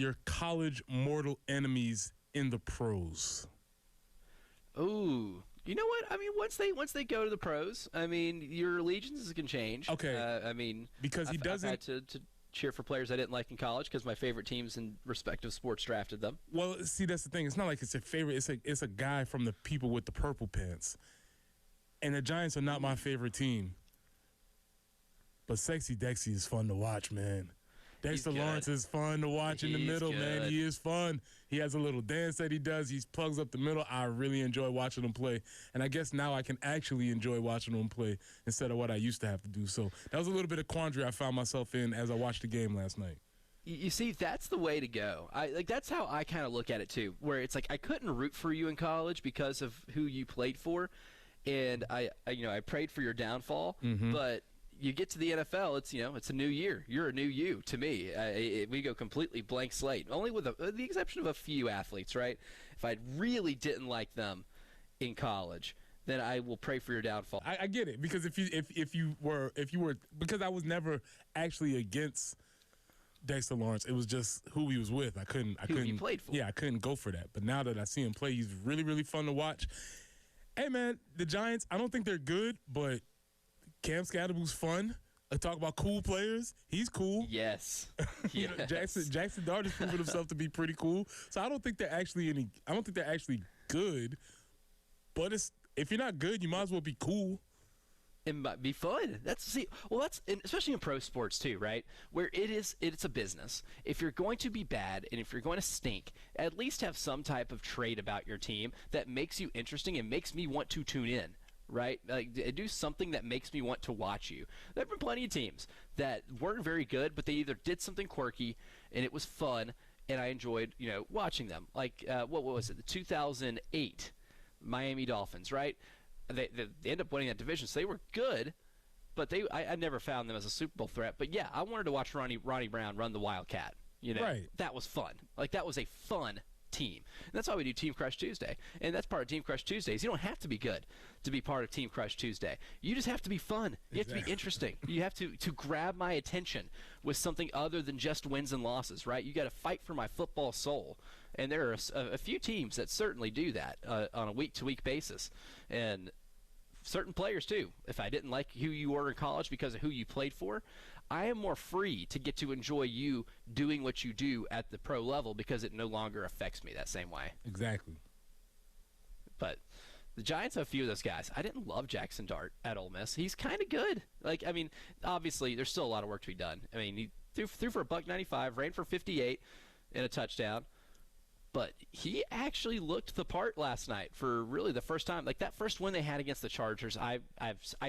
your college mortal enemies in the pros? Ooh. You know what? I mean, once they go to the pros, I mean, your allegiances can change. Okay. I mean, because I've had to cheer for players I didn't like in college because my favorite teams in respective sports drafted them. Well, see, that's the thing. It's not like it's a favorite. It's a guy from the people with the purple pants. And the Giants are not my favorite team. But Sexy Dexy is fun to watch, man. Dexter Lawrence is fun to watch in the middle, man. He is fun. He has a little dance that he does. He plugs up the middle. I really enjoy watching him play. And I guess now I can actually enjoy watching him play instead of what I used to have to do. So that was a little bit of quandary I found myself in as I watched the game last night. You see, that's the way to go. That's how I kind of look at it, too, where it's like I couldn't root for you in college because of who you played for. And I prayed for your downfall, but you get to the NFL, it's a new year. You're a new you to me. We go completely blank slate, only with the exception of a few athletes, right? If I really didn't like them in college, then I will pray for your downfall. I get it, because if you were because I was never actually against Dexter Lawrence. It was just who he was with. I couldn't. Who he played for. Yeah, I couldn't go for that. But now that I see him play, he's really, really fun to watch. Hey, man, the Giants, I don't think they're good, but Cam Scadaboo's fun. I talk about cool players. He's cool. Yes. Jackson Dart has proven himself to be pretty cool. So I don't think they're actually good. But if you're not good, you might as well be cool. It might be fun. That's especially in pro sports too, right? Where it's a business. If you're going to be bad and if you're going to stink, at least have some type of trait about your team that makes you interesting and makes me want to tune in. Right? Like, do something that makes me want to watch you. There have been plenty of teams that weren't very good, but they either did something quirky and it was fun, and I enjoyed, watching them. Like, what was it? The 2008 Miami Dolphins, right? They ended up winning that division, so they were good, but I never found them as a Super Bowl threat. But yeah, I wanted to watch Ronnie Brown run the Wildcat. Right. That was fun. Like, that was a fun team. And that's why we do Team Crush Tuesday. And that's part of Team Crush Tuesdays. You don't have to be good to be part of Team Crush Tuesday. You just have to be fun. You have to be interesting. You have to grab my attention with something other than just wins and losses, right? You got to fight for my football soul. And there are a few teams that certainly do that on a week-to-week basis. And certain players too. If I didn't like who you were in college because of who you played for, I am more free to get to enjoy you doing what you do at the pro level because it no longer affects me that same way. Exactly. But the Giants have a few of those guys. I didn't love Jackson Dart at Ole Miss. He's kind of good. Obviously, there's still a lot of work to be done. I mean, he threw for $195, ran for 58 and a touchdown. But he actually looked the part last night for really the first time. Like, that first win they had against the Chargers, I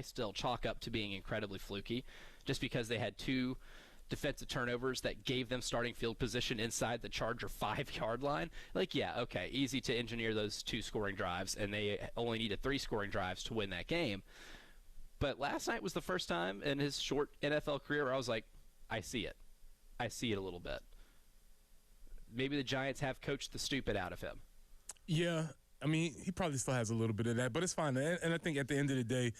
still chalk up to being incredibly fluky, just because they had two defensive turnovers that gave them starting field position inside the Charger 5-yard line. Like, yeah, okay, easy to engineer those 2 scoring drives, and they only needed 3 scoring drives to win that game. But last night was the first time in his short NFL career where I was like, I see it. I see it a little bit. Maybe the Giants have coached the stupid out of him. Yeah, I mean, he probably still has a little bit of that, but it's fine. And I think at the end of the day,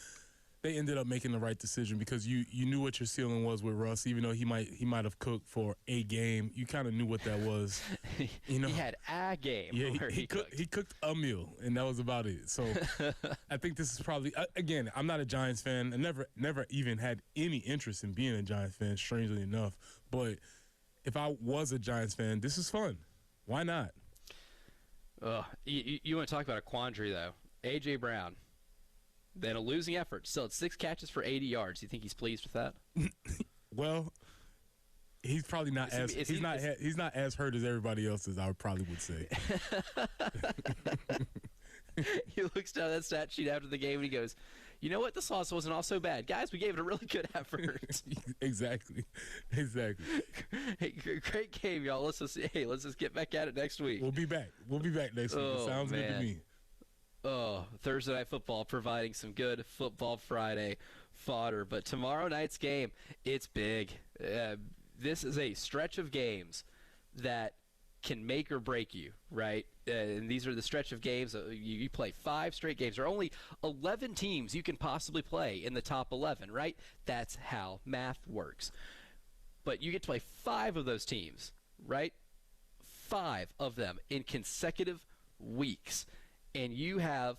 they ended up making the right decision because you knew what your ceiling was with Russ, even though he might have cooked for a game. You kind of knew what that was. He had a game. Yeah, he cooked a meal, and that was about it. So I think this is probably again. I'm not a Giants fan. I never even had any interest in being a Giants fan, strangely enough, but if I was a Giants fan, this is fun. Why not? You want to talk about a quandary, though. A.J. Brown, then a losing effort, still had 6 catches for 80 yards. You think he's pleased with that? Well, he's probably not he's not as hurt as everybody else is, I probably would say. He looks down at that stat sheet after the game and he goes, you know what? This loss wasn't all so bad. Guys, we gave it a really good effort. Exactly. Hey, great game, y'all. Let's just get back at it next week. We'll be back next week. It sounds good to me. Thursday Night Football providing some good Football Friday fodder. But tomorrow night's game, it's big. This is a stretch of games that can make or break you, right? And these are the stretch of games. You play 5 straight games. There are only 11 teams you can possibly play in the top 11, right? That's how math works. But you get to play 5 of those teams, right? 5 of them in consecutive weeks. And you have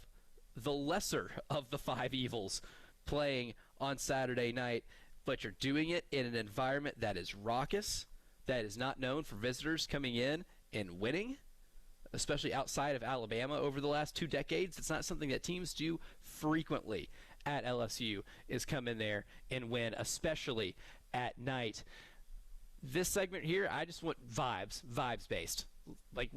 the lesser of the 5 evils playing on Saturday night, but you're doing it in an environment that is raucous, that is not known for visitors coming in and winning, especially outside of Alabama over the last 2 decades. It's not something that teams do frequently at LSU, is come in there and win, especially at night. This segment here, I just want vibes based. Like,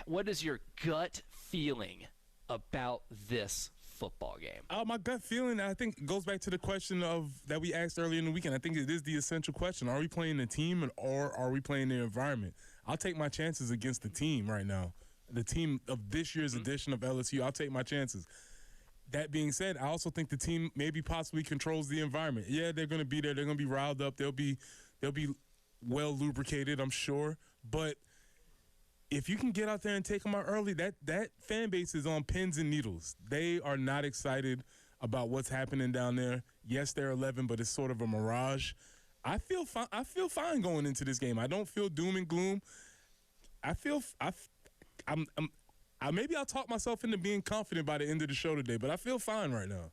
what is your gut feeling about this football game? My gut feeling, I think, goes back to the question that we asked earlier in the weekend. I think it is the essential question. Are we playing the team or are we playing the environment? I'll take my chances against the team right now. The team of this year's edition of LSU, I'll take my chances. That being said, I also think the team maybe possibly controls the environment. Yeah, they're going to be there. They're going to be riled up. They'll be well lubricated, I'm sure. But if you can get out there and take them out early, that fan base is on pins and needles. They are not excited about what's happening down there. Yes, they're 11, but it's sort of a mirage. I feel fine going into this game. I don't feel doom and gloom. Maybe I'll talk myself into being confident by the end of the show today, but I feel fine right now.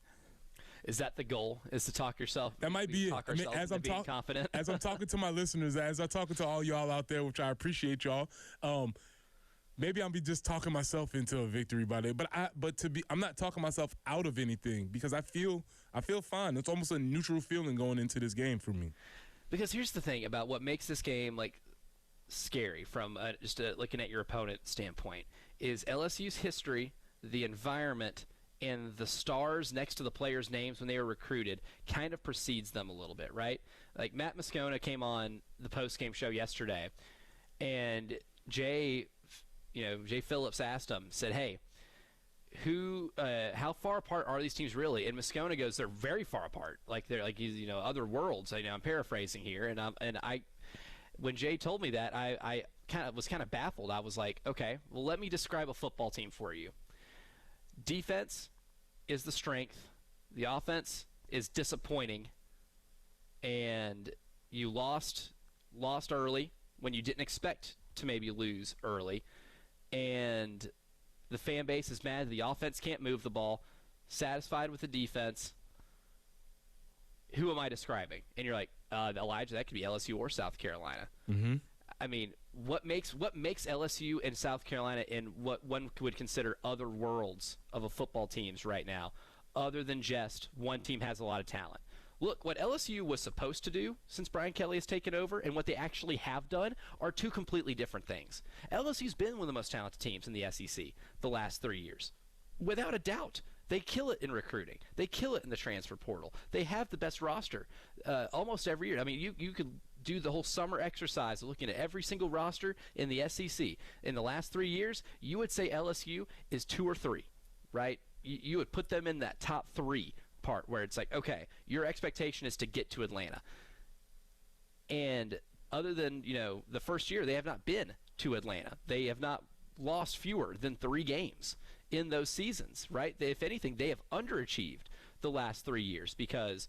Is that the goal? Is to talk yourself? That might be it. As I'm confident. As I'm talking to my listeners, as I'm talking to all y'all out there, which I appreciate y'all. Maybe I'll be just talking myself into a victory by that. I'm not talking myself out of anything because I feel fine. It's almost a neutral feeling going into this game for me. Because here's the thing about what makes this game like scary from just looking at your opponent standpoint is LSU's history, the environment, and the stars next to the players' names when they were recruited kind of precedes them a little bit, right? Like Matt Moscona came on the post-game show yesterday, and Jay Phillips asked him, said, "Hey, how far apart are these teams really?" And Moscona goes, "They're very far apart. Like they're like other worlds." I'm paraphrasing here, and when Jay told me that, I was kind of baffled. I was like, okay, well, let me describe a football team for you. Defense is the strength. The offense is disappointing. And you lost early when you didn't expect to maybe lose early. And the fan base is mad. The offense can't move the ball. Satisfied with the defense. Who am I describing? And you're like, Elijah, that could be LSU or South Carolina. Mm-hmm. I mean, what makes LSU and South Carolina in what one would consider other worlds of a football teams right now, other than just one team has a lot of talent? Look, what LSU was supposed to do since Brian Kelly has taken over and what they actually have done are 2 completely different things. LSU's been one of the most talented teams in the SEC the last 3 years, without a doubt. They kill it in recruiting. They kill it in the transfer portal. They have the best roster almost every year. I mean, you could do the whole summer exercise of looking at every single roster in the SEC. In the last 3 years, you would say LSU is 2 or 3, right? You would put them in that top 3 part where it's like, okay, your expectation is to get to Atlanta. And other than, the first year, they have not been to Atlanta. They have not lost fewer than 3 games in those seasons, right? If anything, they have underachieved the last 3 years because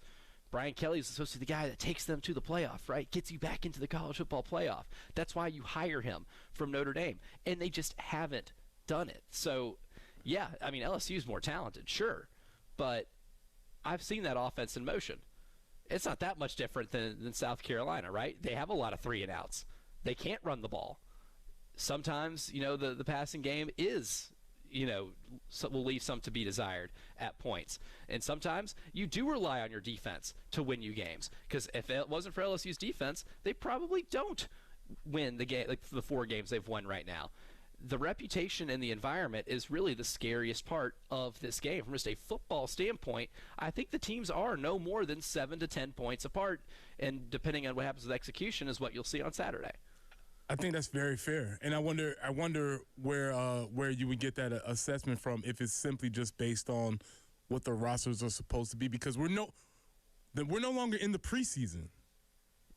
Brian Kelly is supposed to be the guy that takes them to the playoff, right? Gets you back into the college football playoff. That's why you hire him from Notre Dame. And they just haven't done it. So, yeah, I mean, LSU is more talented, sure. But I've seen that offense in motion. It's not that much different than South Carolina, right? They have a lot of 3-and-outs. They can't run the ball. Sometimes, the passing game is will leave some to be desired at points. And sometimes you do rely on your defense to win you games. Because if it wasn't for LSU's defense, they probably don't win the game, like the 4 games they've won right now. The reputation and the environment is really the scariest part of this game. From just a football standpoint, I think the teams are no more than 7 to 10 points apart. And depending on what happens with execution is what you'll see on Saturday. I think that's very fair, and I wonder where you would get that assessment from if it's simply just based on what the rosters are supposed to be, because we're no longer in the preseason.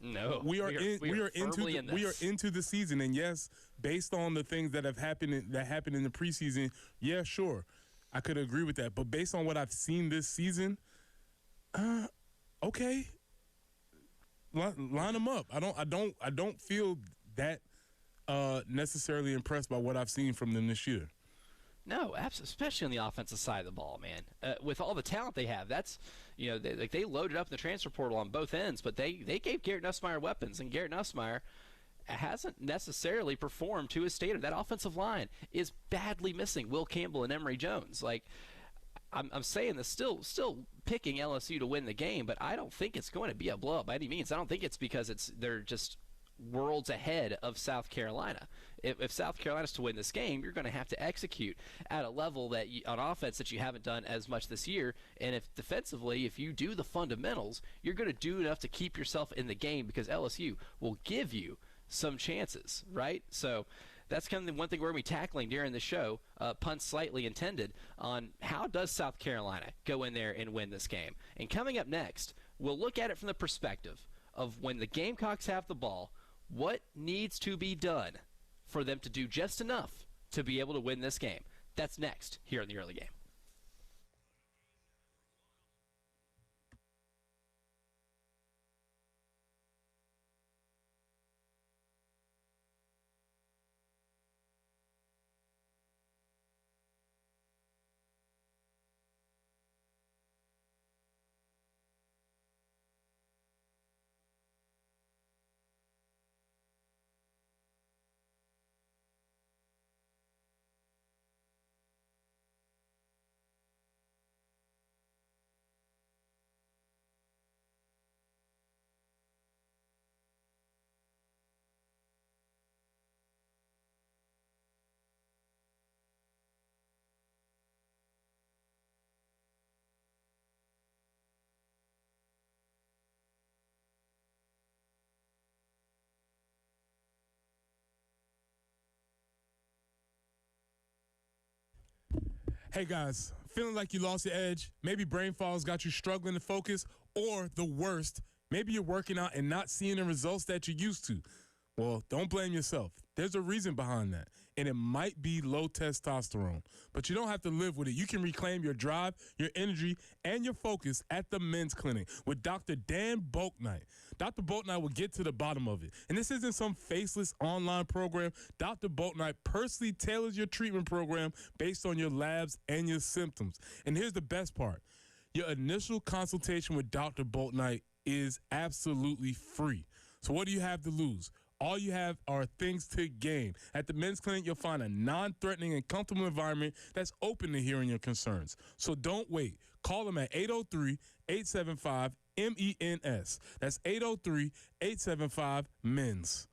No, we are into the season, and yes, based on the things that happened in the preseason, yeah, sure, I could agree with that. But based on what I've seen this season, okay, line them up. I don't feel that necessarily impressed by what I've seen from them this year. No, absolutely, especially on the offensive side of the ball, man. With all the talent they have, that's they loaded up in the transfer portal on both ends, but they gave Garrett Nussmeier weapons, and Garrett Nussmeier hasn't necessarily performed to his standard. That offensive line is badly missing Will Campbell and Emory Jones. Like, I'm saying this, still picking LSU to win the game, but I don't think it's going to be a blowout by any means. I don't think it's because they're just worlds ahead of South Carolina. If South Carolina's to win this game, you're going to have to execute at a level that on offense that you haven't done as much this year. And if defensively, if you do the fundamentals, you're going to do enough to keep yourself in the game because LSU will give you some chances, right? So that's kind of the one thing we're going to be tackling during the show, pun slightly intended, on how does South Carolina go in there and win this game. And coming up next, we'll look at it from the perspective of when the Gamecocks have the ball, what needs to be done for them to do just enough to be able to win this game. That's next here in the early game. Hey guys, feeling like you lost your edge? Maybe brain fall's got you struggling to focus, or the worst, maybe you're working out and not seeing the results that you used to. Well, don't blame yourself. There's a reason behind that, and it might be low testosterone. But you don't have to live with it. You can reclaim your drive, your energy, and your focus at the Men's Clinic with Dr. Dan Bouknight. Dr. Bouknight will get to the bottom of it. And this isn't some faceless online program. Dr. Bouknight personally tailors your treatment program based on your labs and your symptoms. And here's the best part. Your initial consultation with Dr. Bouknight is absolutely free. So what do you have to lose? All you have are things to gain. At the Men's Clinic, you'll find a non-threatening and comfortable environment that's open to hearing your concerns. So don't wait. Call them at 803-875-MENS. That's 803-875-MENS.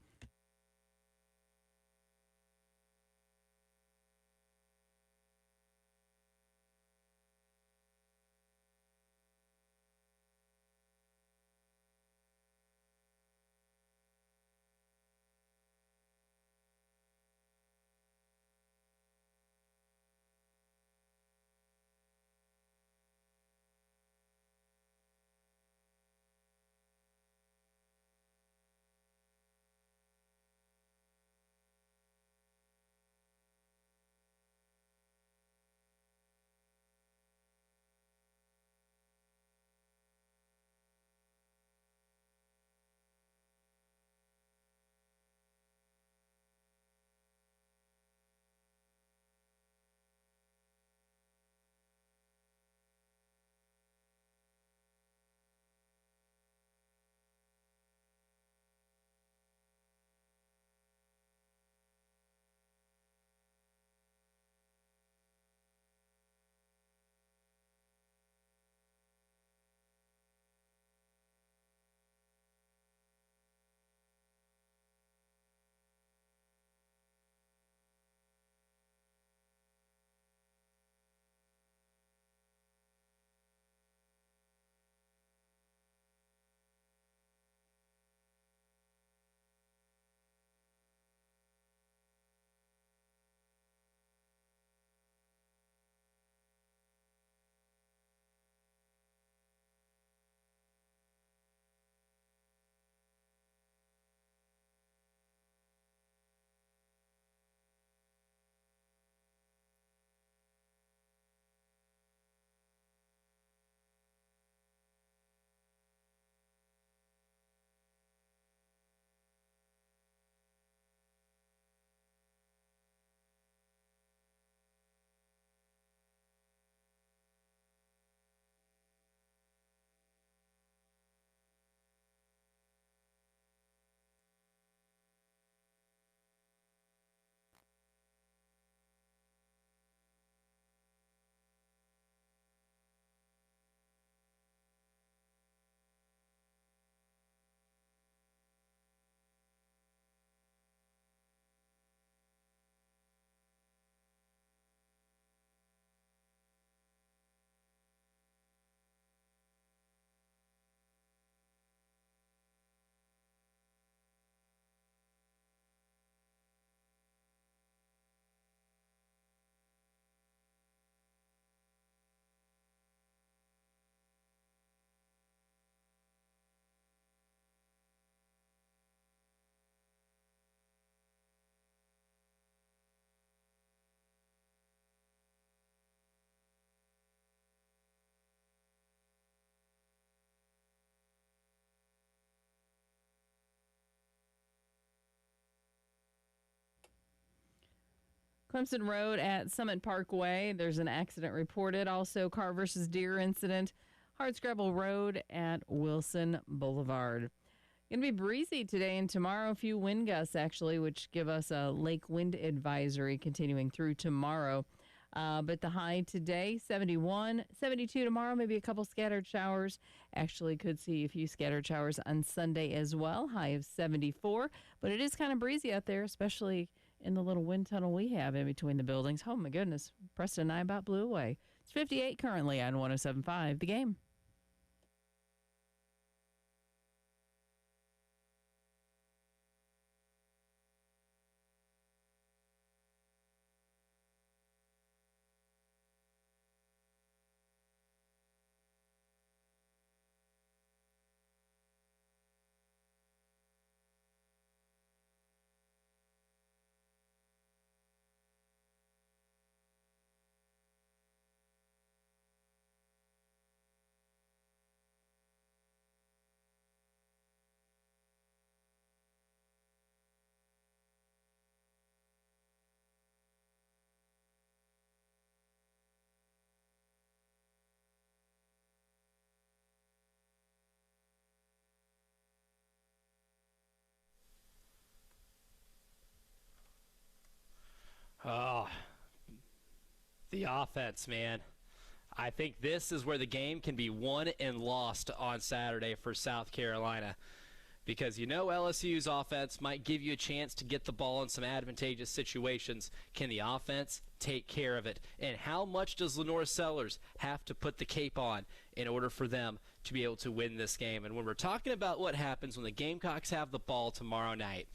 Clemson Road at Summit Parkway, there's an accident reported. Also, car versus deer incident. Hardscrabble Road at Wilson Boulevard. Going to be breezy today and tomorrow. A few wind gusts, actually, which give us a lake wind advisory continuing through tomorrow. But the high today, 71, 72 tomorrow, maybe a couple scattered showers. Actually, could see a few scattered showers on Sunday as well, high of 74. But it is kind of breezy out there, especially in the little wind tunnel we have in between the buildings. Oh, my goodness. Preston and I about blew away. It's 58 currently on 107.5 The Game. Oh, the offense, man. I think this is where the game can be won and lost on Saturday for South Carolina. Because you know LSU's offense might give you a chance to get the ball in some advantageous situations. Can the offense take care of it? And how much does Lenore Sellers have to put the cape on in order for them to be able to win this game? And when we're talking about what happens when the Gamecocks have the ball tomorrow night,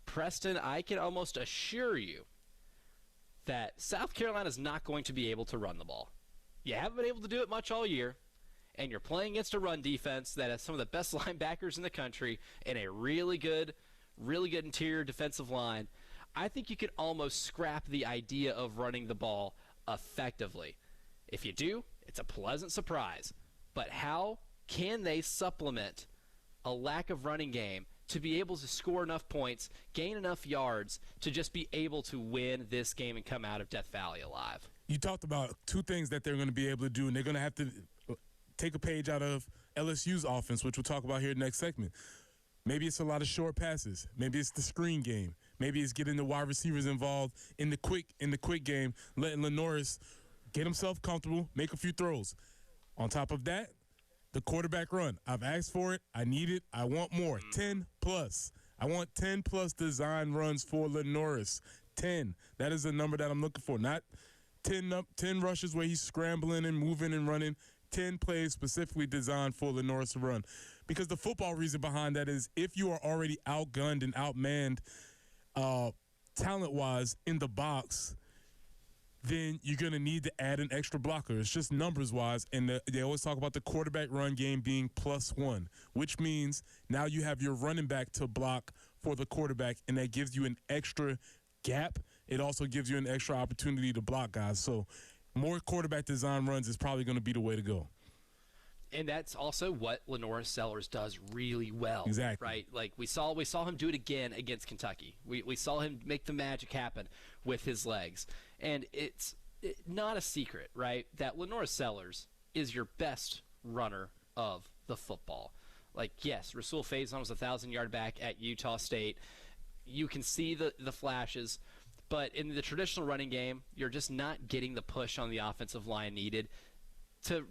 Preston, I can almost assure you that South Carolina is not going to be able to run the ball. You haven't been able to do it much all year, and you're playing against a run defense that has some of the best linebackers in the country and a really good interior defensive line. I think you can almost scrap the idea of running the ball effectively. If you do, it's a pleasant surprise. But how can they supplement a lack of running game to be able to score enough points, gain enough yards to just be able to win this game and come out of Death Valley alive? You talked about two things that they're going to be able to do, and they're going to have to take a page out of LSU's offense, which we'll talk about here next segment. Maybe it's a lot of short passes. Maybe it's the screen game. Maybe it's getting the wide receivers involved in the quick game, letting Lenoris get himself comfortable, make a few throws. On top of that, the quarterback run. I've asked for it. I need it. I want more. 10 plus. I want 10 plus design runs for Lenoris. 10. That is the number that I'm looking for. Not 10 rushes where he's scrambling and moving and running. 10 plays specifically designed for Lenoris to run. Because the football reason behind that is if you are already outgunned and outmanned talent-wise in the box, then you're going to need to add an extra blocker. It's just numbers-wise, and they always talk about the quarterback run game being +1, which means now you have your running back to block for the quarterback, and that gives you an extra gap. It also gives you an extra opportunity to block guys. So more quarterback design runs is probably going to be the way to go. And that's also what Lenore Sellers does really well. Exactly. Right? Like we saw him do it again against Kentucky. We saw him make the magic happen with his legs. And it's not a secret, right, that Lenore Sellers is your best runner of the football. Like, yes, Rasul Faison was a 1,000-yard back at Utah State. You can see the flashes. But in the traditional running game, you're just not getting the push on the offensive line needed to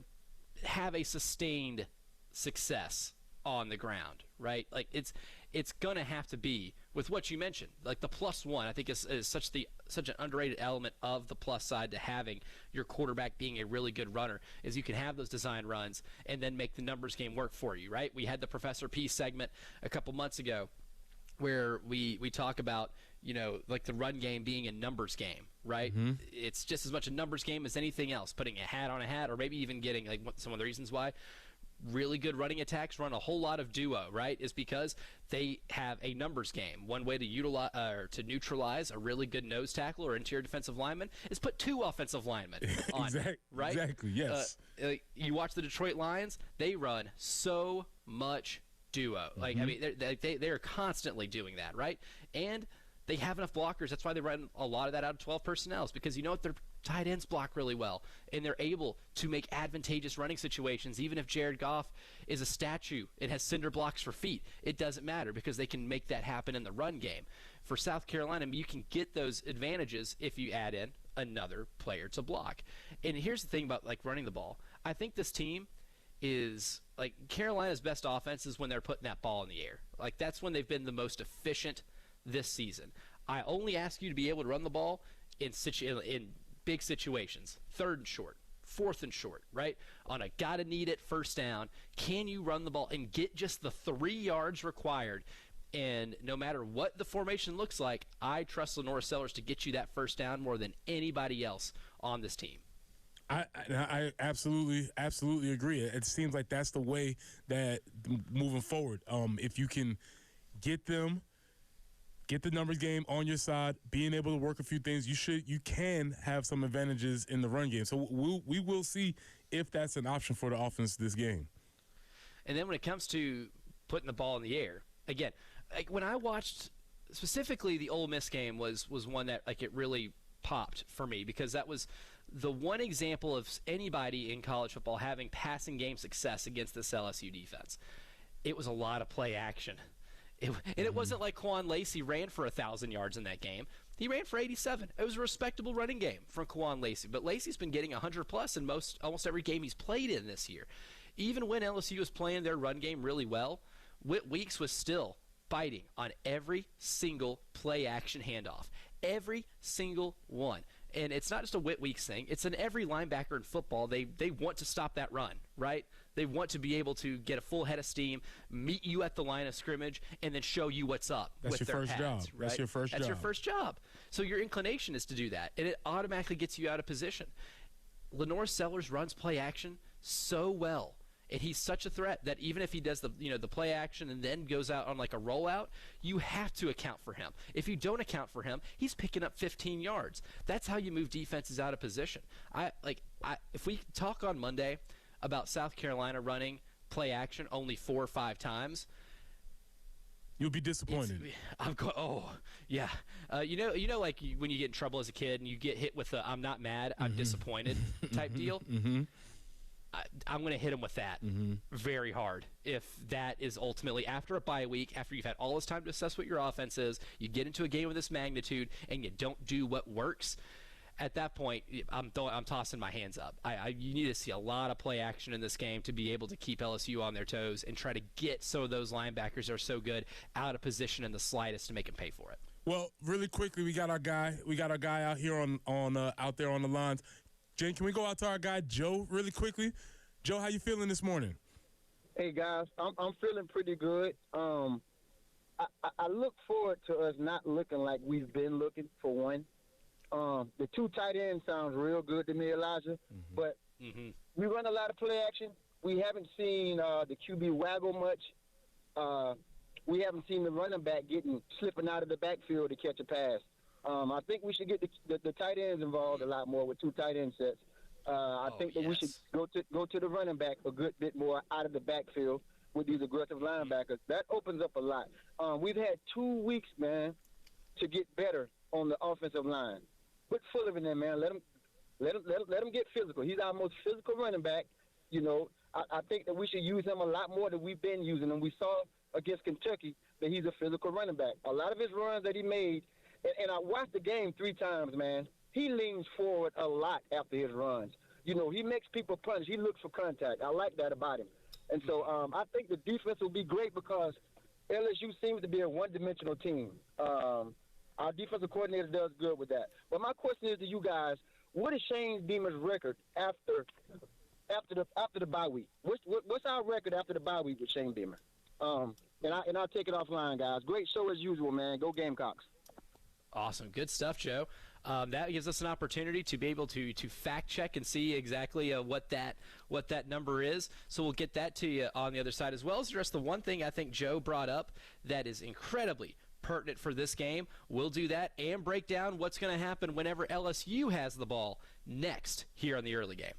have a sustained success on the ground, right? Like it's going to have to be with what you mentioned, like the +1. I think is such an underrated element of the plus side to having your quarterback being a really good runner is you can have those design runs and then make the numbers game work for you, right? We had the Professor P segment a couple months ago where we talk about, you know, like the run game being a numbers game, right? Mm-hmm. It's just as much a numbers game as anything else, putting a hat on a hat, or maybe even getting, like, some of the reasons why really good running attacks run a whole lot of duo, right, is because they have a numbers game. One way to utilize or to neutralize a really good nose tackle or interior defensive lineman is put two offensive linemen on, right? Exactly, yes. You watch the Detroit Lions, they run so much duo. Like, I mean, they are constantly doing that, right? And They have enough blockers. That's why they run a lot of that out of 12 personnel, because you know what, their tight ends block really well, and they're able to make advantageous running situations. Even if Jared Goff is a statue and has cinder blocks for feet, it doesn't matter because they can make that happen in the run game. For South Carolina, you can get those advantages if you add in another player to block. And here's the thing about like running the ball. I think this team is like Carolina's best offense is when they're putting that ball in the air. Like that's when they've been the most efficient this season. I only ask you to be able to run the ball in big situations, 3rd and short, 4th and short, right? On a gotta need it first down, can you run the ball and get just the 3 yards required? And no matter what the formation looks like, I trust Lenora Sellers to get you that first down more than anybody else on this team. I absolutely agree. It seems like that's the way that moving forward, if you can get the numbers game on your side, being able to work a few things, you can have some advantages in the run game. So we will see if that's an option for the offense this game. And then when it comes to putting the ball in the air, again, like when I watched specifically the Ole Miss game was one that like it really popped for me because that was the one example of anybody in college football having passing game success against this LSU defense. It was a lot of play action. It wasn't like Quan Lacey ran for 1,000 yards in that game. He ran for 87. It was a respectable running game from Quan Lacey. But Lacey's been getting 100-plus in almost every game he's played in this year. Even when LSU was playing their run game really well, Whit Weeks was still fighting on every single play-action handoff. Every single one. And it's not just a Whit Weeks thing. It's in every linebacker in football. They want to stop that run, right? They want to be able to get a full head of steam, meet you at the line of scrimmage, and then show you what's up with their pads. Right? That's your first job. That's your first job. So your inclination is to do that, and it automatically gets you out of position. Lenore Sellers runs play action so well. And he's such a threat that even if he does the play action and then goes out on like a rollout, you have to account for him. If you don't account for him, he's picking up 15 yards. That's how you move defenses out of position. If we talk on Monday about South Carolina running play action only 4 or 5 times, you'll be disappointed. I'm going. Oh, yeah. You know, like when you get in trouble as a kid and you get hit with the "I'm not mad, I'm disappointed" type deal. I'm going to hit him with that very hard. If that is ultimately after a bye week, after you've had all this time to assess what your offense is, you get into a game of this magnitude, and you don't do what works, at that point, I'm tossing my hands up. You need to see a lot of play action in this game to be able to keep LSU on their toes and try to get some of those linebackers that are so good out of position in the slightest to make them pay for it. Well, really quickly, we got our guy out here out there on the lines. Jen, can we go out to our guy Joe really quickly? Joe, how you feeling this morning? Hey guys, I'm feeling pretty good. I look forward to us not looking like we've been looking for one. The 2 tight ends sounds real good to me, Elijah. But we run a lot of play action. We haven't seen the QB waggle much. We haven't seen the running back slipping out of the backfield to catch a pass. I think we should get the tight ends involved a lot more with 2 tight end sets. I think that we should go to the running back a good bit more out of the backfield with these aggressive linebackers. That opens up a lot. We've had 2 weeks, man, to get better on the offensive line. Put Fuller in there, man. Let him get physical. He's our most physical running back. You know, I think that we should use him a lot more than we've been using him. We saw against Kentucky that he's a physical running back. A lot of his runs that he made. And I watched the game 3 times, man. He leans forward a lot after his runs. You know, he makes people punch. He looks for contact. I like that about him. And so I think the defense will be great because LSU seems to be a one-dimensional team. Our defensive coordinator does good with that. But my question is to you guys, what is Shane Beamer's record after the bye week? What's our record after the bye week with Shane Beamer? And I'll take it offline, guys. Great show as usual, man. Go Gamecocks. Awesome. Good stuff, Joe. That gives us an opportunity to be able to fact check and see exactly what that number is. So we'll get that to you on the other side, as well as address the one thing I think Joe brought up that is incredibly pertinent for this game. We'll do that and break down what's going to happen whenever LSU has the ball next here on the early game.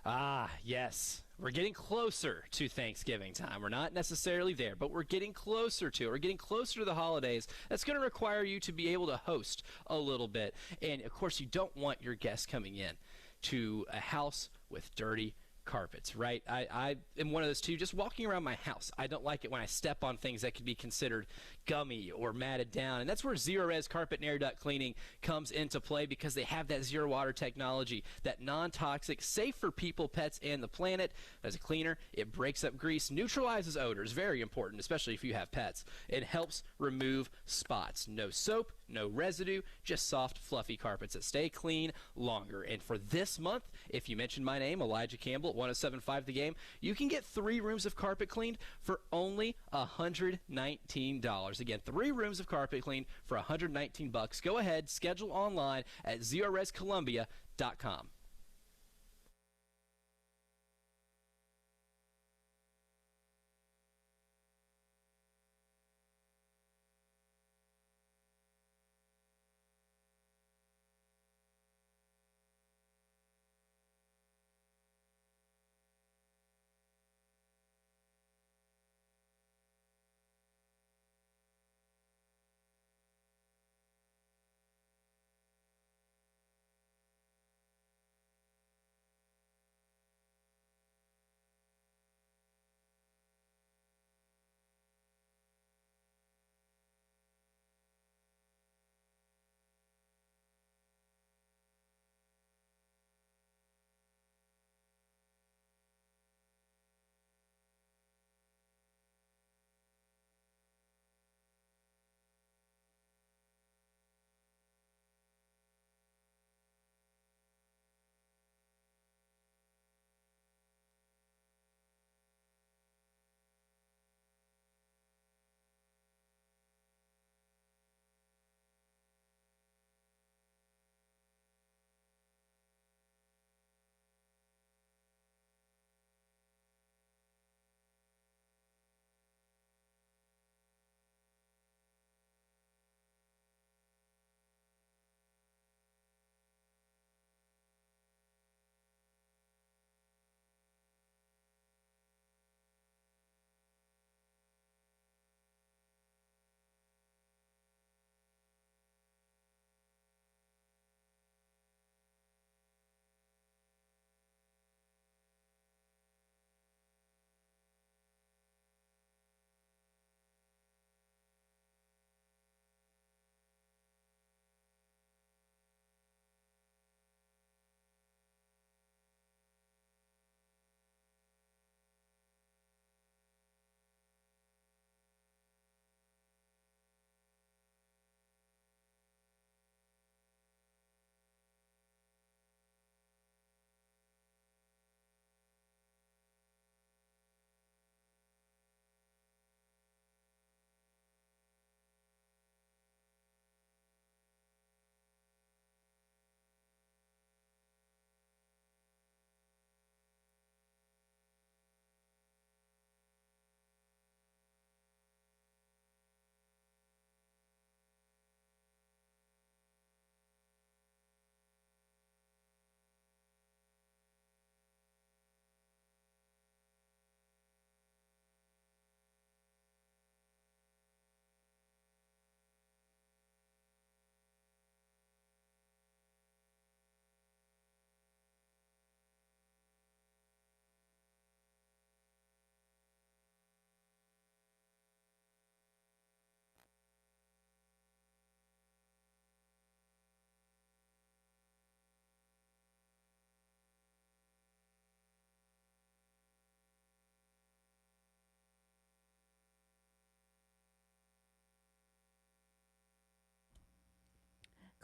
Ah, yes. We're getting closer to Thanksgiving time. We're not necessarily there, but we're getting closer to it. We're getting closer to the holidays. That's going to require you to be able to host a little bit. And, of course, you don't want your guests coming in to a house with dirty carpets, right? I am one of those too. Just walking around my house, I don't like it when I step on things that could be considered gummy or matted down. And that's where Zerorez Carpet and Air Duct Cleaning comes into play, because they have that zero water technology, that non-toxic, safe for people, pets, and the planet. As a cleaner, it breaks up grease, neutralizes odors, very important, especially if you have pets. It helps remove spots. No soap, no residue, just soft, fluffy carpets that stay clean longer. And for this month, if you mention my name, Elijah Campbell, at 107.5 The Game, you can get 3 rooms of carpet cleaned for only $119. Again, 3 rooms of carpet cleaned for $119. Go ahead, schedule online at ZerorezColumbia.com.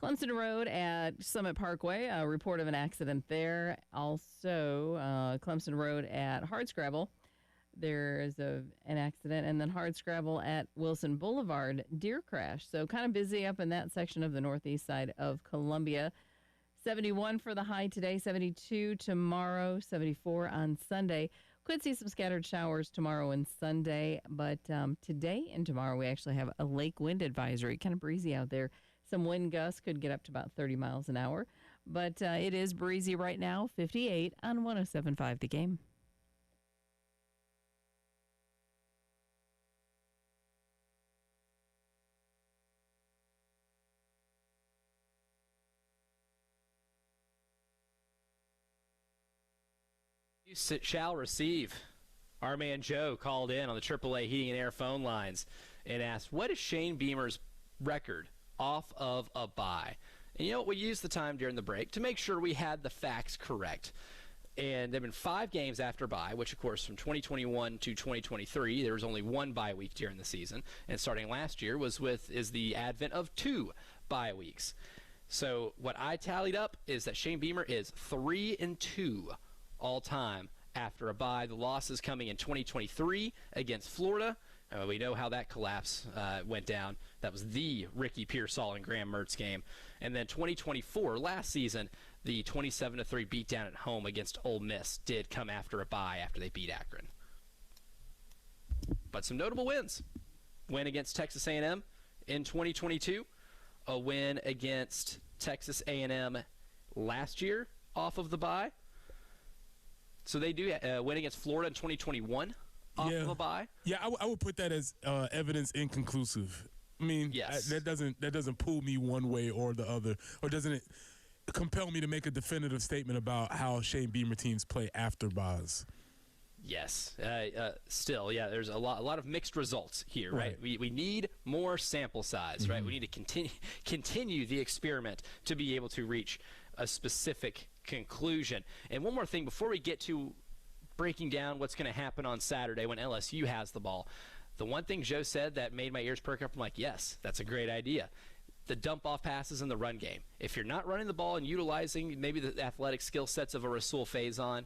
Clemson Road at Summit Parkway, a report of an accident there. Also, Clemson Road at Hardscrabble, there's an accident. And then Hardscrabble at Wilson Boulevard, deer crash. So kind of busy up in that section of the northeast side of Columbia. 71 for the high today, 72 tomorrow, 74 on Sunday. Could see some scattered showers tomorrow and Sunday, but today and tomorrow we actually have a lake wind advisory. Kind of breezy out there. Some wind gusts could get up to about 30 miles an hour. But it is breezy right now, 58 on 107.5 The Game. You shall receive. Our man Joe called in on the AAA Heating and Air phone lines and asked, what is Shane Beamer's record off of a bye? And you know what? We used the time during the break to make sure we had the facts correct. And there have been 5 games after bye, which, of course, from 2021 to 2023, there was only 1 bye week during the season. And starting last year is the advent of 2 bye weeks. So what I tallied up is that Shane Beamer is 3-2 all time after a bye. The losses coming in 2023 against Florida. We know how that collapse went down. That was the Ricky Pearsall and Graham Mertz game. And then 2024, last season, the 27-3 beatdown at home against Ole Miss did come after a bye after they beat Akron. But some notable wins. Win against Texas A&M in 2022. A win against Texas A&M last year off of the bye. So they do win against Florida in 2021 off of a bye. Yeah, I would put that as evidence inconclusive. I mean, yes. that doesn't pull me one way or the other, or doesn't it compel me to make a definitive statement about how Shane Beamer teams play after byes. Yes. Still, yeah, there's a lot of mixed results here, right? We need more sample size, right? We need to continue the experiment to be able to reach a specific conclusion. And one more thing before we get to breaking down what's going to happen on Saturday when LSU has the ball. The one thing Joe said that made my ears perk up, I'm like, yes, that's a great idea. The dump-off passes in the run game. If you're not running the ball and utilizing maybe the athletic skill sets of a Rasul Faison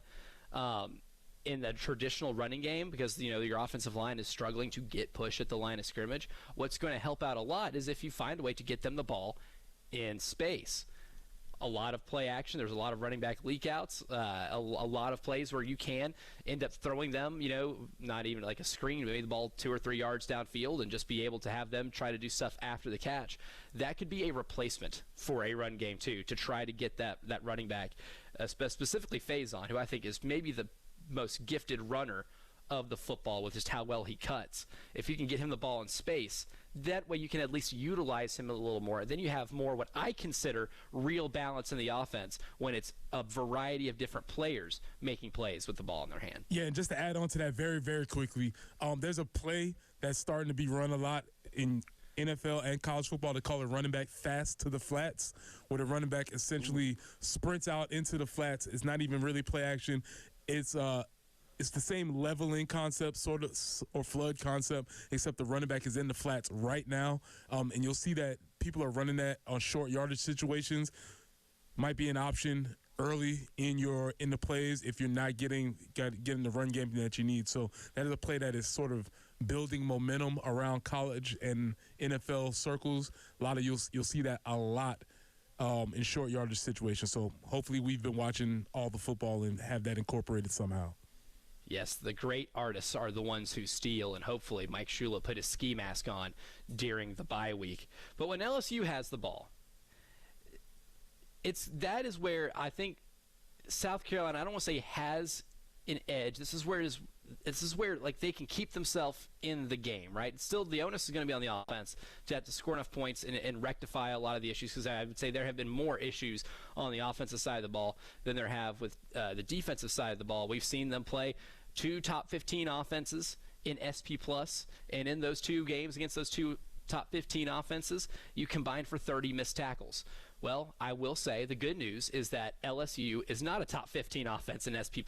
in the traditional running game, because your offensive line is struggling to get push at the line of scrimmage, what's going to help out a lot is if you find a way to get them the ball in space. A lot of play action. There's a lot of running back leak outs, a lot of plays where you can end up throwing them, not even like a screen, maybe the ball 2 or 3 yards downfield and just be able to have them try to do stuff after the catch. That could be a replacement for a run game, too, to try to get that running back, specifically Faison, who I think is maybe the most gifted runner of the football with just how well he cuts. If you can get him the ball in space, that way you can at least utilize him a little more. Then you have more what I consider real balance in the offense when it's a variety of different players making plays with the ball in their hand. Yeah, and just to add on to that very, very quickly, there's a play that's starting to be run a lot in NFL and college football. They call it running back fast to the flats, where the running back essentially sprints out into the flats. It's not even really play action. It's the same leveling concept, sort of, or flood concept, except the running back is in the flats right now. And you'll see that people are running that on short yardage situations. Might be an option early in the plays if you're not getting the run game that you need. So that is a play that is sort of building momentum around college and NFL circles. You'll see that a lot in short yardage situations. So hopefully we've been watching all the football and have that incorporated somehow. Yes, the great artists are the ones who steal, and hopefully Mike Shula put his ski mask on during the bye week. But when LSU has the ball, that is where I think South Carolina, I don't want to say has an edge. This is where like they can keep themselves in the game, right? Still, the onus is going to be on the offense to have to score enough points and rectify a lot of the issues, because I would say there have been more issues on the offensive side of the ball than there have with the defensive side of the ball. We've seen them play 2 top 15 offenses in SP+, and in those 2 games against those 2 top 15 offenses, you combined for 30 missed tackles. Well, I will say the good news is that LSU is not a top 15 offense in SP+.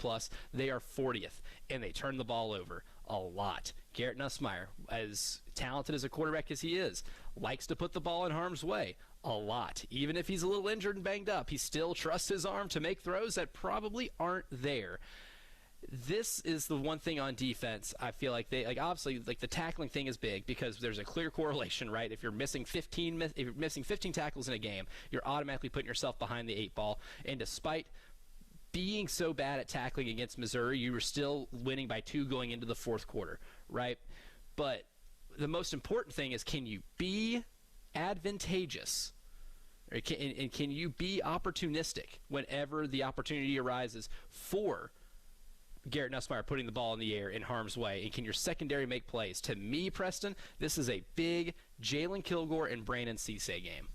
They are 40th, and they turn the ball over a lot. Garrett Nussmeier, as talented as a quarterback as he is, likes to put the ball in harm's way a lot. Even if he's a little injured and banged up, he still trusts his arm to make throws that probably aren't there. This is the one thing on defense I feel like obviously the tackling thing is big because there's a clear correlation, right? If you're missing 15 tackles in a game, you're automatically putting yourself behind the 8 ball. And despite being so bad at tackling against Missouri, you were still winning by 2 going into the 4th quarter, right? But the most important thing is, can you be advantageous, Or can you be opportunistic whenever the opportunity arises for Garrett Nussmeier putting the ball in the air in harm's way? And can your secondary make plays? To me, Preston, this is a big Jalen Kilgore and Brandon Cisse game.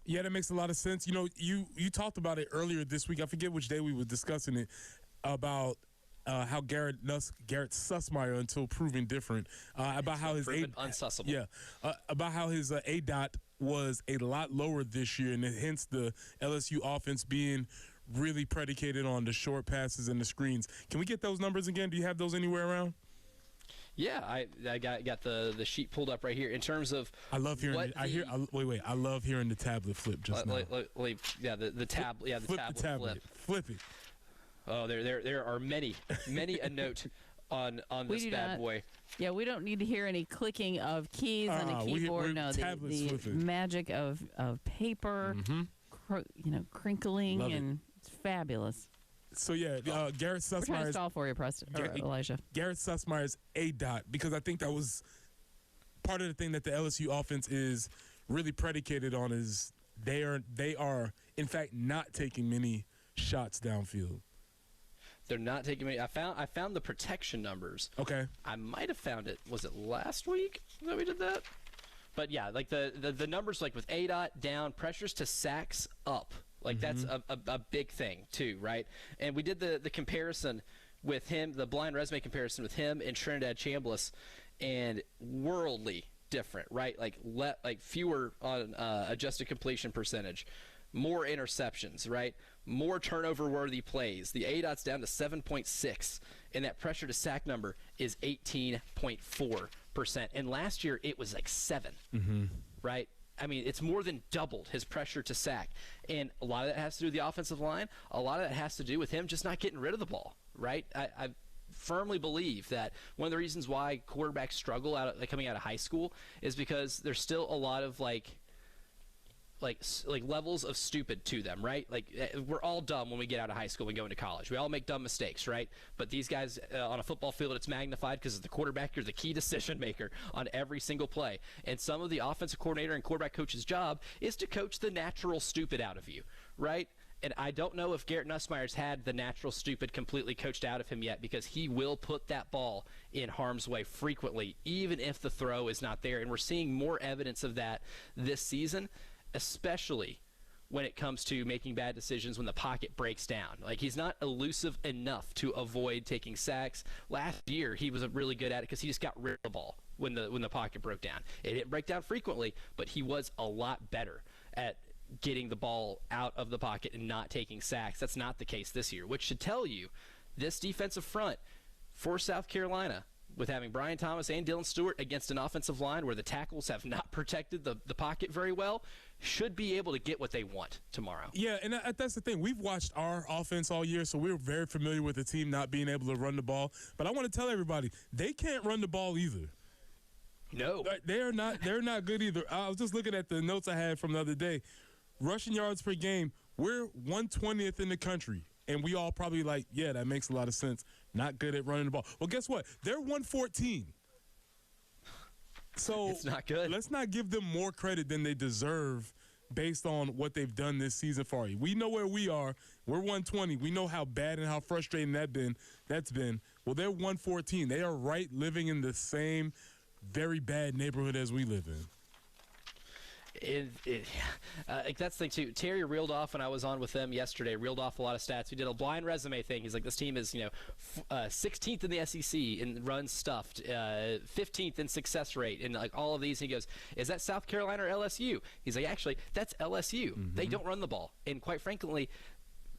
Yeah, that makes a lot of sense. You know, you talked about it earlier this week. I forget which day we were discussing it, about how Garrett Sussmeyer, until proven different, about how his unsussable. Yeah, about how his ADOT was a lot lower this year, and hence the LSU offense being really predicated on the short passes and the screens. Can we get those numbers again? Do you have those anywhere around? Yeah, I got the sheet pulled up right here in terms of. I love hearing. I love hearing the tablet flip just now. The tablet. Flip the tablet. Flip it. Oh, there are many a note on this bad boy. Yeah, we don't need to hear any clicking of keys on a keyboard. No, the magic of paper, crinkling, and it's fabulous. So, yeah, Garrett Sussmeyer's... We're trying to stall for you, Preston, or Elijah. Garrett Sussmeyer's ADOT, because I think that was part of the thing that the LSU offense is really predicated on, is they are in fact, not taking many shots downfield. They're not taking many. I found the protection numbers. Okay. I might have found it. Was it last week that we did that? But, yeah, like the numbers, like with ADOT down, pressures to sacks up. Like, that's a big thing, too, right? And we did the comparison with him, the blind resume comparison with him and Trinidad Chambliss, and worldly different, right? Like fewer on adjusted completion percentage, more interceptions, right? More turnover-worthy plays. The ADOT's down to 7.6, and that pressure to sack number is 18.4%. And last year, it was like 7, right? I mean, it's more than doubled his pressure to sack. And a lot of that has to do with the offensive line. A lot of that has to do with him just not getting rid of the ball, right? I firmly believe that one of the reasons why quarterbacks struggle coming out of high school is because there's still a lot of like levels of stupid to them, right? Like, we're all dumb when we get out of high school and go into college. We all make dumb mistakes, right? But these guys on a football field, it's magnified because as the quarterback, you're the key decision maker on every single play. And some of the offensive coordinator and quarterback coach's job is to coach the natural stupid out of you, right? And I don't know if Garrett Nussmeier's had the natural stupid completely coached out of him yet, because he will put that ball in harm's way frequently, even if the throw is not there. And we're seeing more evidence of that this season, especially when it comes to making bad decisions when the pocket breaks down. Like, he's not elusive enough to avoid taking sacks. Last year, he was really good at it because he just got rid of the ball when the pocket broke down. It didn't break down frequently, but he was a lot better at getting the ball out of the pocket and not taking sacks. That's not the case this year, which should tell you this defensive front for South Carolina, with having Brian Thomas and Dylan Stewart against an offensive line where the tackles have not protected the pocket very well, should be able to get what they want tomorrow. Yeah, and that's the thing. We've watched our offense all year, so we're very familiar with the team not being able to run the ball. But I want to tell everybody, they can't run the ball either. No. They're not good either. I was just looking at the notes I had from the other day. Rushing yards per game, we're 120th in the country. And we all probably like, yeah, that makes a lot of sense. Not good at running the ball. Well, guess what? They're 114. So it's not good. Let's not give them more credit than they deserve based on what they've done this season for you. We know where we are. We're 120. We know how bad and how frustrating that's been. Well, they're 114. They are right living in the same very bad neighborhood as we live in. That's the thing too. Terry reeled off when I was on with them yesterday. Reeled off a lot of stats. We did a blind resume thing. He's like, this team is 16th in the SEC in runs stuffed, 15th in success rate, and like all of these. And he goes, is that South Carolina or LSU? He's like, actually, that's LSU. They don't run the ball, and quite frankly,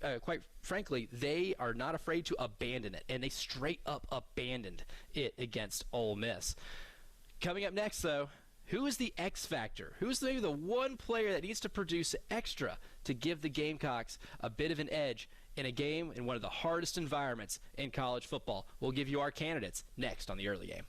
they are not afraid to abandon it, and they straight up abandoned it against Ole Miss. Coming up next, though. Who is the X factor? Who's maybe the one player that needs to produce extra to give the Gamecocks a bit of an edge in a game in one of the hardest environments in college football? We'll give you our candidates next on the early game.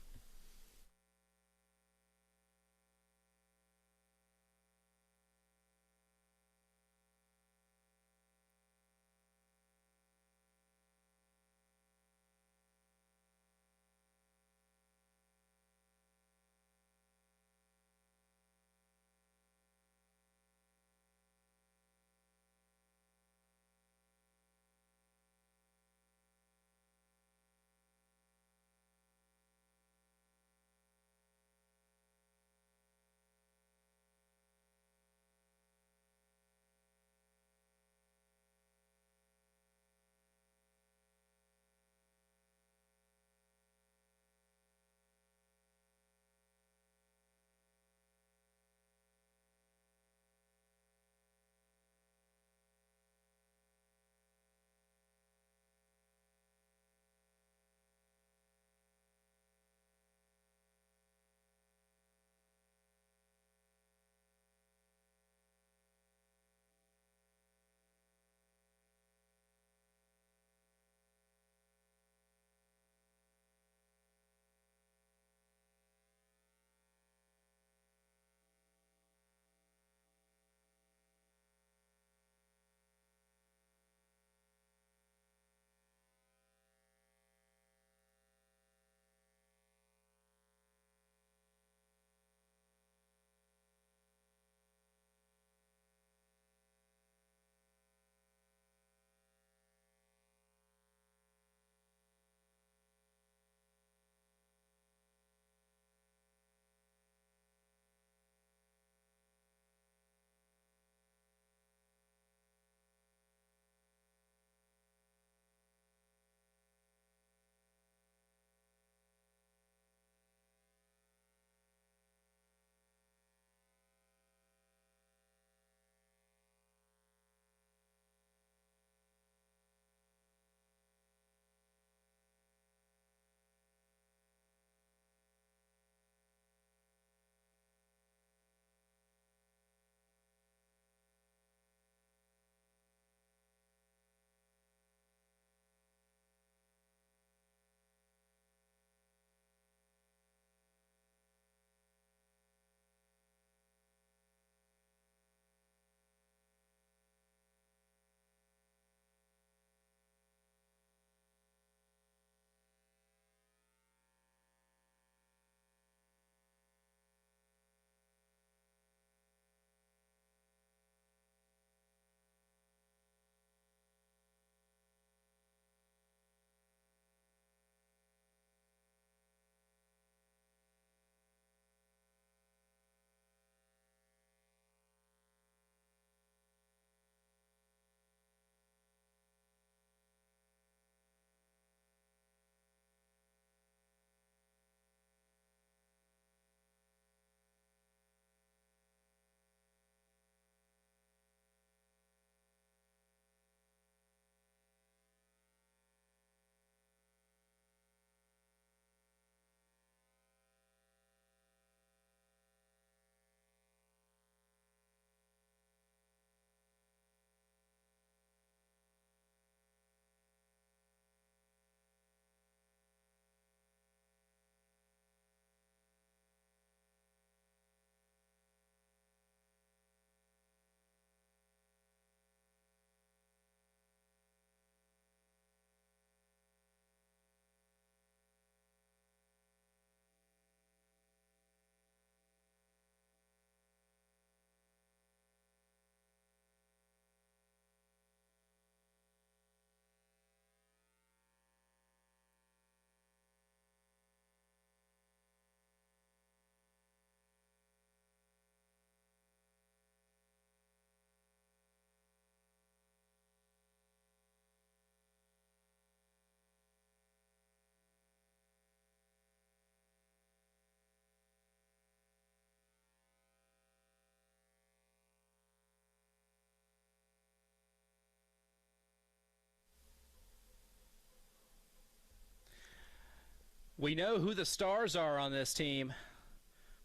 We know who the stars are on this team,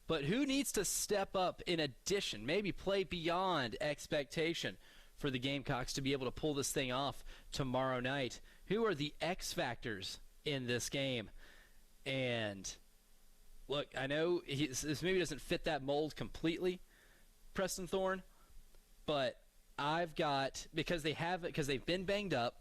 but who needs to step up in addition, maybe play beyond expectation for the Gamecocks to be able to pull this thing off tomorrow night? Who are the X factors in this game? And look, I know this maybe doesn't fit that mold completely, Preston Thorne, but I've got, because they've been banged up,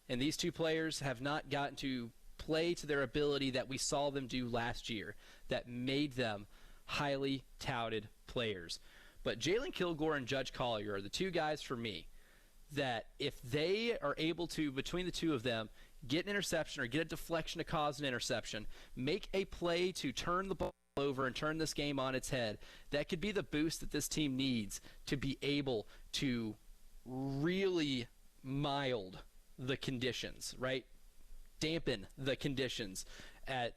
and these two players have not gotten to play to their ability that we saw them do last year, that made them highly touted players. But Jalen Kilgore and Judge Collier are the two guys for me that if they are able to, between the two of them, get an interception or get a deflection to cause an interception, make a play to turn the ball over and turn this game on its head, that could be the boost that this team needs to be able to really mild the conditions, right? Dampen the conditions at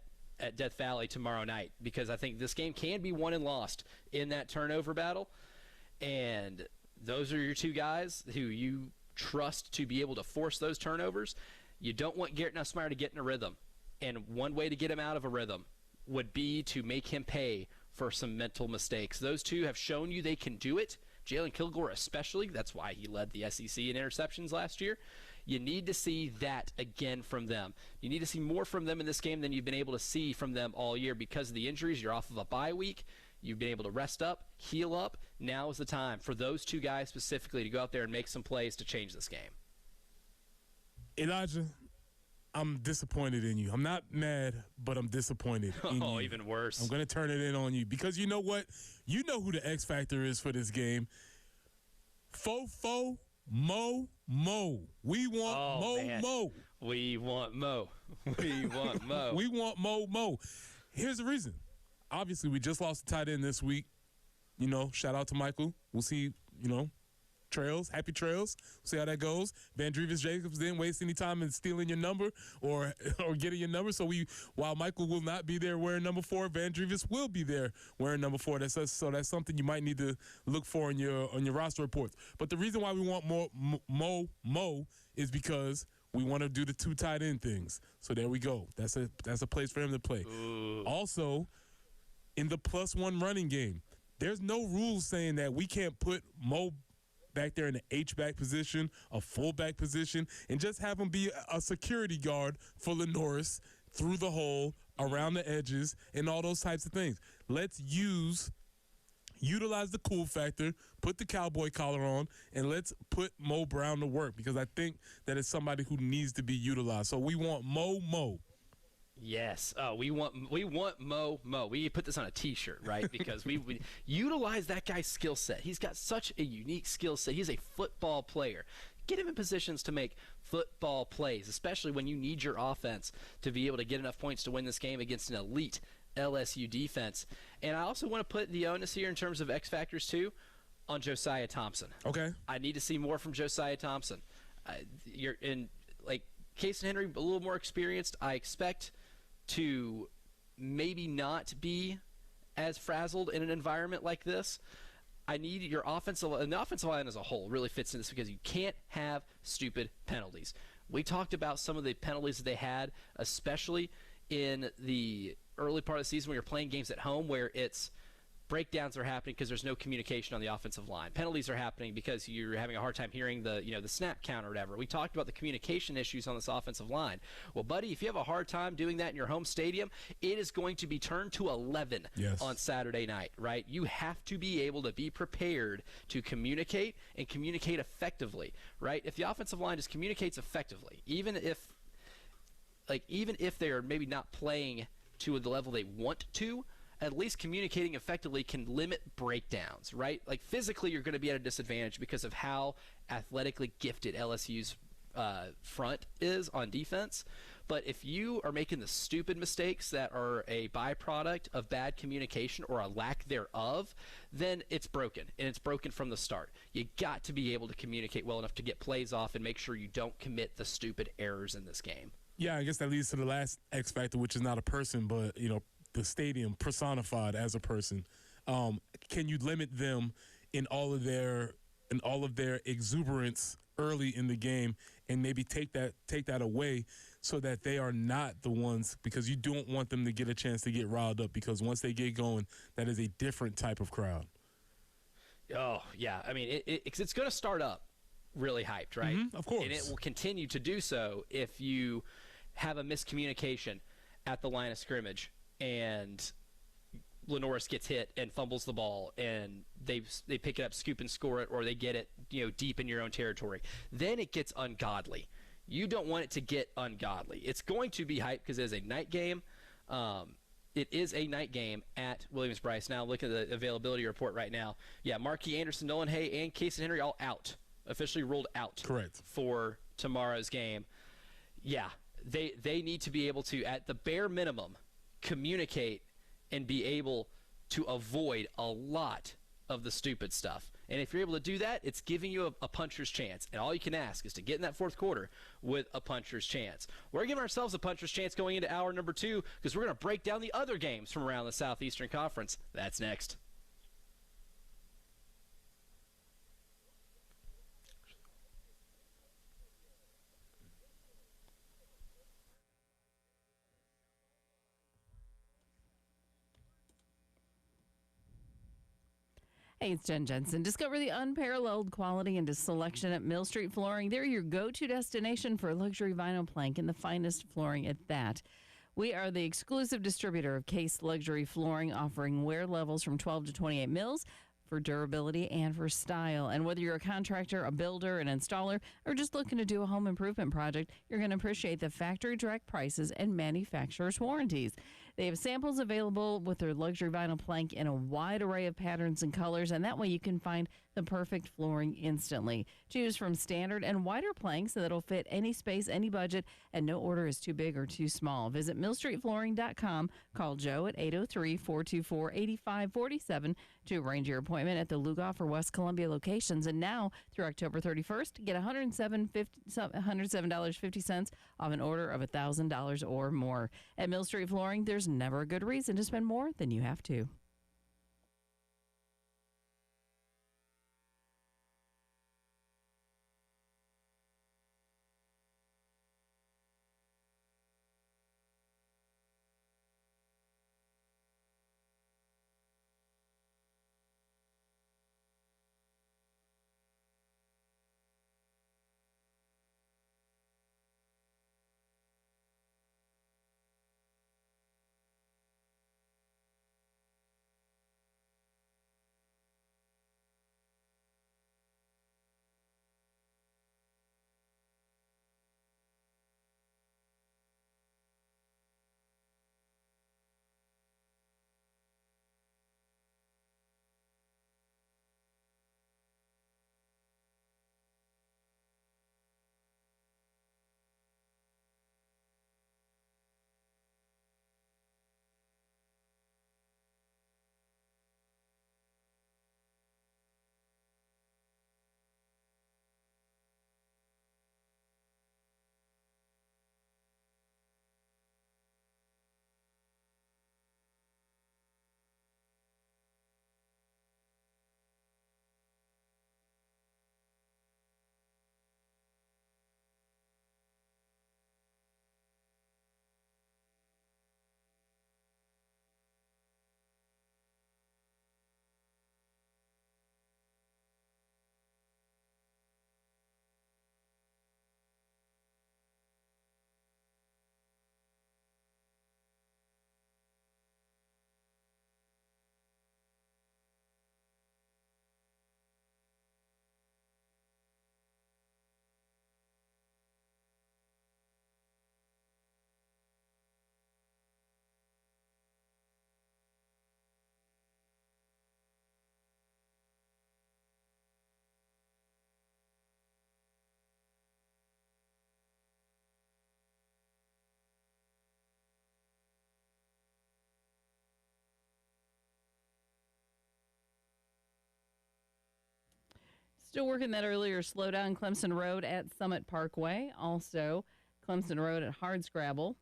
Death Valley tomorrow night, because I think this game can be won and lost in that turnover battle. And those are your two guys who you trust to be able to force those turnovers. You don't want Garrett Nussmeier to get in a rhythm. And one way to get him out of a rhythm would be to make him pay for some mental mistakes. Those two have shown you they can do it. Jalen Kilgore especially. That's why he led the SEC in interceptions last year. You need to see that again from them. You need to see more from them in this game than you've been able to see from them all year because of the injuries. You're off of a bye week. You've been able to rest up, heal up. Now is the time for those two guys specifically to go out there and make some plays to change this game. Elijah, I'm disappointed in you. I'm not mad, but I'm disappointed in you. Oh, even worse. I'm going to turn it in on you because you know what? You know who the X factor is for this game. Fofo Mo. We want Mo. We want Mo. We want Mo. We want Mo. Here's the reason. Obviously, we just lost the tight end this week. You know, shout out to Michael. We'll see, trails, happy trails. We'll see how that goes. Vandrevis Jacobs didn't waste any time in stealing your number or getting your number. So while Michael will not be there wearing number 4, Vandrevis will be there wearing number 4. So that's something you might need to look for on your roster reports. But the reason why we want more Mo is because we want to do the 2 tight end things. So there we go. That's a place for him to play. Ooh. Also, in the +1 running game, there's no rules saying that we can't put Mo back there in the H-back position, a fullback position, and just have him be a security guard for Lenoris through the hole, around the edges, and all those types of things. Let's utilize the cool factor, put the cowboy collar on, and let's put Mo Brown to work because I think that it's somebody who needs to be utilized. So we want Mo. Yes. We want Mo. We put this on a T-shirt, right? Because we utilize that guy's skill set. He's got such a unique skill set. He's a football player. Get him in positions to make football plays, especially when you need your offense to be able to get enough points to win this game against an elite LSU defense. And I also want to put the onus here in terms of X factors too on Josiah Thompson. Okay. I need to see more from Josiah Thompson. You're in Casey Henry, a little more experienced. I expect to maybe not be as frazzled in an environment like this. I need your offensive line, and the offensive line as a whole really fits in this because you can't have stupid penalties. We talked about some of the penalties that they had, especially in the early part of the season when you're playing games at home where it's breakdowns are happening because there's no communication on the offensive line. Penalties are happening because you're having a hard time hearing the snap count or whatever. We talked about the communication issues on this offensive line. Well, buddy, if you have a hard time doing that in your home stadium, it is going to be turned to 11 on Saturday night, right? You have to be able to be prepared to communicate and communicate effectively, right? If the offensive line just communicates effectively, even if they are maybe not playing to the level they want to, at least communicating effectively can limit breakdowns, right? Like physically you're going to be at a disadvantage because of how athletically gifted LSU's front is on defense. But if you are making the stupid mistakes that are a byproduct of bad communication or a lack thereof, then it's broken, and it's broken from the start. You got to be able to communicate well enough to get plays off and make sure you don't commit the stupid errors in this game. Yeah, I guess that leads to the last X factor, which is not a person, but, the stadium personified as a person. Can you limit them in all of their and all of their exuberance early in the game, and maybe take that away so that they are not the ones, because you don't want them to get a chance to get riled up, because once they get going, that is a different type of crowd. Oh, yeah. I mean, it's going to start up really hyped, right? Of course. And it will continue to do so if you have a miscommunication at the line of scrimmage and Lenoris gets hit and fumbles the ball and they pick it up, scoop and score it, or they get it, deep in your own territory. Then it gets ungodly. You don't want it to get ungodly. It's going to be hyped because it is a night game. It is a night game at Williams-Brice. Now, look at the availability report right now. Yeah, Marquis Anderson, Nolan Hay, and Casey Henry all out. Officially ruled out. Correct. For tomorrow's game. Yeah, they need to be able to, at the bare minimum, communicate and be able to avoid a lot of the stupid stuff. And if you're able to do that, it's giving you a puncher's chance. And all you can ask is to get in that fourth quarter with a puncher's chance. We're giving ourselves a puncher's chance going into hour number 2 because we're going to break down the other games from around the Southeastern Conference. That's next. Hey, it's Jen Jensen. Discover the unparalleled quality and selection at Mill Street Flooring. They're your go-to destination for luxury vinyl plank and the finest flooring at that. We are the exclusive distributor of Case Luxury Flooring, offering wear levels from 12 to 28 mils for durability and for style. And whether you're a contractor, a builder, an installer, or just looking to do a home improvement project, you're going to appreciate the factory direct prices and manufacturer's warranties. They have samples available with their luxury vinyl plank in a wide array of patterns and colors, and that way you can find the perfect flooring instantly. Choose from standard and wider planks that'll fit any space, any budget, and no order is too big or too small. Visit millstreetflooring.com. Call Joe at 803-424-8547 to arrange your appointment at the Lugoff or West Columbia locations. And now, through October 31st, get $107.50 off an order of $1,000 or more. At Mill Street Flooring, there's never a good reason to spend more than you have to. Still working that earlier slowdown, Clemson Road at Summit Parkway. Also, Clemson Road at Hardscrabble.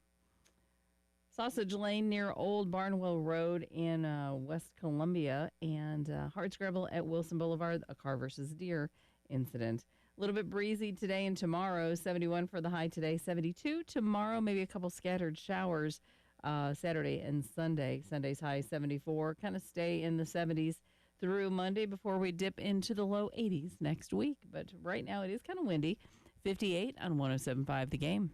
Sausage Lane near Old Barnwell Road in West Columbia, and Hardscrabble at Wilson Boulevard, a car versus deer incident. A little bit breezy today and tomorrow. 71 for the high today, 72 tomorrow. Maybe a couple scattered showers Saturday and Sunday. Sunday's high 74. Kind of stay in the 70s through Monday before we dip into the low 80s next week. But right now it is kind of windy. 58 on 107.5 The Game.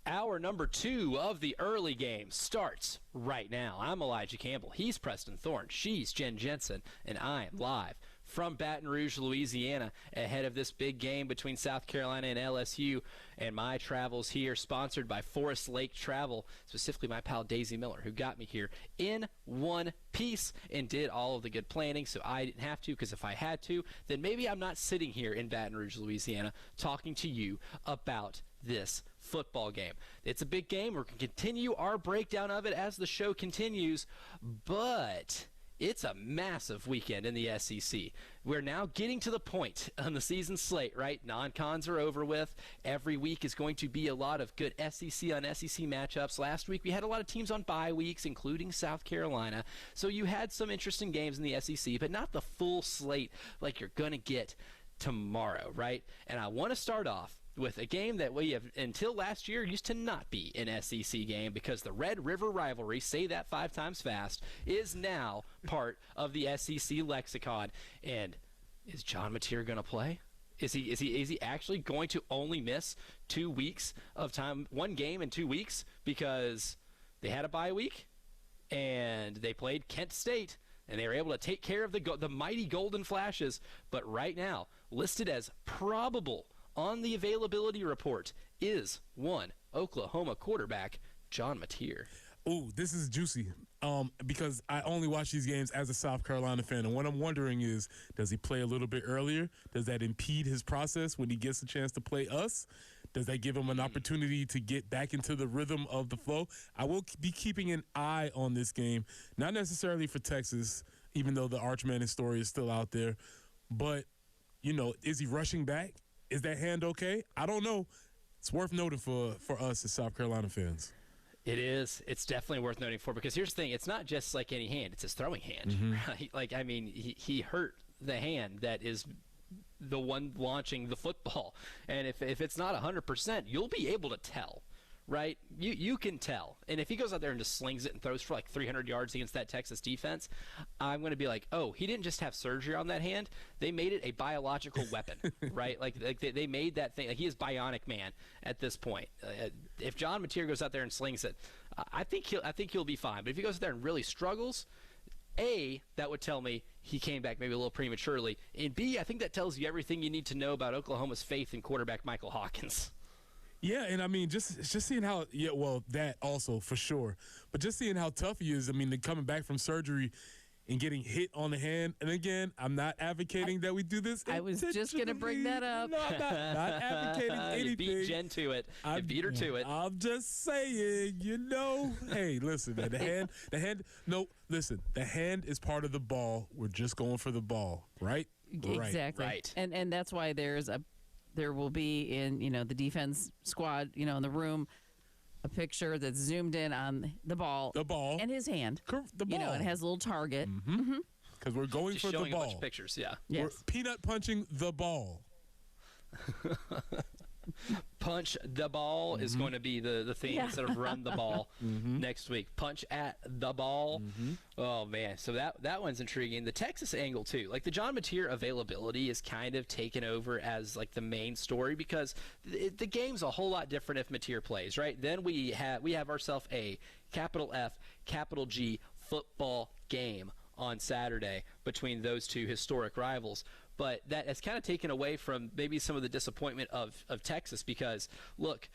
Hour number 2 of the early game starts right now. I'm Elijah Campbell. He's Preston Thorne. She's Jen Jensen. And I am live from Baton Rouge, Louisiana, ahead of this big game between South Carolina and LSU. And my travels here, sponsored by Forest Lake Travel, specifically my pal Daisy Miller, who got me here in one piece and did all of the good planning, so I didn't have to, because if I had to, then maybe I'm not sitting here in Baton Rouge, Louisiana, talking to you about this football game. It's a big game. We're going to continue our breakdown of it as the show continues, but it's a massive weekend in the SEC. We're now getting to the point on the season slate, right? Non-cons are over with. Every week is going to be a lot of good SEC on SEC matchups. Last week we had a lot of teams on bye weeks, including South Carolina. So you had some interesting games in the SEC, but not the full slate like you're going to get tomorrow, right? And I want to start off with a game that we have, until last year, used to not be an SEC game, because the Red River rivalry, say that 5 times fast, is now part of the SEC lexicon. And is John Mateer going to play? Is he actually going to only miss 2 weeks of time, one game in 2 weeks, because they had a bye week and they played Kent State and they were able to take care of the mighty Golden Flashes? But right now, listed as probable on the availability report is one Oklahoma quarterback, John Mateer. Ooh, this is juicy because I only watch these games as a South Carolina fan, and what I'm wondering is, does he play a little bit earlier? Does that impede his process when he gets a chance to play us? Does that give him an opportunity to get back into the rhythm of the flow? I will be keeping an eye on this game, not necessarily for Texas, even though the Arch Manning story is still out there, but, you know, is he rushing back? Is that hand okay? I don't know. It's worth noting for us as South Carolina fans. It is. It's definitely worth noting for, because here's the thing. It's not just like any hand. It's his throwing hand, right? Like, I mean, he hurt the hand that is the one launching the football. And if it's not 100%, you'll be able to tell, right? You can tell. And if he goes out there and just slings it and throws for like 300 yards against that Texas defense, I'm going to be like, oh, he didn't just have surgery on that hand. They made it a biological weapon, right? Like they made that thing. Like, he is Bionic Man at this point. If John Mateer goes out there and slings it, I think he'll be fine. But if he goes out there and really struggles, A, that would tell me he came back maybe a little prematurely. And B, I think that tells you everything you need to know about Oklahoma's faith in quarterback Michael Hawkins. Yeah, and I mean, just seeing how, that also for sure. But just seeing how tough he is, I mean, coming back from surgery and getting hit on the hand. And again, I'm not advocating that we do this. I was just going to bring that up. No, I'm not advocating anything. You beat Jen to it. You beat her to it. I'm just saying, hey, listen, man, the hand is part of the ball. We're just going for the ball, right? Exactly. Right. And that's why there will be in, the defense squad, in the room, a picture that's zoomed in on the ball and his hand. The ball. It has a little target. Because we're going just for the ball. Showing a bunch of pictures, yeah. Yes. We're peanut punching the ball. Punch the ball is going to be the theme instead of run the ball next week. Punch at the ball. Oh, man. So that one's intriguing. The Texas angle, too. Like, the John Mateer availability is kind of taken over as, like, the main story because the game's a whole lot different if Mateer plays, right? Then we have ourselves a capital F, capital G football game on Saturday between those two historic rivals. But that has kind of taken away from maybe some of the disappointment of Texas because, look,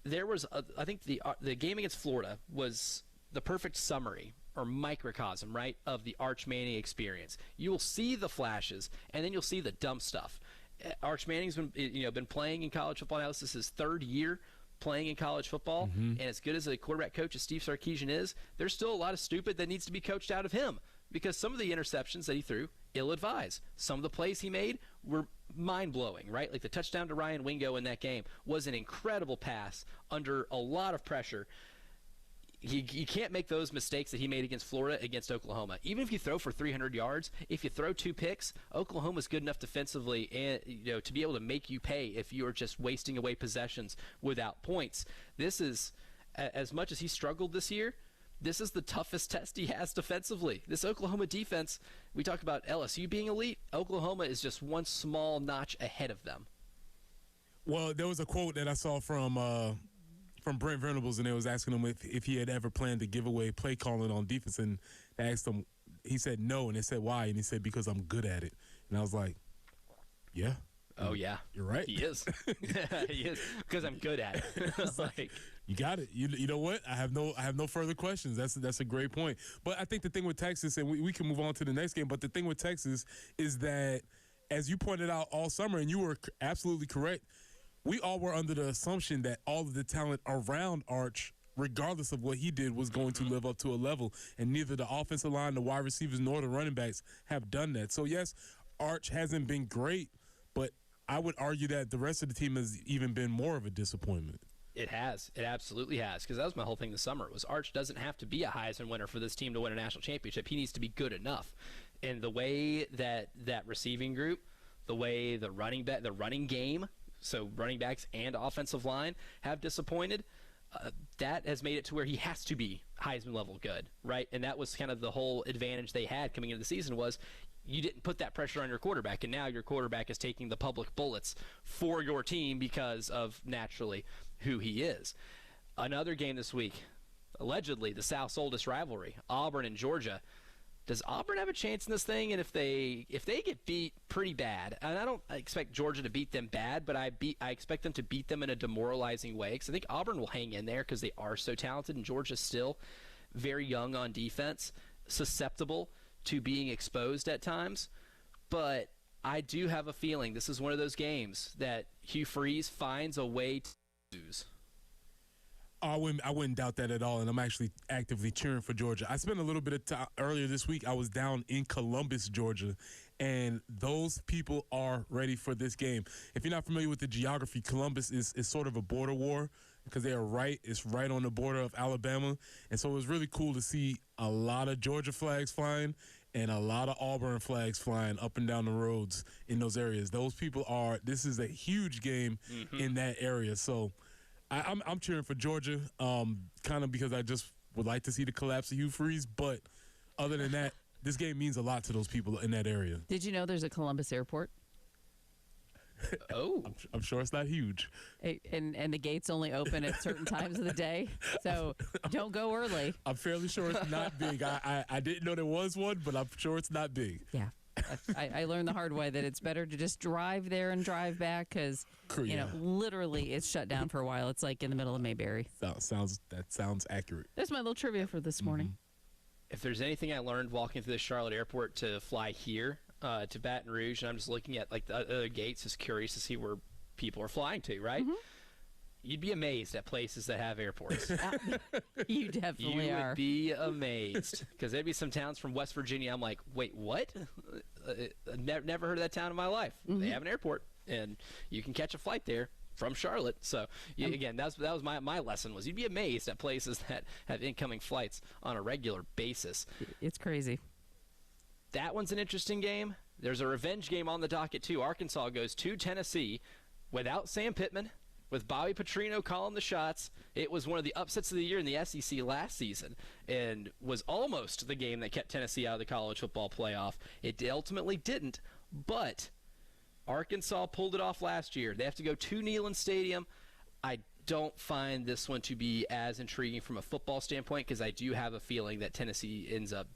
there was I think the game against Florida was the perfect summary or microcosm, right, of the Arch Manning experience. You will see the flashes, and then you'll see the dumb stuff. Arch Manning's been playing in college football now. This is his third year playing in college football, and as good as a quarterback coach as Steve Sarkisian is, there's still a lot of stupid that needs to be coached out of him because some of the interceptions that he threw, ill-advised. Some of the plays he made were mind-blowing, right? Like the touchdown to Ryan Wingo in that game was an incredible pass under a lot of pressure. You can't make those mistakes that he made against Florida, against Oklahoma. Even if you throw for 300 yards, if you throw 2 picks, Oklahoma's good enough defensively and to be able to make you pay if you are just wasting away possessions without points. This is, as much as he struggled this year, this is the toughest test he has defensively. This Oklahoma defense, we talk about LSU being elite. Oklahoma is just one small notch ahead of them. Well, there was a quote that I saw from Brent Venables, and they was asking him if he had ever planned to give away play calling on defense, and they asked him, he said no, and they said why, and he said because I'm good at it. And I was like, yeah. Oh, yeah. You're right. He is. He is, because I'm good at it. Like, you got it. You know what? I have no further questions. That's a great point. But I think the thing with Texas, and we can move on to the next game, but the thing with Texas is that, as you pointed out all summer, and you were absolutely correct, we all were under the assumption that all of the talent around Arch, regardless of what he did, was going to live up to a level. And neither the offensive line, the wide receivers, nor the running backs have done that. So, yes, Arch hasn't been great, but I would argue that the rest of the team has even been more of a disappointment. It has. It absolutely has. Because that was my whole thing this summer. Was Arch doesn't have to be a Heisman winner for this team to win a national championship. He needs to be good enough. And the way that receiving group, the way the running game, so running backs and offensive line have disappointed, that has made it to where he has to be Heisman level good, right? And that was kind of the whole advantage they had coming into the season was you didn't put that pressure on your quarterback, and now your quarterback is taking the public bullets for your team because of, naturally, who he is. Another game this week, allegedly the South's oldest rivalry, Auburn and Georgia. Does Auburn have a chance in this thing? And if they get beat pretty bad, and I don't expect Georgia to beat them bad, but I expect them to beat them in a demoralizing way because I think Auburn will hang in there because they are so talented, and Georgia's still very young on defense, susceptible to being exposed at times. But I do have a feeling this is one of those games that Hugh Freeze finds a way to lose. I wouldn't doubt that at all, and I'm actually actively cheering for Georgia. I spent a little bit of time earlier this week. I was down in Columbus, Georgia, and those people are ready for this game. If you're not familiar with the geography, Columbus is sort of a border war because it's right on the border of Alabama, and so it was really cool to see a lot of Georgia flags flying and a lot of Auburn flags flying up and down the roads in those areas. This is a huge game in that area, so I'm cheering for Georgia, kind of because I just would like to see the collapse of Hugh Freeze. But other than that, this game means a lot to those people in that area. Did you know there's a Columbus airport? Oh. I'm sure it's not huge. And the gates only open at certain times of the day, so don't go early. I'm fairly sure it's not big. I didn't know there was one, but I'm sure it's not big. Yeah. I learned the hard way that it's better to just drive there and drive back because, literally it's shut down for a while. It's like in the middle of Mayberry. That sounds accurate. That's my little trivia for this morning. If there's anything I learned walking through the Charlotte airport to fly here to Baton Rouge, and I'm just looking at like the other gates, just curious to see where people are flying to, right? You'd be amazed at places that have airports. You definitely are. You would be amazed because there'd be some towns from West Virginia. I'm like, wait, what? Never heard of that town in my life. They have an airport, and you can catch a flight there from Charlotte. So again, that was my lesson was you'd be amazed at places that have incoming flights on a regular basis. It's crazy. That one's an interesting game. There's a revenge game on the docket too. Arkansas goes to Tennessee. without Sam Pittman, with Bobby Petrino calling the shots. It was one of the upsets of the year in the SEC last season and was almost the game that kept Tennessee out of the college football playoff. It ultimately didn't, but Arkansas pulled it off last year. They have to go to Neyland Stadium. I don't find this one to be as intriguing from a football standpoint because I do have a feeling that Tennessee ends up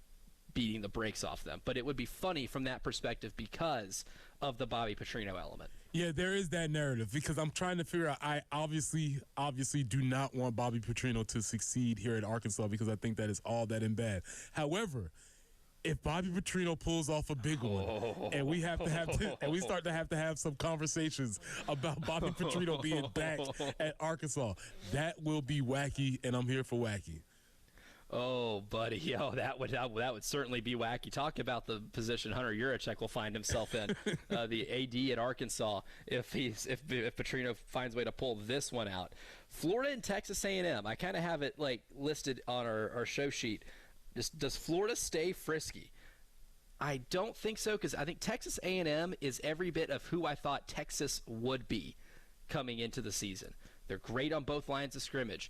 beating the brakes off them. But it would be funny from that perspective because of the Bobby Petrino element. Yeah, there is that narrative because I'm trying to figure out. I obviously do not want Bobby Petrino to succeed here at Arkansas because I think that is all that in bad. However, if Bobby Petrino pulls off a big one, and we start to have some conversations about Bobby Petrino being back at Arkansas, that will be wacky, and I'm here for wacky. Oh, buddy, that would certainly be wacky. Talk about the position Hunter Yurachek will find himself in, the AD at Arkansas, if Petrino finds a way to pull this one out. Florida and Texas A&M. I kind of have it listed on our show sheet. Does Florida stay frisky? I don't think so because I think Texas A&M is every bit of who I thought Texas would be coming into the season. They're great on both lines of scrimmage.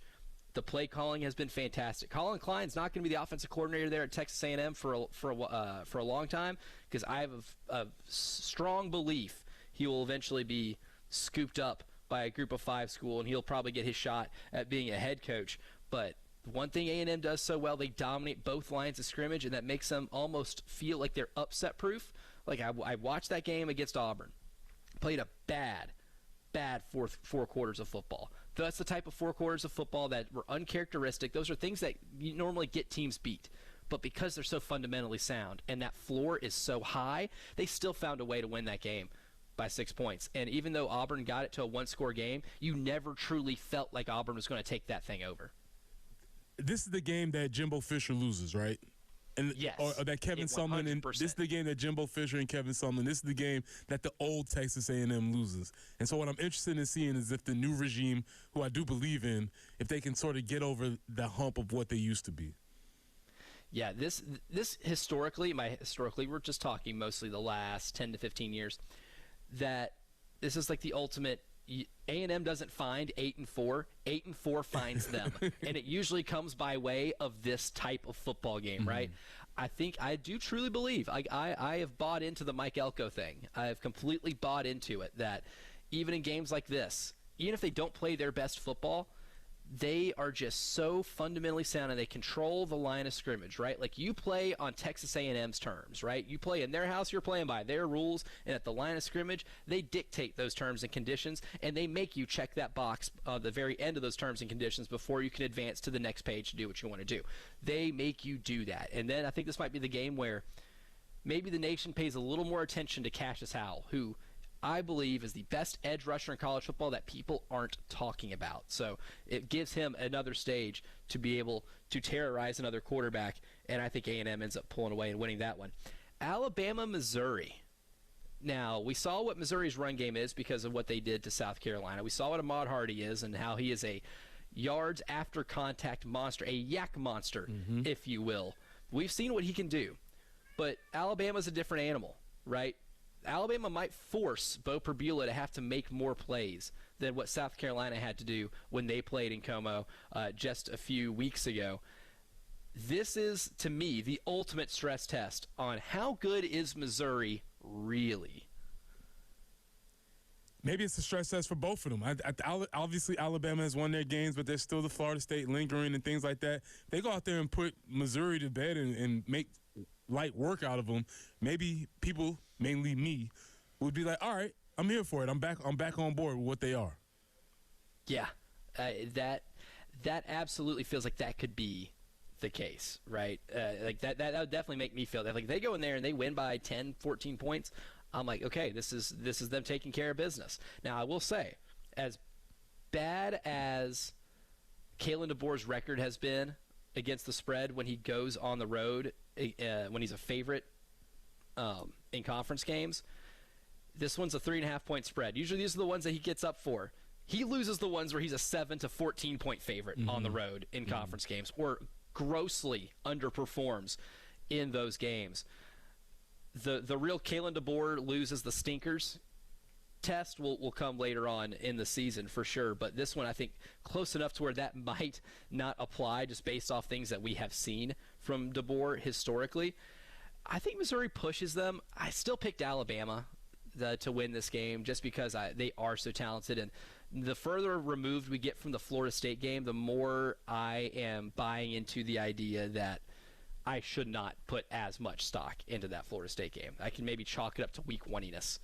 The play calling has been fantastic. Colin Klein's not going to be the offensive coordinator there at Texas A&M for a long time because I have a strong belief he will eventually be scooped up by a Group of 5 school and he'll probably get his shot at being a head coach. But one thing A&M does so well, they dominate both lines of scrimmage, and that makes them almost feel like they're upset-proof. Like I watched that game against Auburn, played a bad four quarters of football. That's the type of 4 quarters of football that were uncharacteristic. Those are things that you normally get teams beat. But because they're so fundamentally sound and that floor is so high, they still found a way to win that game by 6 points. And even though Auburn got it to a one-score game, you never truly felt like Auburn was going to take that thing over. This is the game that Jimbo Fisher loses, right? And yes. Or that Kevin Sumlin. And this is the game that Jimbo Fisher and Kevin Sumlin. This is the game that the old Texas A&M loses. And so what I'm interested in seeing is if the new regime, who I do believe in, if they can sort of get over the hump of what they used to be. Yeah, this historically, we're just talking mostly the last 10 to 15 years, that this is like the ultimate. A&M doesn't find 8-4. 8-4 finds them, and it usually comes by way of this type of football game, right? I do truly believe I have bought into the Mike Elko thing. I have completely bought into it that even in games like this, even if they don't play their best football, they are just so fundamentally sound and they control the line of scrimmage, right? Like you play on Texas A&M's terms, right? You play in their house, you're playing by their rules, and at the line of scrimmage, they dictate those terms and conditions, and they make you check that box the very end of those terms and conditions before you can advance to the next page to do what you want to do. They make you do that. And then I think this might be the game where maybe the nation pays a little more attention to Cassius Howell, who I believe is the best edge rusher in college football that people aren't talking about. So it gives him another stage to be able to terrorize another quarterback, and I think A&M ends up pulling away and winning that one. Alabama, Missouri. Now, we saw what Missouri's run game is because of what they did to South Carolina. We saw what Ahmad Hardy is and how he is a yards after contact monster, a yak monster, if you will. We've seen what he can do, but Alabama's a different animal, right? Alabama might force Bo Perbula to have to make more plays than what South Carolina had to do when they played in Como just a few weeks ago. This is, to me, the ultimate stress test on how good is Missouri really. Maybe it's a stress test for both of them. Obviously, Alabama has won their games, but there's still the Florida State lingering and things like that. They go out there and put Missouri to bed and make light work out of them. Maybe people, mainly me, would be like, all right, I'm here for it. I'm back on board with what they are. Yeah, that absolutely feels like that could be the case, right? Like that would definitely make me feel that. Like if they go in there and they win by 10, 14 points, I'm like, okay, this is them taking care of business. Now, I will say, as bad as Kalen DeBoer's record has been against the spread when he goes on the road, when he's a favorite in conference games, this one's a 3.5-point spread. Usually these are the ones that he gets up for. He loses the ones where he's a 7 to 14-point favorite on the road in conference games, or grossly underperforms in those games. The real Kalen DeBoer loses the stinkers test will come later on in the season for sure. But this one, I think, close enough to where that might not apply just based off things that we have seen from DeBoer historically. I think Missouri pushes them. I still picked Alabama to win this game just because they are so talented. And the further removed we get from the Florida State game, the more I am buying into the idea that I should not put as much stock into that Florida State game. I can maybe chalk it up to weak one-iness.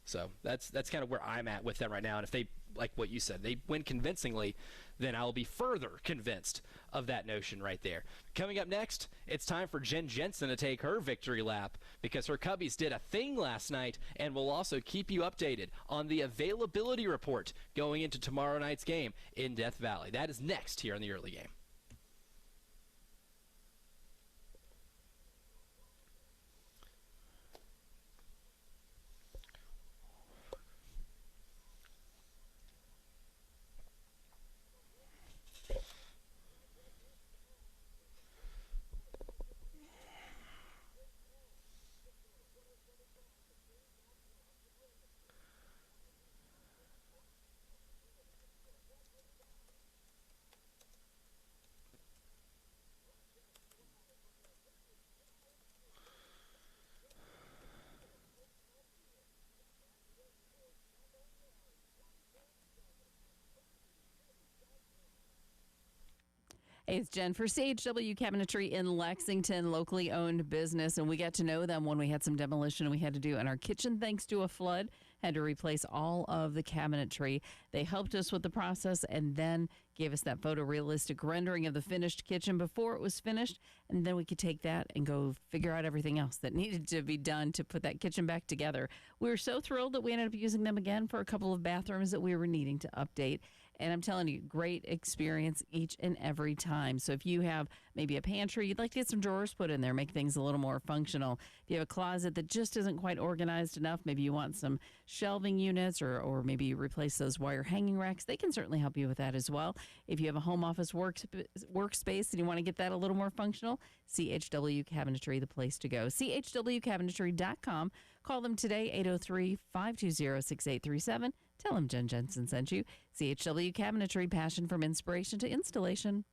So that's kind of where I'm at with them right now. And if they, like what you said, they win convincingly, then I'll be further convinced of that notion right there. Coming up next, it's time for Jen Jensen to take her victory lap because her Cubbies did a thing last night, and we'll also keep you updated on the availability report going into tomorrow night's game in Death Valley. That is next here in the early game. Hey, it's Jen for CHW Cabinetry in Lexington, locally owned business. And we got to know them when we had some demolition we had to do in our kitchen thanks to a flood. Had to replace all of the cabinetry. They helped us with the process and then gave us that photorealistic rendering of the finished kitchen before it was finished. And then we could take that and go figure out everything else that needed to be done to put that kitchen back together. We were so thrilled that we ended up using them again for a couple of bathrooms that we were needing to update. And I'm telling you, great experience each and every time. So if you have maybe a pantry, you'd like to get some drawers put in there, make things a little more functional. If you have a closet that just isn't quite organized enough, maybe you want some shelving units or maybe replace those wire hanging racks, they can certainly help you with that as well. If you have a home office workspace and you want to get that a little more functional, CHW Cabinetry, the place to go. CHWCabinetry.com. Call them today, 803-520-6837. Tell them Jen Jensen sent you. CHW Cabinetry, passion from inspiration to installation.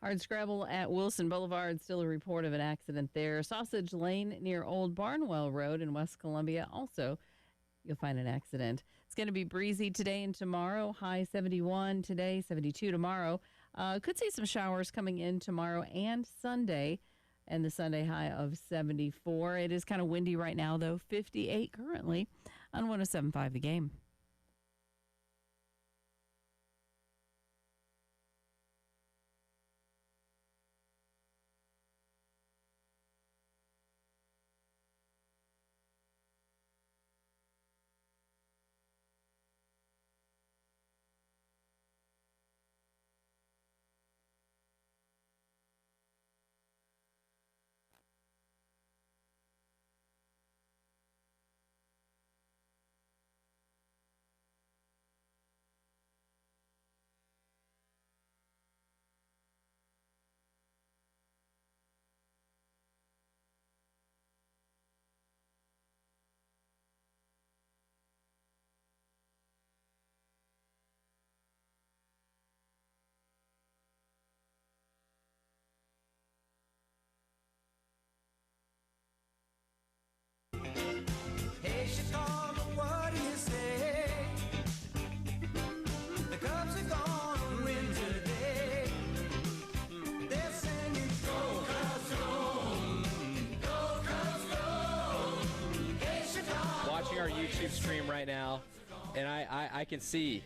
Hardscrabble at Wilson Boulevard, still a report of an accident there. Sausage Lane near Old Barnwell Road in West Columbia, also you'll find an accident. It's going to be breezy today and tomorrow. High 71 today, 72 tomorrow. Could see some showers coming in tomorrow and Sunday, and the Sunday high of 74. It is kind of windy right now, though. 58 currently on 107.5 The Game. Hey, Chicago, what do you say? The Cubs are gonna win today. They're singing, Go Cubs, go! Go Cubs, go! Hey, Chicago. Watching our YouTube stream right now, and I can see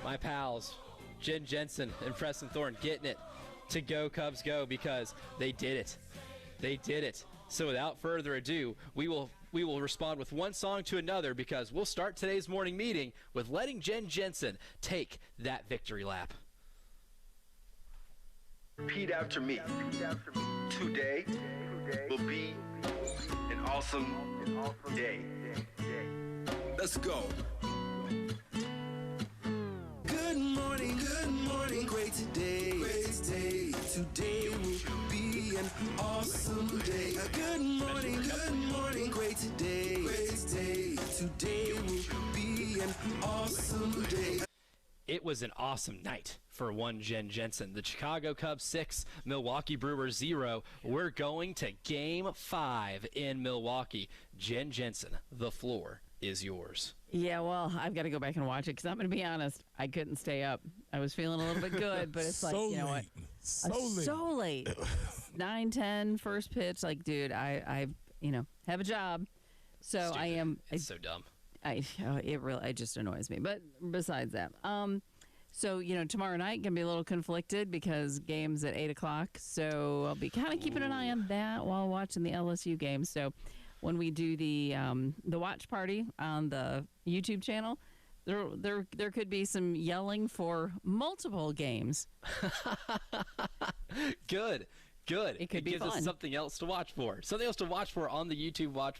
my pals, Jen Jensen and Preston Thorne, getting it to Go Cubs Go because they did it. They did it. So without further ado, we will respond with one song to another because we'll start today's morning meeting with letting Jen Jensen take that victory lap. Repeat after me. Today will be an awesome day. Let's go. Good morning, great today. Today will be an awesome day. Good morning, great today. Today will be an awesome day. It was an awesome night for one Jen Jensen. The Chicago Cubs 6, Milwaukee Brewers 0. We're going to Game 5 in Milwaukee. Jen Jensen, the floor is yours. Yeah, well, I've got to go back and watch it because I'm going to be honest, I couldn't stay up. I was feeling a little bit good, but it's like, so you know late. what? So late. 9:10 first pitch. Like, dude, I have a job, so Stupid. I am. It's so dumb. It just annoys me. But besides that, so tomorrow night gonna be a little conflicted because game's at 8:00. So I'll be kind of keeping an eye on that while watching the LSU game. So when we do the watch party on the YouTube channel, there could be some yelling for multiple games. Good. It could be gives fun. us something else to watch for. Something else to watch for on the YouTube watch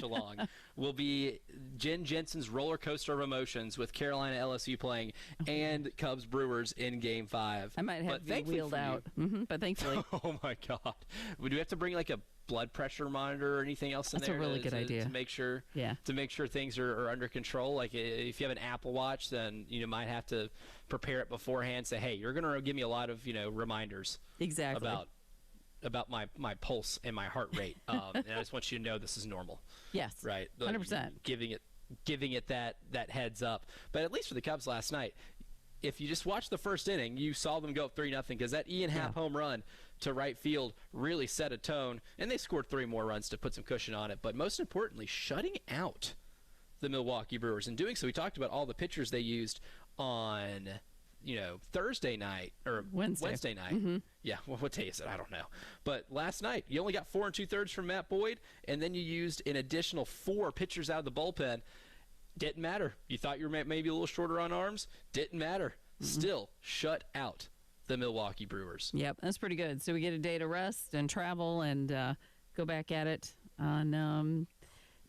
along will be Jen Jensen's roller coaster of emotions with Carolina LSU playing and Cubs Brewers in Game 5. I might have to be wheeled out, but thankfully. Oh my God! Would we have to bring like a blood pressure monitor or anything else in That's there? a really good idea. To make sure. Yeah. To make sure things are under control. Like if you have an Apple Watch, then you might have to prepare it beforehand. Say, hey, you're gonna give me a lot of reminders. Exactly. About my pulse and my heart rate, and I just want you to know this is normal. Yes. Right. 100%. Giving it that heads up. But at least for the Cubs last night, if you just watched the first inning, you saw them go up 3-0 because that Ian Happ home run to right field really set a tone, and they scored 3 more runs to put some cushion on it. But most importantly, shutting out the Milwaukee Brewers. In doing so, we talked about all the pitchers they used on Thursday night or Wednesday night. Mm-hmm. Yeah, well, what day is it? I don't know. But last night, you only got 4 2/3 from Matt Boyd, and then you used an additional 4 pitchers out of the bullpen. Didn't matter. You thought you were maybe a little shorter on arms? Didn't matter. Still shut out the Milwaukee Brewers. Yep, that's pretty good. So we get a day to rest and travel and go back at it on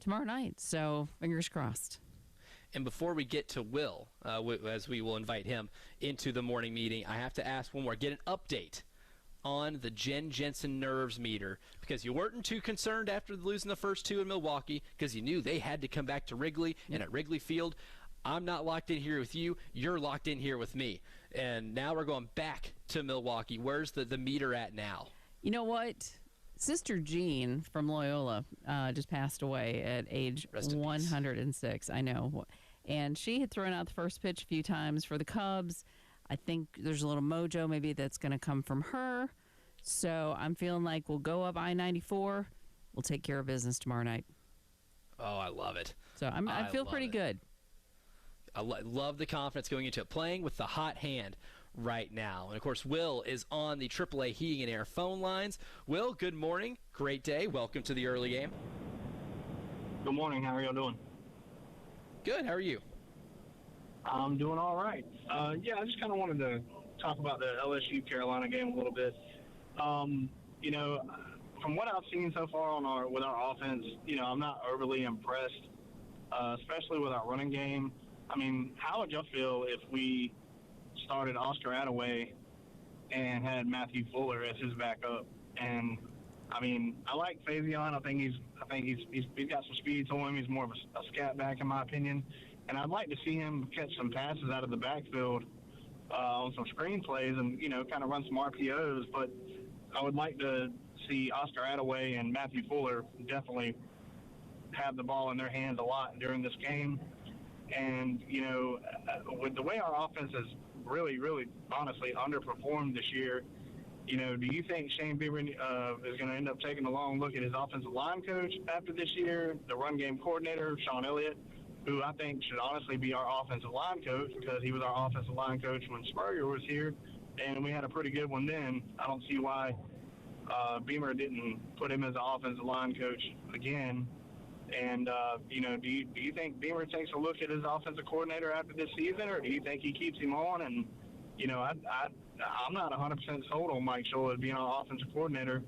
tomorrow night. So fingers crossed. And before we get to Will, as we will invite him into the morning meeting, I have to ask one more. Get an update on the Jen Jensen nerves meter because you weren't too concerned after losing the first 2 in Milwaukee because you knew they had to come back to Wrigley. And at Wrigley Field, I'm not locked in here with you. You're locked in here with me. And now we're going back to Milwaukee? Where's the meter at now? You know what? Sister Jean from Loyola just passed away at age Rest in peace. 106. I know. And she had thrown out the first pitch a few times for the Cubs. I think there's a little mojo maybe that's going to come from her. So I'm feeling like we'll go up I-94. We'll take care of business tomorrow night. Oh, I love it. So I feel love pretty it. good. I love the confidence going into it. Playing with the hot hand right now. And, of course, Will is on the AAA Heating and Air phone lines. Will, good morning. Great day. Welcome to the early game. Good morning. How are y'all doing? Good. How are you? I'm doing all right. Yeah, I just kind of wanted to talk about the LSU-Carolina game a little bit. You know, from what I've seen so far with our offense, you know, I'm not overly impressed, especially with our running game. I mean, how would y'all feel if we started Oscar Attaway and had Matthew Fuller as his backup? And I mean, I like Faison. I think he's got some speed to him. He's more of a scat back, in my opinion. And I'd like to see him catch some passes out of the backfield on some screen plays and, you know, kind of run some RPOs. But I would like to see Oscar Attaway and Matthew Fuller definitely have the ball in their hands a lot during this game. And, you know, with the way our offense has really, really, honestly underperformed this year, you know, do you think Shane Beamer is going to end up taking a long look at his offensive line coach after this year, the run game coordinator, Sean Elliott, who I think should honestly be our offensive line coach because he was our offensive line coach when Spurrier was here, and we had a pretty good one then. I don't see why Beamer didn't put him as an offensive line coach again. And, you know, do you think Beamer takes a look at his offensive coordinator after this season, or do you think he keeps him on? And, you know, I'm not 100% sold on Mike Shula being our offensive coordinator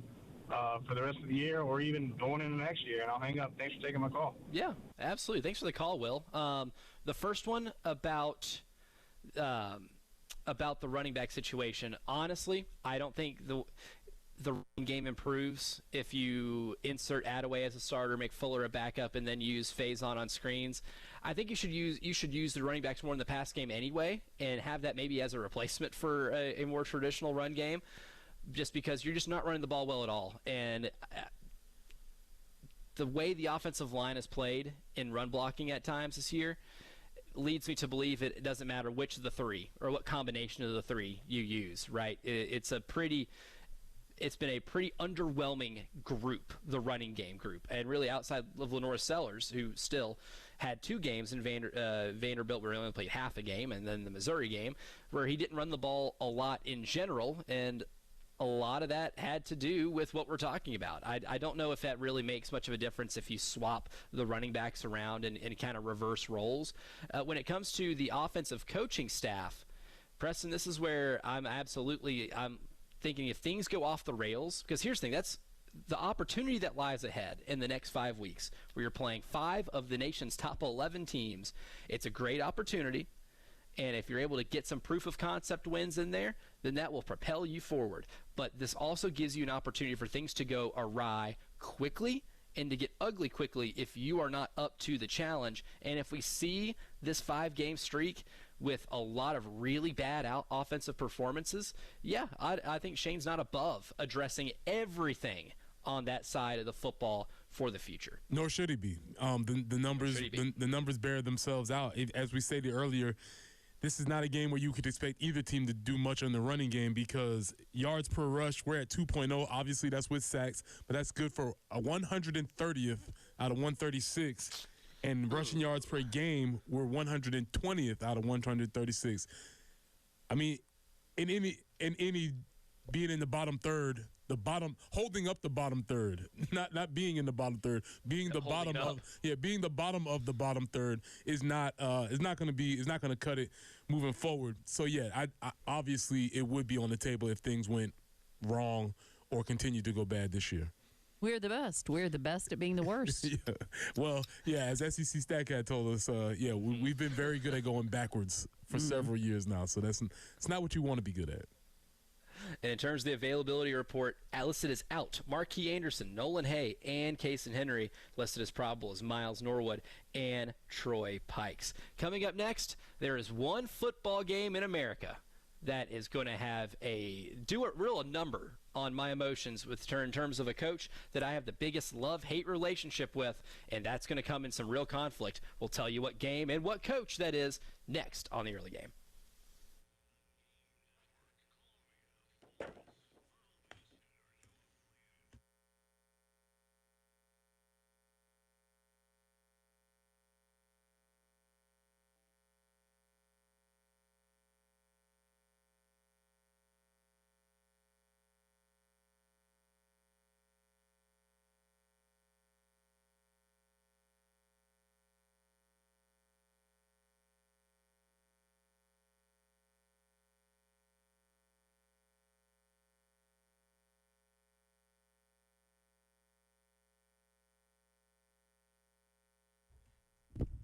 for the rest of the year or even going into next year. And I'll hang up. Thanks for taking my call. Yeah, absolutely. Thanks for the call, Will. The first one about the running back situation, honestly, I don't think the running game improves if you insert Attaway as a starter, make Fuller a backup, and then use Faison on screens. I think you should use the running backs more in the pass game anyway, and have that maybe as a replacement for a more traditional run game, just because you're just not running the ball well at all. And the way the offensive line has played in run blocking at times this year leads me to believe it doesn't matter which of the three or what combination of the three you use, right? It's been a pretty underwhelming group, the running game group. And really outside of Lenore Sellers, who still had 2 games in Vanderbilt where he only played half a game, and then the Missouri game, where he didn't run the ball a lot in general. And a lot of that had to do with what we're talking about. I don't know if that really makes much of a difference if you swap the running backs around and kind of reverse roles. When it comes to the offensive coaching staff, Preston, this is where I'm thinking if things go off the rails, because here's the thing, that's the opportunity that lies ahead in the next 5 weeks where you're playing 5 of the nation's top 11 teams. It's a great opportunity, and if you're able to get some proof of concept wins in there, then that will propel you forward. But this also gives you an opportunity for things to go awry quickly and to get ugly quickly if you are not up to the challenge. And if we see this 5-game streak with a lot of really bad offensive performances, yeah, I think Shane's not above addressing everything on that side of the football for the future. Nor should he be. The numbers bear themselves out. As we stated earlier, this is not a game where you could expect either team to do much on the running game because yards per rush, we're at 2.0. Obviously, that's with sacks, but that's good for a 130th out of 136. And rushing yards per game, we're 120th out of 136. I mean, in any being in the bottom third, holding up the bottom third, not being in the bottom third, being the bottom of the bottom third is not going to cut it moving forward. So yeah, I obviously it would be on the table if things went wrong or continue to go bad this year. We're the best. We're the best at being the worst. Yeah. Well, yeah, as SEC StatCat told us, we've been very good at going backwards for several years now. So it's not what you want to be good at. And in terms of the availability report, listed as out, Marquis Anderson, Nolan Hay, and Kason Henry. Listed as probable as Miles Norwood and Troy Pikes. Coming up next, there is one football game in America that is going to have a number on my emotions in terms of a coach that I have the biggest love-hate relationship with, and that's going to come in some real conflict. We'll tell you what game and what coach that is next on the early game.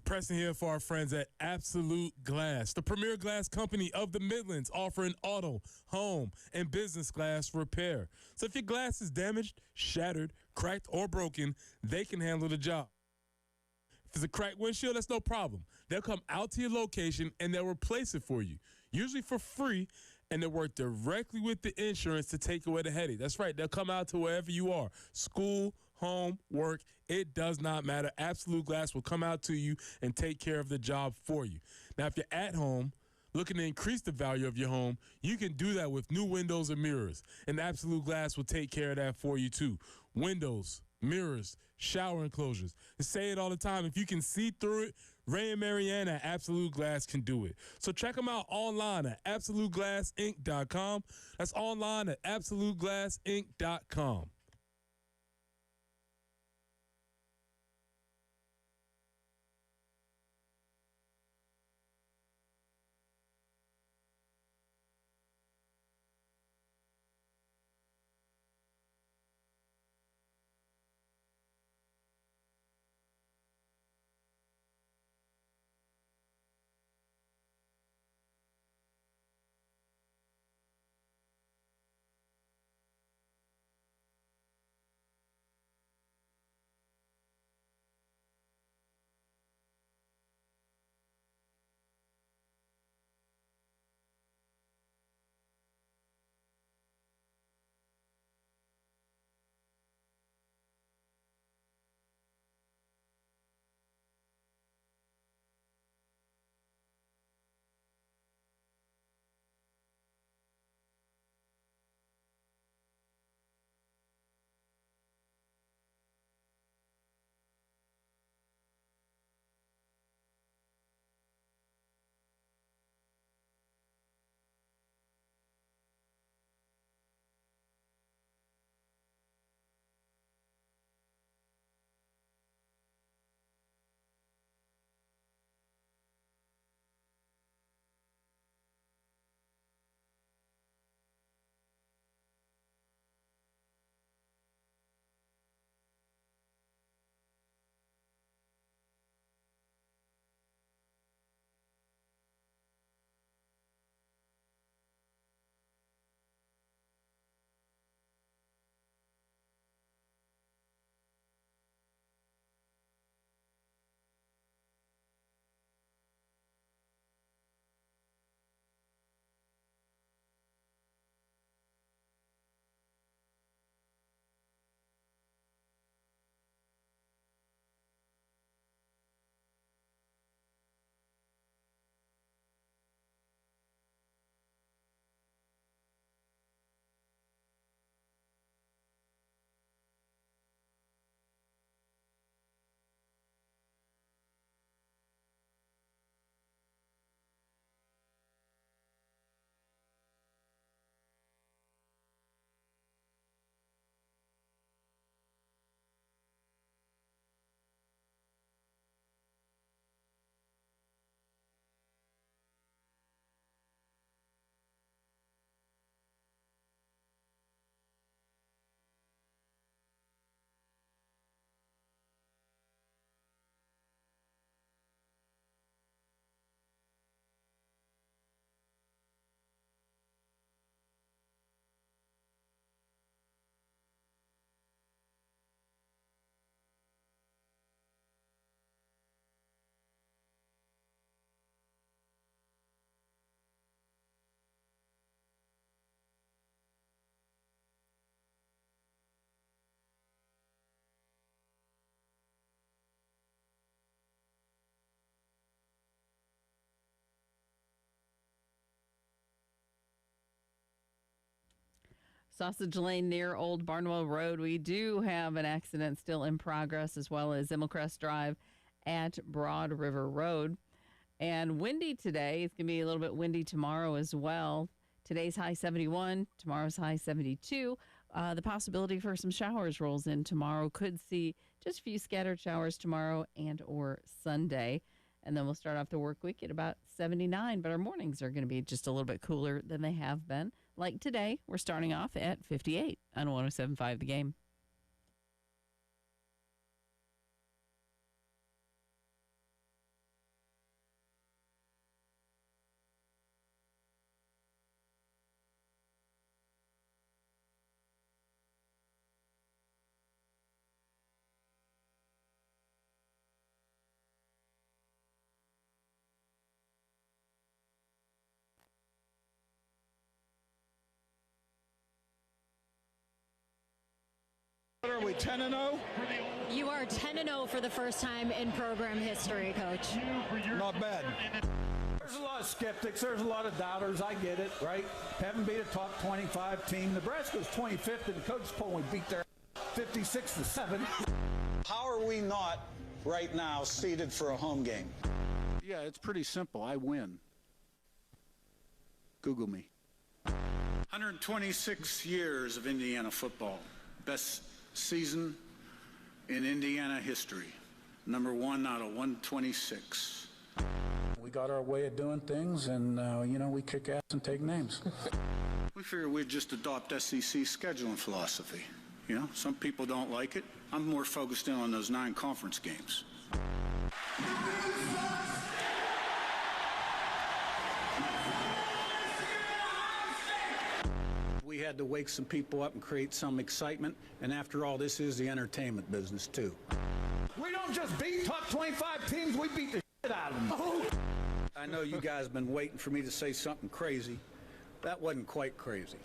Preston here for our friends at Absolute Glass, the premier glass company of the Midlands, offering auto, home, and business glass repair. So if your glass is damaged, shattered, cracked, or broken, they can handle the job. If it's a cracked windshield, that's no problem. They'll come out to your location and they'll replace it for you, usually for free, and they'll work directly with the insurance to take away the headache. That's right. They'll come out to wherever you are, school, home, work, it does not matter. Absolute Glass will come out to you and take care of the job for you. Now, if you're at home looking to increase the value of your home, you can do that with new windows and mirrors, and Absolute Glass will take care of that for you too. Windows, mirrors, shower enclosures. I say it all the time. If you can see through it, Ray and Marianne at Absolute Glass can do it. So check them out online at AbsoluteGlassInc.com. That's online at AbsoluteGlassInc.com. Sausage Lane near Old Barnwell Road. We do have an accident still in progress, as well as Immelcrest Drive at Broad River Road. And windy today. It's going to be a little bit windy tomorrow as well. Today's high 71, tomorrow's high 72. The possibility for some showers rolls in tomorrow. Could see just a few scattered showers tomorrow and or Sunday. And then we'll start off the work week at about 79. But our mornings are going to be just a little bit cooler than they have been. Like today, we're starting off at 58 on 107.5 The Game. Are we 10-0? You are 10-0 for the first time in program history, Coach. Not bad. There's a lot of skeptics. There's a lot of doubters. I get it, right? Haven't beat a top 25 team. Nebraska's 25th in the coaches poll. We beat their 56-7. How are we not right now seeded for a home game? Yeah, it's pretty simple. I win. Google me. 126 years of Indiana football. Best season in Indiana history. Number 1 out of 126. We got our way of doing things, and, we kick ass and take names. We figured we'd just adopt SEC scheduling philosophy. Some people don't like it. I'm more focused in on those 9 conference games. We had to wake some people up and create some excitement, and after all, this is the entertainment business, too. We don't just beat top 25 teams, we beat the shit out of them. Oh. I know you guys have been waiting for me to say something crazy. That wasn't quite crazy.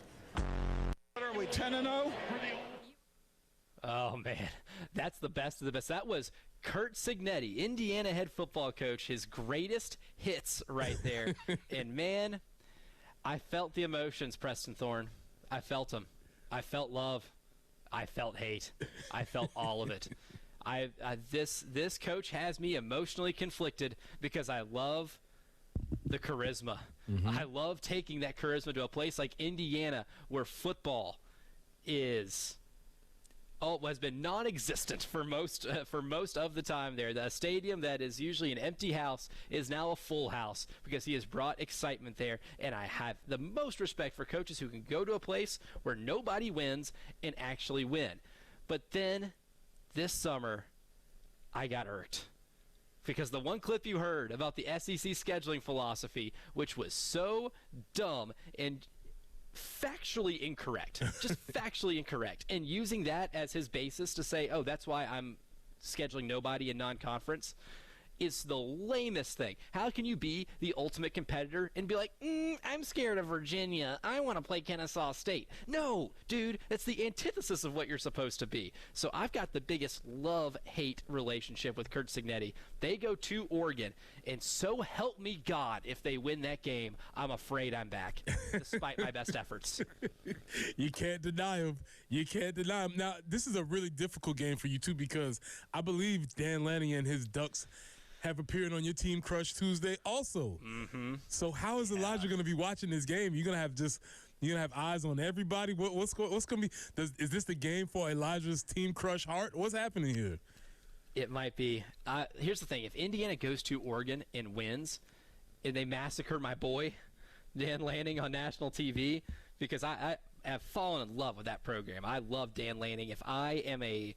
What are we, 10-0? Oh, man. That's the best of the best. That was Curt Cignetti, Indiana head football coach, his greatest hits right there. And, man, I felt the emotions, Preston Thorne. I felt them. I felt love. I felt hate. I felt all of it. This coach has me emotionally conflicted because I love the charisma. Mm-hmm. I love taking that charisma to a place like Indiana where football has been non-existent for most of the time there. The stadium that is usually an empty house is now a full house because he has brought excitement there, and I have the most respect for coaches who can go to a place where nobody wins and actually win. But then this summer, I got irked because the one clip you heard about the SEC scheduling philosophy, which was so dumb and factually incorrect, just factually incorrect, and using that as his basis to say, oh, that's why I'm scheduling nobody in non-conference, is the lamest thing. How can you be the ultimate competitor and be like, I'm scared of Virginia, I want to play Kennesaw State? No, dude, that's the antithesis of what you're supposed to be. So I've got the biggest love-hate relationship with Curt Cignetti. They go to Oregon, and so help me God, if they win that game, I'm afraid I'm back, despite my best efforts. You can't deny him. You can't deny him. Now, this is a really difficult game for you, too, because I believe Dan Lanning and his Ducks have appeared on your Team Crush Tuesday also. Mm-hmm. So how is Elijah going to be watching this game? You're going to have eyes on everybody? What's going to be? Is this the game for Elijah's Team Crush heart? What's happening here? It might be. Here's the thing. If Indiana goes to Oregon and wins, and they massacre my boy, Dan Lanning, on national TV, because I have fallen in love with that program. I love Dan Lanning. If I am a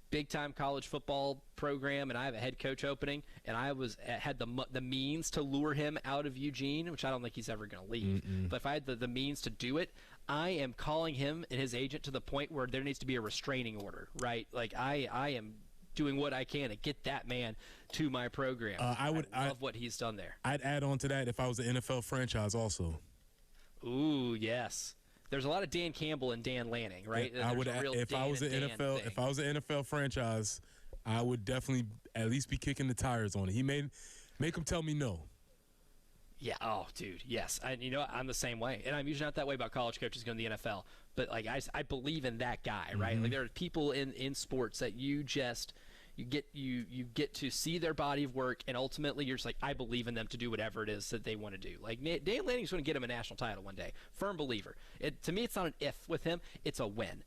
big-time college football program and I have a head coach opening and I had the means to lure him out of Eugene, which I don't think he's ever going to leave, but if I had the means to do it, I am calling him and his agent to the point where there needs to be a restraining order, right? Like I am doing what I can to get that man to my program. I love what he's done there. I'd add on to that if I was an NFL franchise also. Ooh, yes. There's a lot of Dan Campbell and Dan Lanning, right? I would, if I was an NFL franchise, I would definitely at least be kicking the tires on it. Make him tell me no. Yeah. Oh, dude. Yes. You know what? I'm the same way, and I'm usually not that way about college coaches going to the NFL. But like, I believe in that guy, right? Like, there are people in sports that you get to see their body of work, and ultimately you're just like, I believe in them to do whatever it is that they want to do. Like, Dan Lanning's going to get him a national title one day. Firm believer. To me, it's not an if with him; it's a when.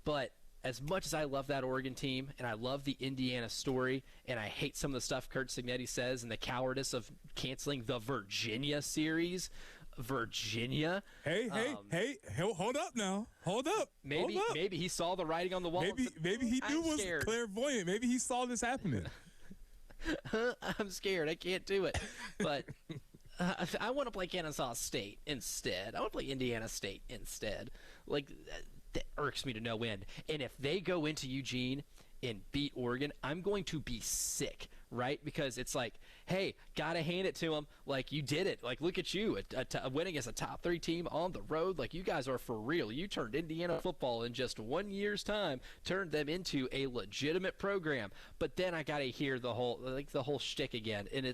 But as much as I love that Oregon team, and I love the Indiana story, and I hate some of the stuff Curt Cignetti says and the cowardice of canceling the Virginia series. Virginia. Hey, hold up now. Hold up. Maybe he saw the writing on the wall. Maybe he knew was clairvoyant. Maybe he saw this happening. I'm scared. I can't do it. But I want to play Kennesaw State instead. I want to play Indiana State instead. Like, that irks me to no end. And if they go into Eugene and beat Oregon, I'm going to be sick, right? Because it's like, hey, gotta hand it to them. Like, you did it. Like, look at you, winning as a top 3 team on the road. Like, you guys are for real. You turned Indiana football in just 1 year's time, turned them into a legitimate program. But then I gotta hear the whole shtick again, and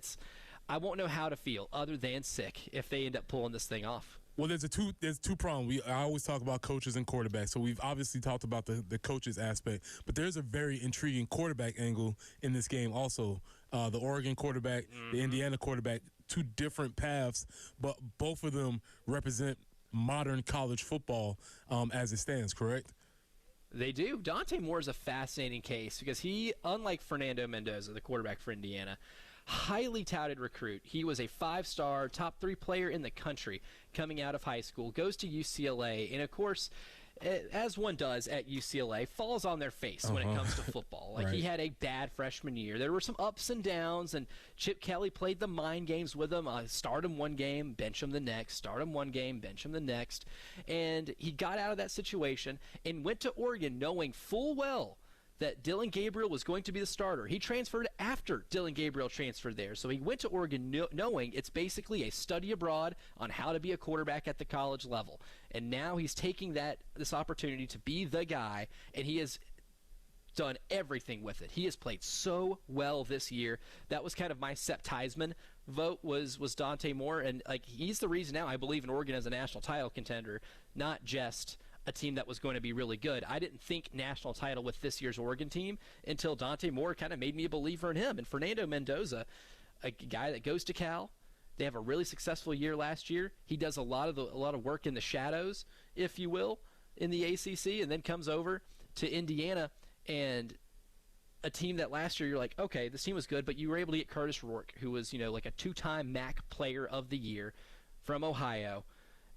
I won't know how to feel other than sick if they end up pulling this thing off. Well, there's two prong. I always talk about coaches and quarterbacks. So we've obviously talked about the coaches aspect, but there's a very intriguing quarterback angle in this game also. The Oregon quarterback, the Indiana quarterback, 2 different paths, but both of them represent modern college football as it stands, correct? They do. Dante Moore is a fascinating case because he, unlike Fernando Mendoza, the quarterback for Indiana, highly touted recruit. He was a 5-star, top 3 player in the country coming out of high school, goes to UCLA, and of course, as one does at UCLA, falls on their face when it comes to football. Like, he had a bad freshman year. There were some ups and downs, and Chip Kelly played the mind games with him. Start him one game, bench him the next. Start him one game, bench him the next. And he got out of that situation and went to Oregon knowing full well that Dylan Gabriel was going to be the starter. He transferred after Dylan Gabriel transferred there. So he went to Oregon knowing it's basically a study abroad on how to be a quarterback at the college level. And now he's taking this opportunity to be the guy, and he has done everything with it. He has played so well this year. That was kind of my Sepp Theismann vote was Dante Moore, and like, he's the reason now I believe in Oregon as a national title contender, not just a team that was going to be really good. I didn't think national title with this year's Oregon team until Dante Moore kind of made me a believer in him. And Fernando Mendoza, a guy that goes to Cal, they have a really successful year last year. He does a lot of work in the shadows, if you will, in the ACC, and then comes over to Indiana, and a team that last year you're like, okay, this team was good, but you were able to get Curtis Rourke, who was, like a 2-time MAC Player of the Year from Ohio.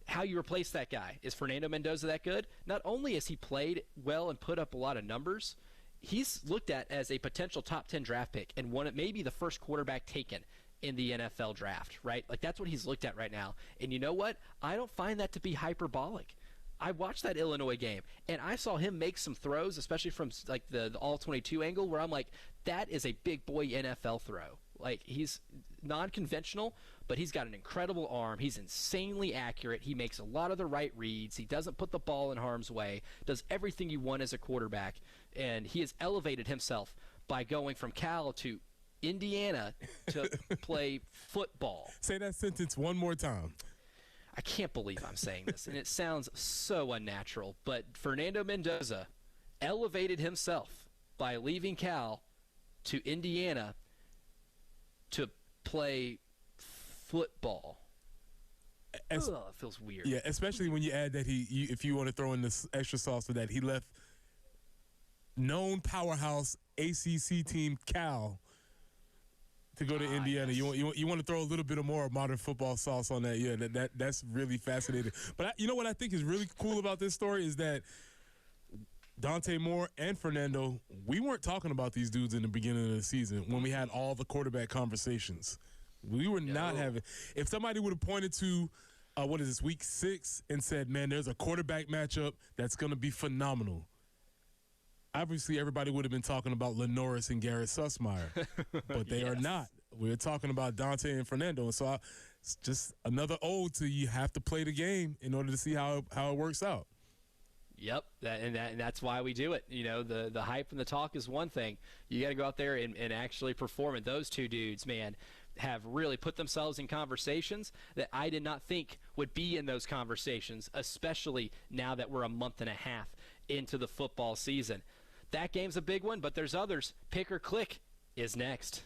How you replace that guy? Is Fernando Mendoza that good? Not only has he played well and put up a lot of numbers, he's looked at as a potential top 10 draft pick and maybe the first quarterback taken in the NFL draft, right? Like, that's what he's looked at right now. And you know what? I don't find that to be hyperbolic. I watched that Illinois game, and I saw him make some throws, especially from like the all-22 angle, where I'm like, that is a big boy NFL throw. Like, he's non-conventional, but he's got an incredible arm. He's insanely accurate. He makes a lot of the right reads. He doesn't put the ball in harm's way, does everything you want as a quarterback, and he has elevated himself by going from Cal to Indiana to play football. Say that sentence one more time. I can't believe I'm saying this, and it sounds so unnatural, but Fernando Mendoza elevated himself by leaving Cal to Indiana to play football. It feels weird. Yeah, especially when you add that if you want to throw in this extra sauce for that, he left known powerhouse ACC team Cal to go to Indiana. Yes. You want to throw a little bit of more modern football sauce on that. Yeah, that's really fascinating. But you know what I think is really cool about this story is that Dante Moore and Fernando, we weren't talking about these dudes in the beginning of the season when we had all the quarterback conversations. We were not having. If somebody would have pointed to, week 6 and said, man, there's a quarterback matchup that's going to be phenomenal, obviously everybody would have been talking about Lenoris and Garrett Sussmeyer, but they are not. We're talking about Dante and Fernando, and so it's just another ode to you have to play the game in order to see how it works out. Yep, and that's why we do it. The hype and the talk is one thing. You got to go out there and actually perform it. Those two dudes, man, have really put themselves in conversations that I did not think would be in those conversations, especially now that we're a month and a half into the football season. That game's a big one, but there's others. Pick or Click is next.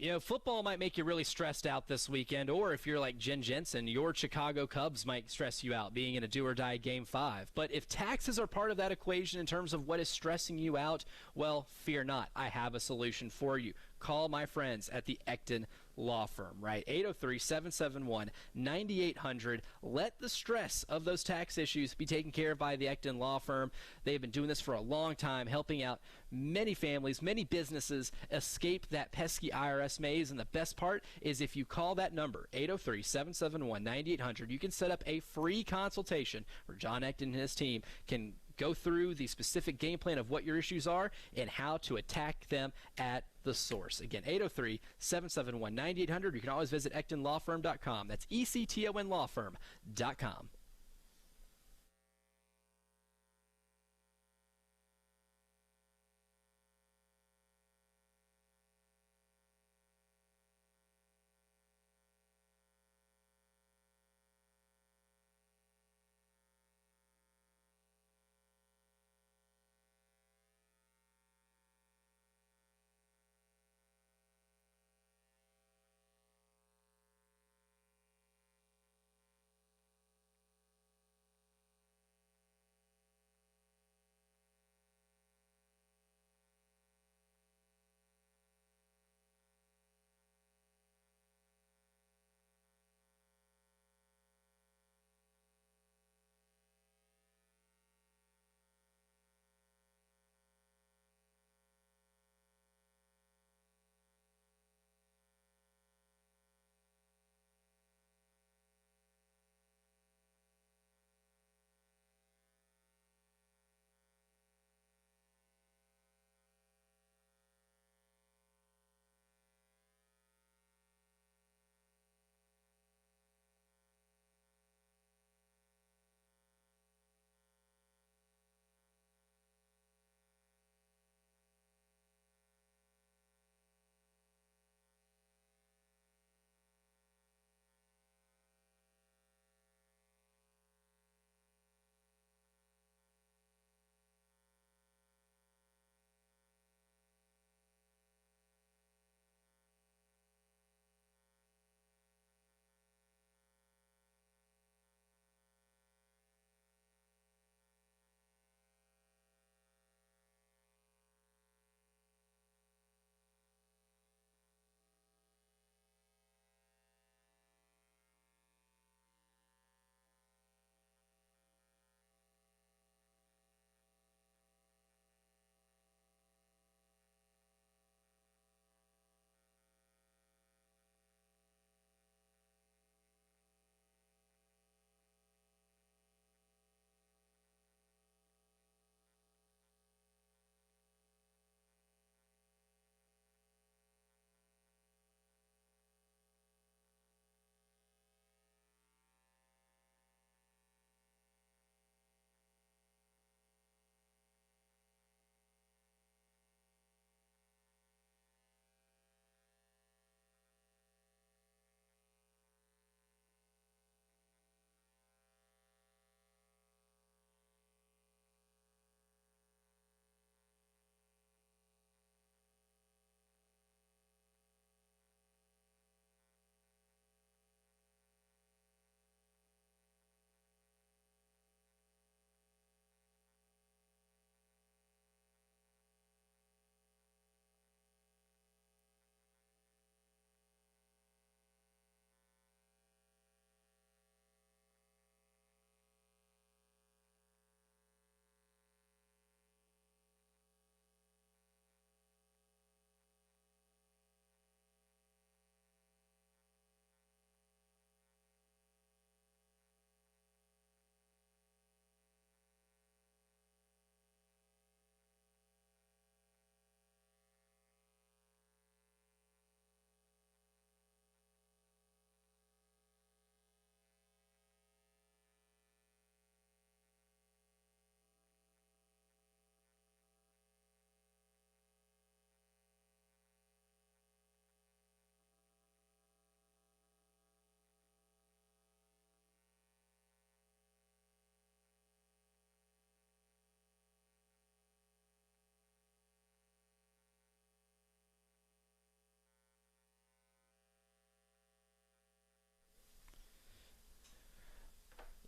You know, football might make you really stressed out this weekend, or if you're like Jen Jensen, your Chicago Cubs might stress you out being in a do-or-die Game 5. But if taxes are part of that equation in terms of what is stressing you out, well, fear not. I have a solution for you. Call my friends at the Ecton Law Firm, right? 803-771-9800. Let the stress of those tax issues be taken care of by the Ecton Law Firm. They've been doing this for a long time, helping out many families, many businesses escape that pesky IRS maze. And the best part is if you call that number, 803-771-9800, you can set up a free consultation where John Ecton and his team can go through the specific game plan of what your issues are and how to attack them at the source. Again, 803-771-9800. You can always visit EctonLawFirm.com. That's ECTONLawFirm.com.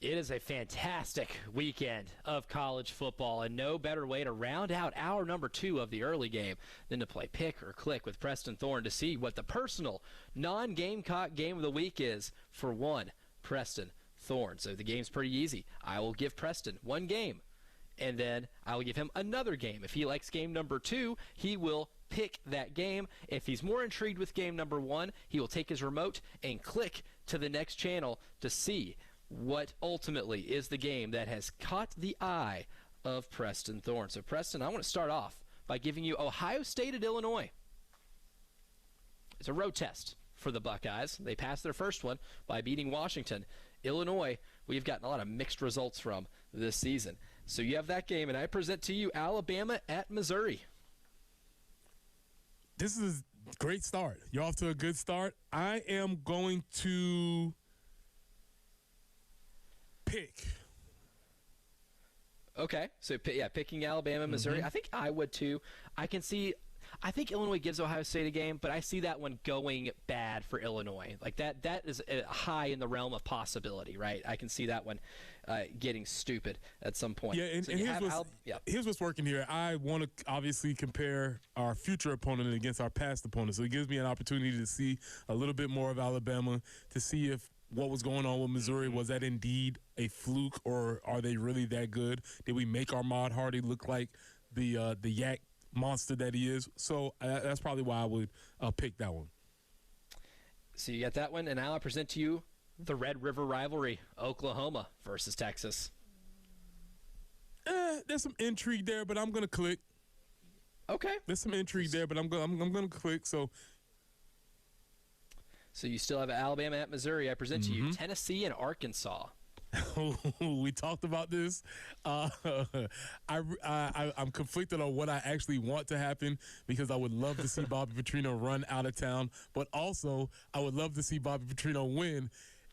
It is a fantastic weekend of college football, and no better way to round out hour number 2 of the early game than to play Pick or Click with Preston Thorne to see what the personal non-Gamecock game of the week is for one Preston Thorne. So the game's pretty easy. I will give Preston one game, and then I will give him another game. If he likes game number 2, he will pick that game. If he's more intrigued with game number 1, he will take his remote and click to the next channel to see what ultimately is the game that has caught the eye of Preston Thorne. So, Preston, I want to start off by giving you Ohio State at Illinois. It's a road test for the Buckeyes. They passed their first one by beating Washington. Illinois, we've gotten a lot of mixed results from this season. So you have that game, and I present to you Alabama at Missouri. This is a great start. You're off to a good start. I am going to pick. Okay, so picking Alabama, Missouri. I think I would too. I think Illinois gives Ohio State a game, but I see that one going bad for Illinois. Like that is high in the realm of possibility, right? I can see that one getting stupid at some point. Yeah, and, so here's what's working here. I want to obviously compare our future opponent against our past opponent, so it gives me an opportunity to see a little bit more of Alabama, to see if what was going on with Missouri, was that indeed a fluke, or are they really that good? Did we make Ahmad Hardy look like the yak monster that he is? So that's probably why I would pick that one. So you got that one, and now I present to you the Red River rivalry, Oklahoma versus Texas. There's some intrigue there, but I'm gonna click. Okay. There's some intrigue there, but I'm gonna click. So you still have Alabama at Missouri. I present to you Tennessee and Arkansas. We talked about this. I'm conflicted on what I actually want to happen, because I would love to see Bobby Petrino run out of town, but also I would love to see Bobby Petrino win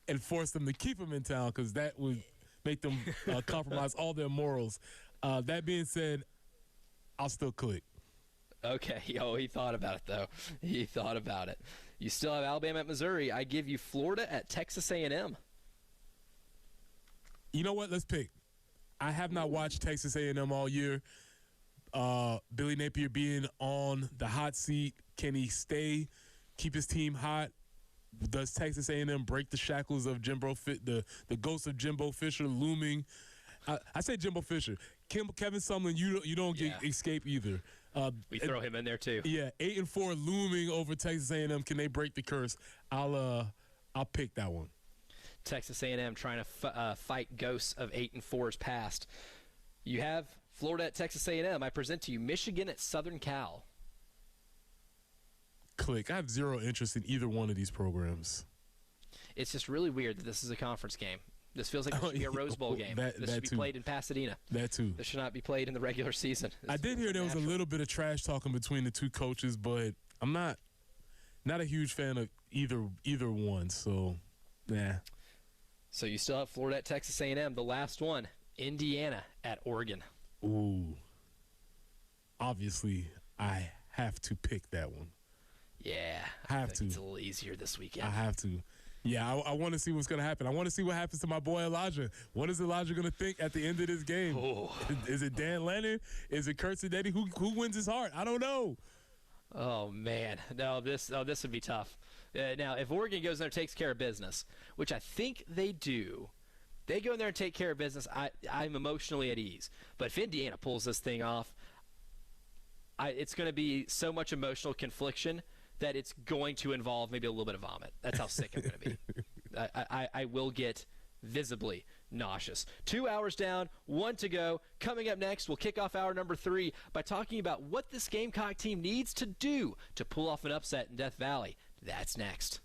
and force them to keep him in town, because that would make them compromise all their morals. That being said, I'll still click. Okay. He thought about it, though. He thought about it. You still have Alabama at Missouri. I give you Florida at Texas A&M. You know what? Let's pick. I have not watched Texas A&M all year. Billy Napier being on the hot seat, can he keep his team hot? Does Texas A&M break the shackles of the ghost of Jimbo Fisher looming? I say Jimbo Fisher. Kevin Sumlin, you don't get escape either. We throw him in there too. Yeah, 8-4 looming over Texas A&M. Can they break the curse? I'll pick that one. Texas A&M trying to fight ghosts of 8-4's past. You have Florida at Texas A&M. I present to you Michigan at Southern Cal. Click. I have zero interest in either one of these programs. It's just really weird that this is a conference game. This feels like this should be a Rose Bowl game. This should be played in Pasadena. That too. This should not be played in the regular season. I did hear there was a little bit of trash talking between the two coaches, but I'm not a huge fan of either one. So, yeah. So you still have Florida at Texas A&M. The last one, Indiana at Oregon. Ooh. Obviously, I have to pick that one. Yeah. I have to. It's a little easier this weekend. I have to. Yeah, I want to see what's going to happen. I want to see what happens to my boy Elijah. What is Elijah going to think at the end of this game? Oh. Is it Dan Lennon? Is it Kurt Sadetti? Who wins his heart? I don't know. Oh, man. No, this would be tough. Now, if Oregon goes in there and takes care of business, which I think they do, they go in there and take care of business, I'm emotionally at ease. But if Indiana pulls this thing off, it's going to be so much emotional confliction that it's going to involve maybe a little bit of vomit. That's how sick I'm going to be. I will get visibly nauseous. 2 hours down, 1 to go. Coming up next, we'll kick off hour number 3 by talking about what this Gamecock team needs to do to pull off an upset in Death Valley. That's next.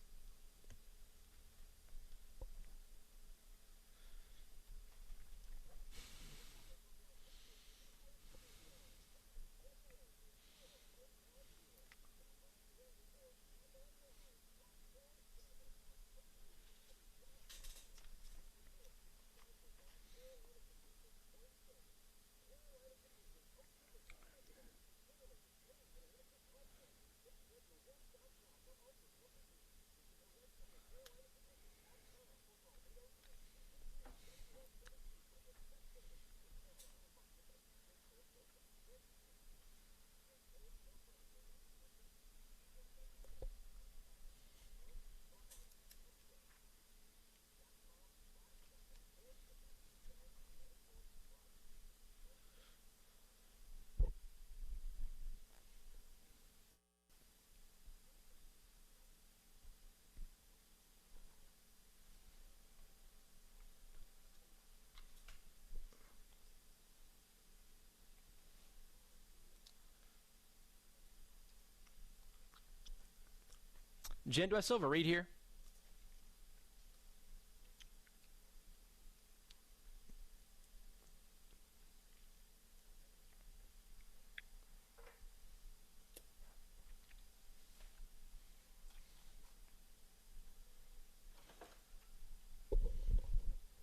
Jen, do I still have a read here?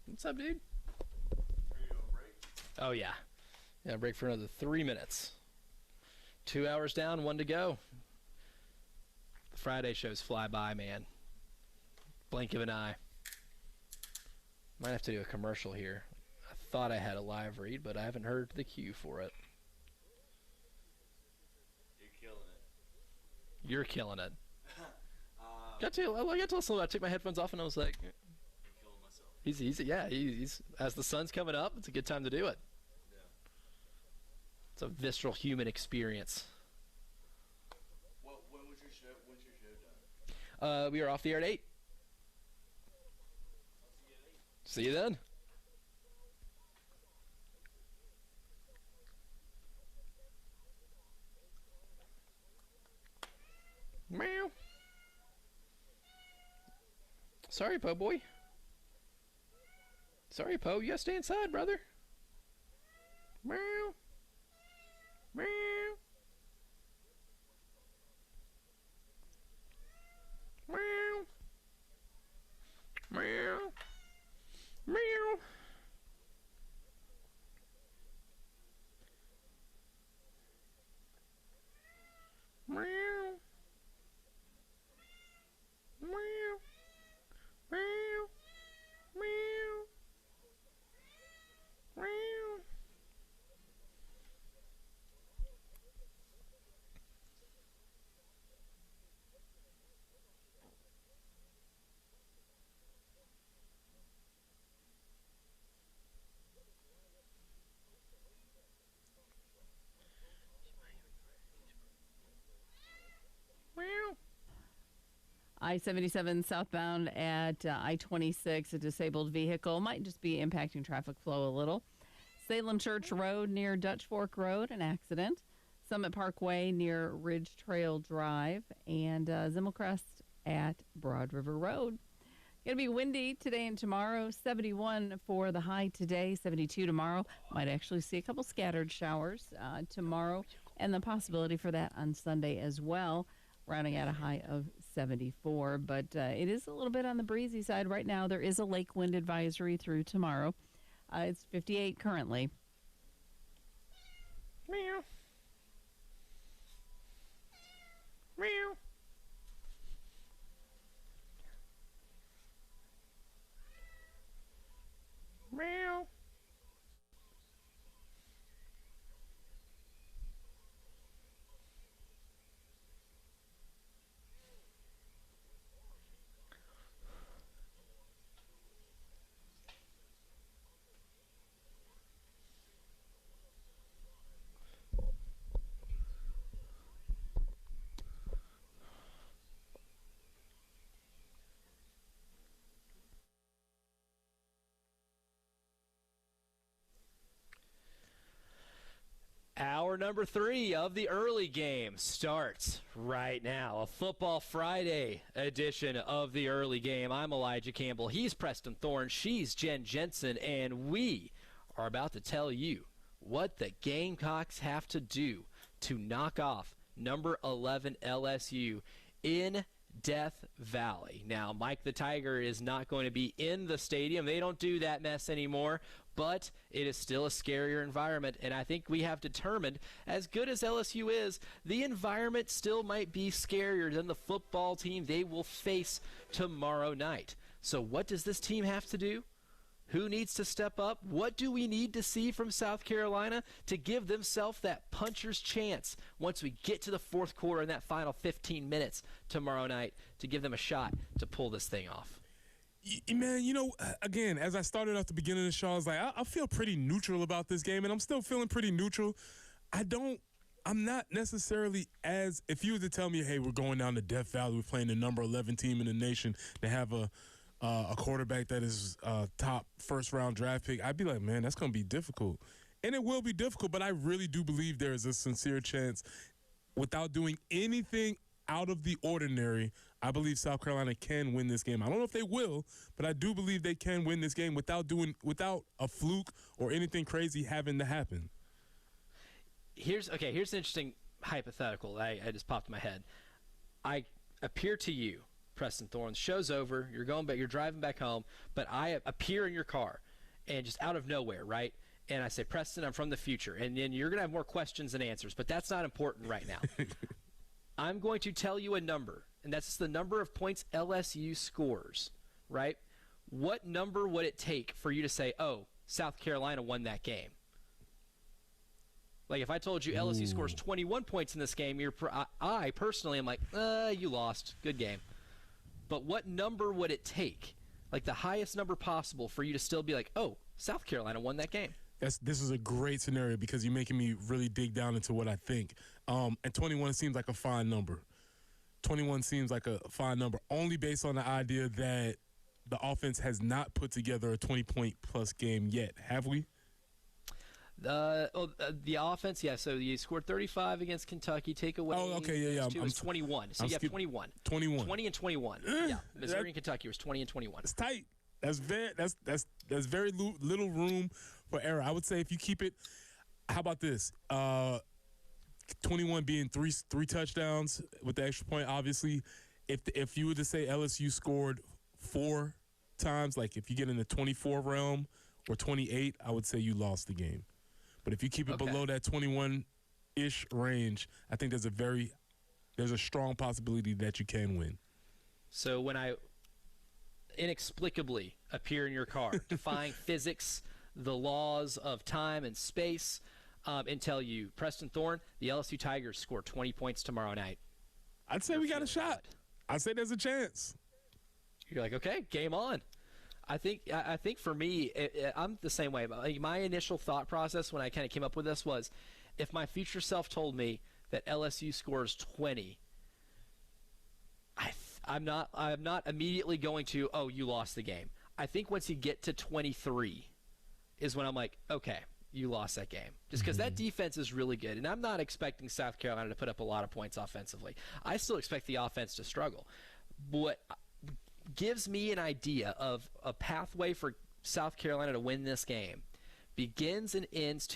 What's up, dude? Oh, yeah. Yeah, break for another 3 minutes. 2 hours down, 1 to go. The Friday shows fly by, man. Blink of an eye. Might have to do a commercial here. I thought I had a live read, but I haven't heard the cue for it. You're killing it. I got to listen. I took my headphones off and I was like, He's as the sun's coming up, it's a good time to do it. Yeah. It's a visceral human experience. When was your show? When's your show done? We are off the air at 8. See you then. Meow. Sorry, po boy. Sorry, Po. You gotta stay inside, brother. Meow. Meow. Meow. Meow. Meow. Meow. Meow. Meow. Meow. I-77 southbound at I-26, a disabled vehicle might just be impacting traffic flow a little. Salem Church Road near Dutch Fork Road, an accident. Summit Parkway near Ridge Trail Drive, and Zimmelcrest at Broad River Road. Going to be windy today and tomorrow. 71 for the high today, 72 tomorrow. Might actually see a couple scattered showers tomorrow, and the possibility for that on Sunday as well, rounding at a high of 74. But it is a little bit on the breezy side right now. There is a lake wind advisory through tomorrow. It's 58 currently. Meow. Meow. Meow. Hour number 3 of the early game starts right now. A Football Friday edition of the early game. I'm Elijah Campbell. He's Preston Thorne. She's Jen Jensen. And we are about to tell you what the Gamecocks have to do to knock off number 11 LSU in Death Valley. Now, Mike the Tiger is not going to be in the stadium. They don't do that mess anymore, but it is still a scarier environment, and I think we have determined, as good as LSU is, the environment still might be scarier than the football team they will face tomorrow night. So what does this team have to do? Who needs to step up? What do we need to see from South Carolina to give themselves that puncher's chance once we get to the fourth quarter in that final 15 minutes tomorrow night to give them a shot to pull this thing off? Man, you know, again, as I started off the beginning of the show, I was like, I feel pretty neutral about this game, and I'm still feeling pretty neutral. I'm not necessarily if you were to tell me, hey, we're going down to Death Valley, we're playing the number 11 team in the nation, they have a quarterback that is top first-round draft pick, I'd be like, man, that's going to be difficult. And it will be difficult, but I really do believe there is a sincere chance, without doing anything out of the ordinary, I believe South Carolina can win this game. I don't know if they will, but I do believe they can win this game without a fluke or anything crazy having to happen. Here's an interesting hypothetical that I just popped in my head. I appear to you, Preston Thorne, the show's over, you're going back, you're driving back home, but I appear in your car, and just out of nowhere, right? And I say, Preston, I'm from the future, and then you're going to have more questions than answers, but that's not important right now. I'm going to tell you a number, and that's the number of points LSU scores, right? What number would it take for you to say, oh, South Carolina won that game? Like, if I told you LSU scores 21 points in this game, I personally am like, you lost. Good game. But what number would it take, like the highest number possible, for you to still be like, oh, South Carolina won that game? This is a great scenario because you're making me really dig down into what I think. And 21 seems like a fine number. 21 seems like a fine number, only based on the idea that the offense has not put together a 20-point-plus game yet. Have we? The offense, yeah. So you scored 35 against Kentucky. Take away. Oh, okay, yeah. It was 21. So you have 21. 21. 20 and 21. Yeah, Missouri and Kentucky was 20 and 21. It's tight. That's very little room for error. I would say if you keep it. How about this? 21 being three touchdowns with the extra point. Obviously, if you were to say LSU scored 4 times, like if you get in the 24 realm or 28, I would say you lost the game. But if you keep it below that 21-ish range, I think there's a strong possibility that you can win. So when I inexplicably appear in your car, defying physics, the laws of time and space, and tell you, Preston Thorne, the LSU Tigers score 20 points tomorrow night, I'd say we got a shot. I'd say there's a chance. You're like, okay, game on. I think for me, I'm the same way. Like, my initial thought process when I kind of came up with this was, if my future self told me that LSU scores 20, I'm not immediately going to, oh, you lost the game. I think once you get to 23 is when I'm like, okay, you lost that game. Just because that defense is really good. And I'm not expecting South Carolina to put up a lot of points offensively. I still expect the offense to struggle. What gives me an idea of a pathway for South Carolina to win this game begins and ends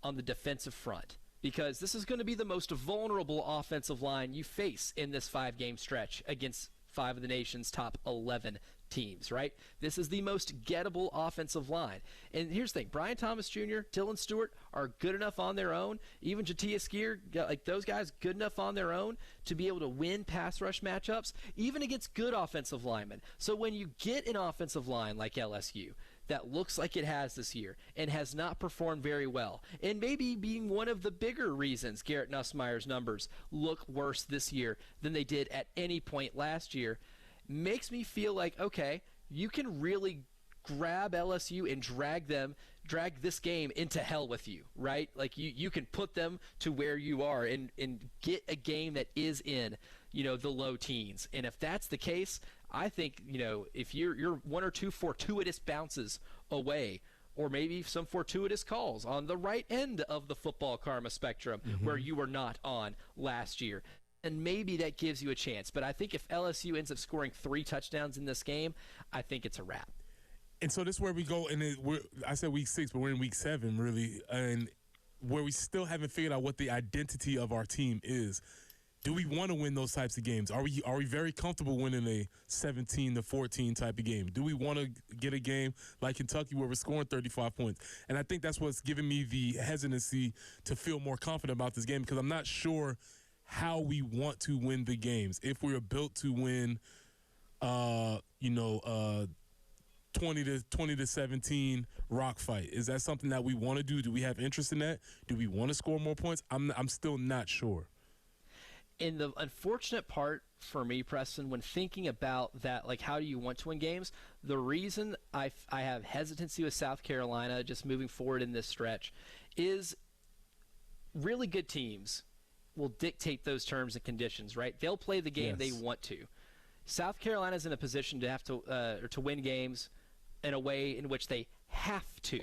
on the defensive front, because this is going to be the most vulnerable offensive line you face in this 5-game stretch against 5 of the nation's top 11 teams, right? This is the most gettable offensive line. And here's the thing, Brian Thomas Jr., Dylan Stewart are good enough on their own. Even Jatiah Skier, like those guys, good enough on their own to be able to win pass rush matchups, even against good offensive linemen. So when you get an offensive line like LSU that looks like it has this year and has not performed very well, and maybe being one of the bigger reasons Garrett Nussmeier's numbers look worse this year than they did at any point last year, makes me feel like, okay, you can really grab LSU and drag this game into hell with you, right? Like you can put them to where you are and get a game that is in, the low teens. And if that's the case, I think, if you're 1 or 2 fortuitous bounces away, or maybe some fortuitous calls on the right end of the football karma spectrum where you were not on last year, and maybe that gives you a chance. But I think if LSU ends up scoring 3 touchdowns in this game, I think it's a wrap. And so this is where we go, and I said week 6, but we're in week 7, really, and where we still haven't figured out what the identity of our team is. Do we want to win those types of games? Are we very comfortable winning a 17-14 type of game? Do we want to get a game like Kentucky where we're scoring 35 points? And I think that's what's giving me the hesitancy to feel more confident about this game, because I'm not sure how we want to win the games. If we are built to win, 20-17 rock fight, is that something that we want to do? Do we have interest in that? Do we want to score more points? I'm still not sure. And the unfortunate part for me, Preston, when thinking about that, like how do you want to win games, the reason I have hesitancy with South Carolina just moving forward in this stretch is really good teams will dictate those terms and conditions, right? They'll play the game they want to. South Carolina's in a position to have to or to win games in a way in which they have to,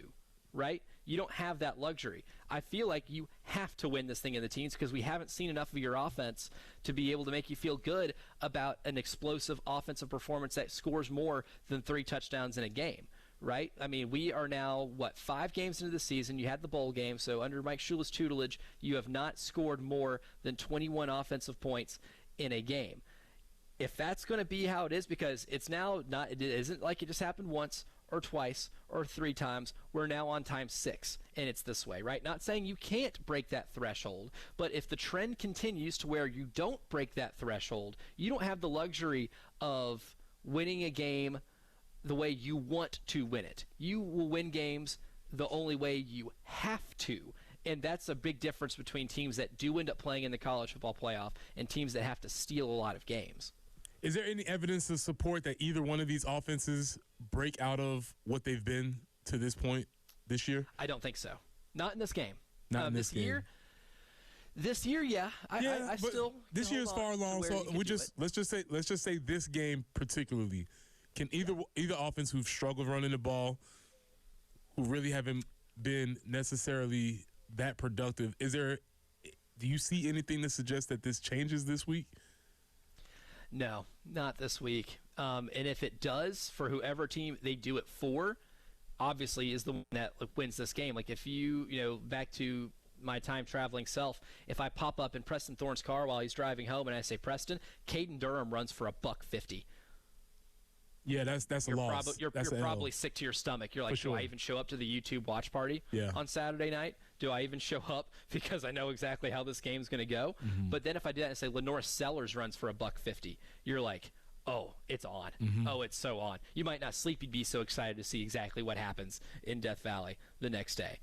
right? You don't have that luxury. I feel like you have to win this thing in the teens because we haven't seen enough of your offense to be able to make you feel good about an explosive offensive performance that scores more than 3 touchdowns in a game, right? I mean, we are now, 5 games into the season. You had the bowl game, so under Mike Shula's tutelage, you have not scored more than 21 offensive points in a game. If that's going to be how it is, because it isn't like it just happened once or twice or 3 times. We're now on time 6, and it's this way, right? Not saying you can't break that threshold, but if the trend continues to where you don't break that threshold, you don't have the luxury of winning a game the way you want to win it. You will win games the only way you have to. And that's a big difference between teams that do end up playing in the college football playoff and teams that have to steal a lot of games. Is there any evidence to support that either one of these offenses break out of what they've been to this point this year? I don't think so. Not in this game. Not in this game. This year, yeah. I still. This year is far along, so let's just say this game particularly. Can either offense who've struggled running the ball, who really haven't been necessarily that productive, do you see anything to suggest that this changes this week? No, not this week. And if it does, for whoever team they do it for, obviously is the one that wins this game. Like if back to my time traveling self, if I pop up in Preston Thorne's car while he's driving home and I say, Preston, Caden Durham runs for $150. Yeah, that's a loss. You're probably sick to your stomach. You're like, do I even show up to the YouTube watch party on Saturday night? Do I even show up because I know exactly how this game's going to go? Mm-hmm. But then if I do that and say Lenore Sellers runs for $150, you're like, oh, it's on. Mm-hmm. Oh, it's so on. You might not sleep. You'd be so excited to see exactly what happens in Death Valley the next day.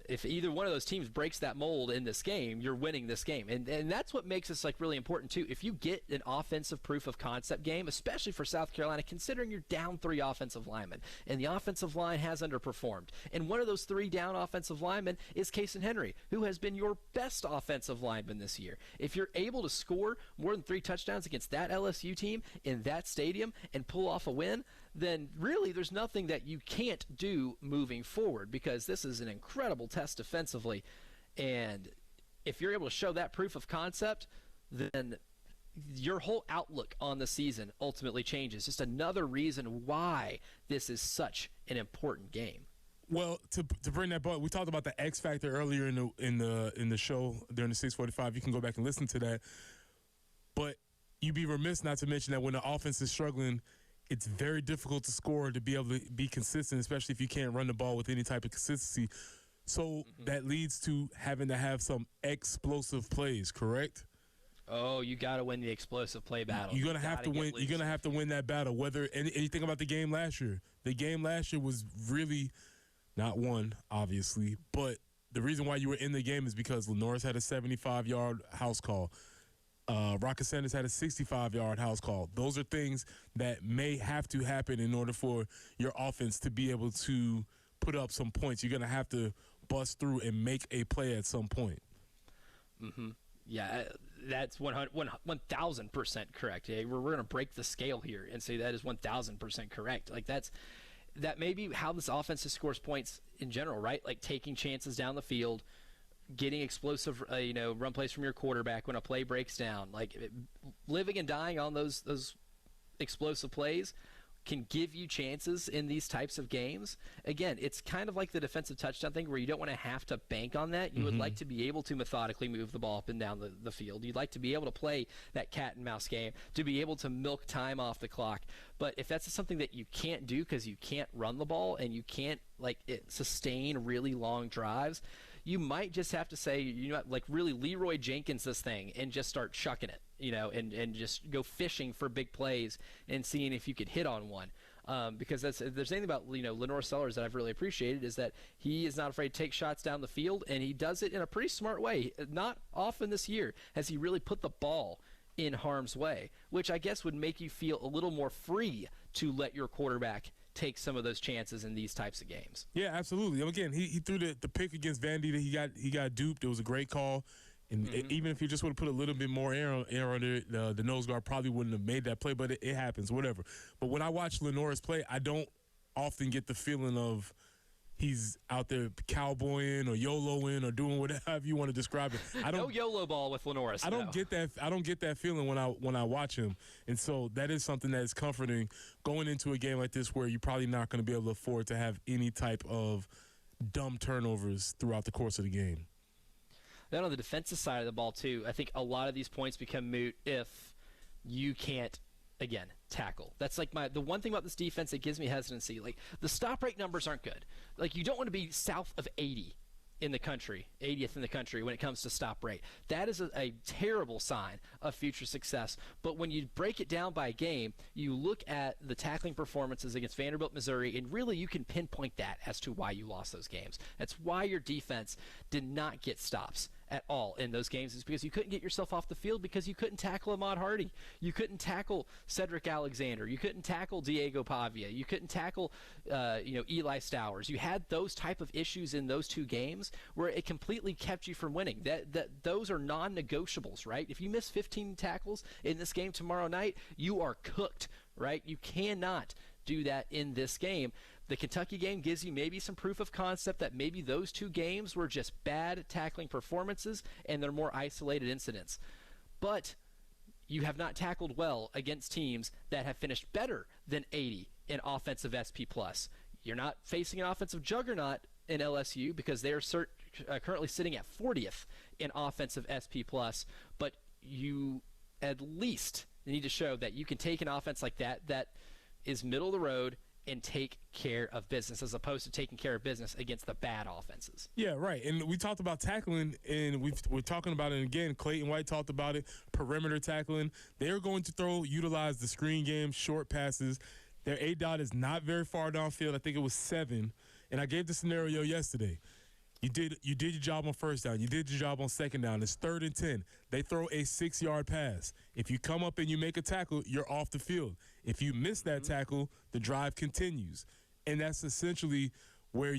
If either one of those teams breaks that mold in this game, you're winning this game. And that's what makes this really important too. If you get an offensive proof of concept game, especially for South Carolina, considering you're down 3 offensive linemen and the offensive line has underperformed. And one of those 3 down offensive linemen is Kason Henry, who has been your best offensive lineman this year. If you're able to score more than 3 touchdowns against that LSU team in that stadium and pull off a win, then really there's nothing that you can't do moving forward, because this is an incredible test defensively. And if you're able to show that proof of concept, then your whole outlook on the season ultimately changes. Just another reason why this is such an important game. Well, to bring that back, we talked about the X factor earlier in the show during the 6:45. You can go back and listen to that. But you'd be remiss not to mention that when the offense is struggling, it's very difficult to score, to be able to be consistent, especially if you can't run the ball with any type of consistency. So that leads to having to have some explosive plays, correct? Oh, you got to win the explosive play battle. You're gonna have to win. You're gonna have to win that battle. Whether anything about the game last year, was really not won, obviously, but the reason why you were in the game is because Lenore's had a 75-yard house call. Rocket Sanders had a 65-yard house call. Those are things that may have to happen in order for your offense to be able to put up some points. You're going to have to bust through and make a play at some point. Mm-hmm. Yeah, that's 1,000% correct. Yeah, we're going to break the scale here and say that is 1,000% correct. That may be how this offense scores points in general, right? Like taking chances down the field, getting explosive, run plays from your quarterback when a play breaks down. Living and dying on those explosive plays can give you chances in these types of games. Again, it's kind of like the defensive touchdown thing where you don't want to have to bank on that. You would like to be able to methodically move the ball up and down the field. You'd like to be able to play that cat and mouse game, to be able to milk time off the clock. But if that's something that you can't do because you can't run the ball and you can't sustain really long drives, you might just have to say, really Leroy Jenkins this thing and just start chucking it, and just go fishing for big plays and seeing if you could hit on one. Because if there's anything about Lenore Sellers that I've really appreciated is that he is not afraid to take shots down the field, and he does it in a pretty smart way. Not often this year has he really put the ball in harm's way, which I guess would make you feel a little more free to let your quarterback take some of those chances in these types of games. Yeah, absolutely. Again, he threw the pick against Vandy that he got duped. It was a great call. And even if he just would have put a little bit more air under it, the nose guard probably wouldn't have made that play, but it happens, whatever. But when I watch Lenore's play, I don't often get the feeling of he's out there cowboying or YOLOing or doing whatever you want to describe it. No YOLO ball with Lenoris. I don't get that. I don't get that feeling when I watch him, and so that is something that is comforting going into a game like this where you're probably not going to be able to afford to have any type of dumb turnovers throughout the course of the game. Then on the defensive side of the ball too, I think a lot of these points become moot if you can't, again, tackle. That's like the one thing about this defense that gives me hesitancy. Like, the stop rate numbers aren't good. Like, you don't want to be south of 80 in the country, 80th in the country when it comes to stop rate. That is a terrible sign of future success. But when you break it down by game, you look at the tackling performances against Vanderbilt, Missouri, and really you can pinpoint that as to why you lost those games. That's why your defense did not get stops at all in those games, is because you couldn't get yourself off the field because you couldn't tackle Ahmad Hardy. You couldn't tackle Cedric Alexander. You couldn't tackle Diego Pavia. You couldn't tackle Eli Stowers. You had those type of issues in those two games where it completely kept you from winning. Those are non-negotiables, right? If you miss 15 tackles in this game tomorrow night, you are cooked, right? You cannot do that in this game. The Kentucky game gives you maybe some proof of concept that maybe those two games were just bad tackling performances and they're more isolated incidents. But you have not tackled well against teams that have finished better than 80 in offensive SP+. You're not facing an offensive juggernaut in LSU because they are currently sitting at 40th in offensive SP+, but you at least need to show that you can take an offense like that is middle of the road and take care of business as opposed to taking care of business against the bad offenses. Yeah, right. And we talked about tackling, and we're talking about it again. Clayton White talked about it, perimeter tackling. They're going to utilize the screen game, short passes. Their A-dot is not very far downfield. I think it was 7. And I gave the scenario yesterday. You did your job on first down. You did your job on second down. It's 3rd and 10. They throw a 6-yard pass. If you come up and you make a tackle, you're off the field. If you miss that tackle, the drive continues. And that's essentially why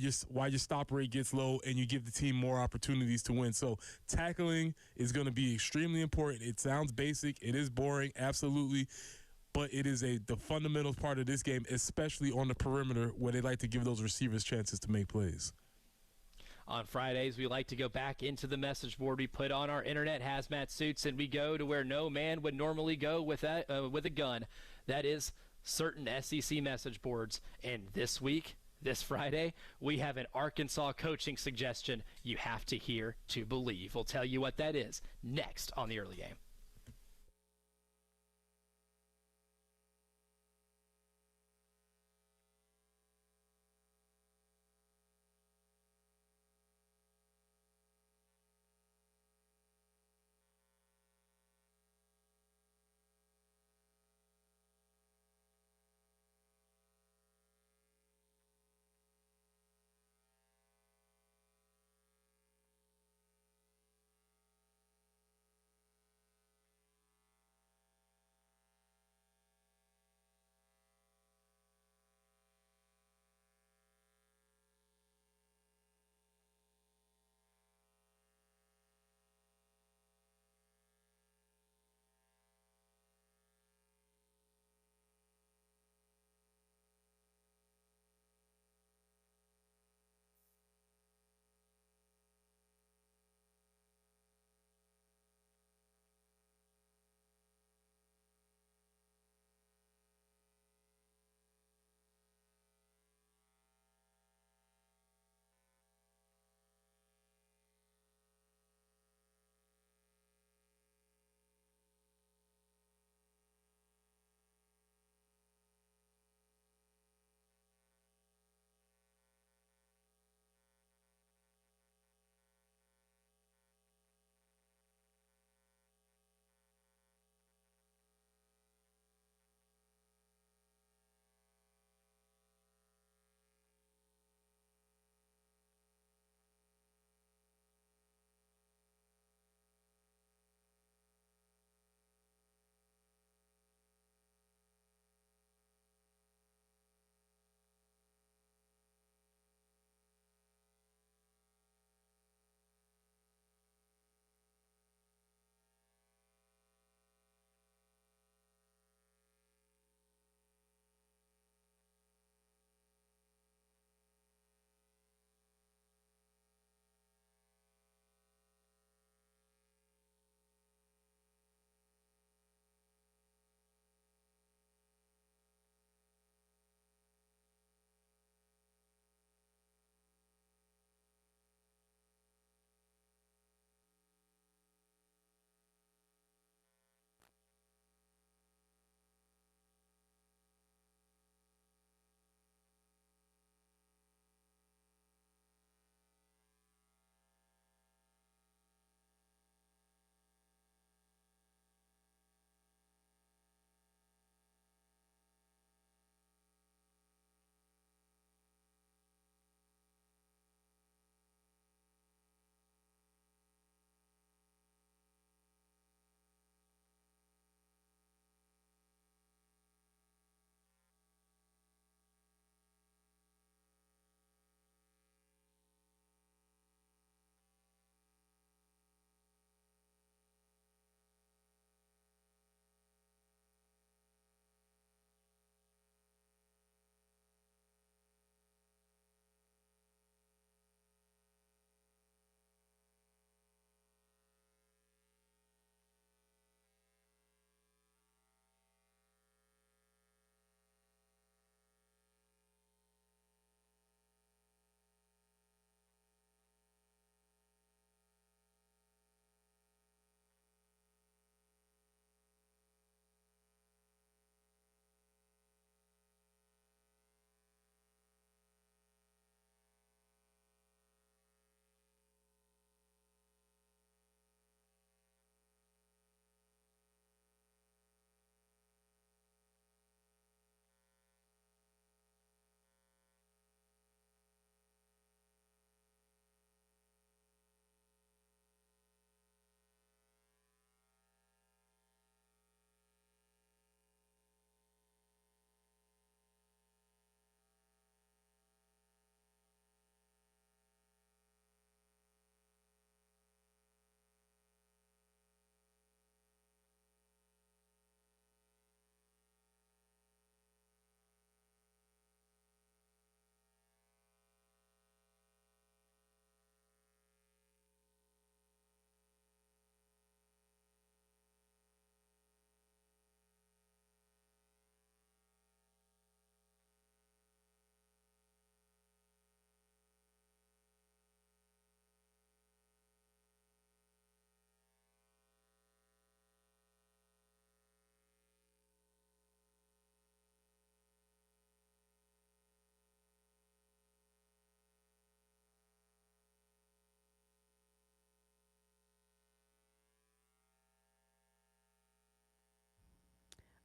your stop rate gets low and you give the team more opportunities to win. So tackling is going to be extremely important. It sounds basic. It is boring, absolutely. But it is the fundamental part of this game, especially on the perimeter where they like to give those receivers chances to make plays. On Fridays, we like to go back into the message board. We put on our internet hazmat suits, and we go to where no man would normally go with a gun. That is certain SEC message boards. And this week, this Friday, we have an Arkansas coaching suggestion you have to hear to believe. We'll tell you what that is next on the early game.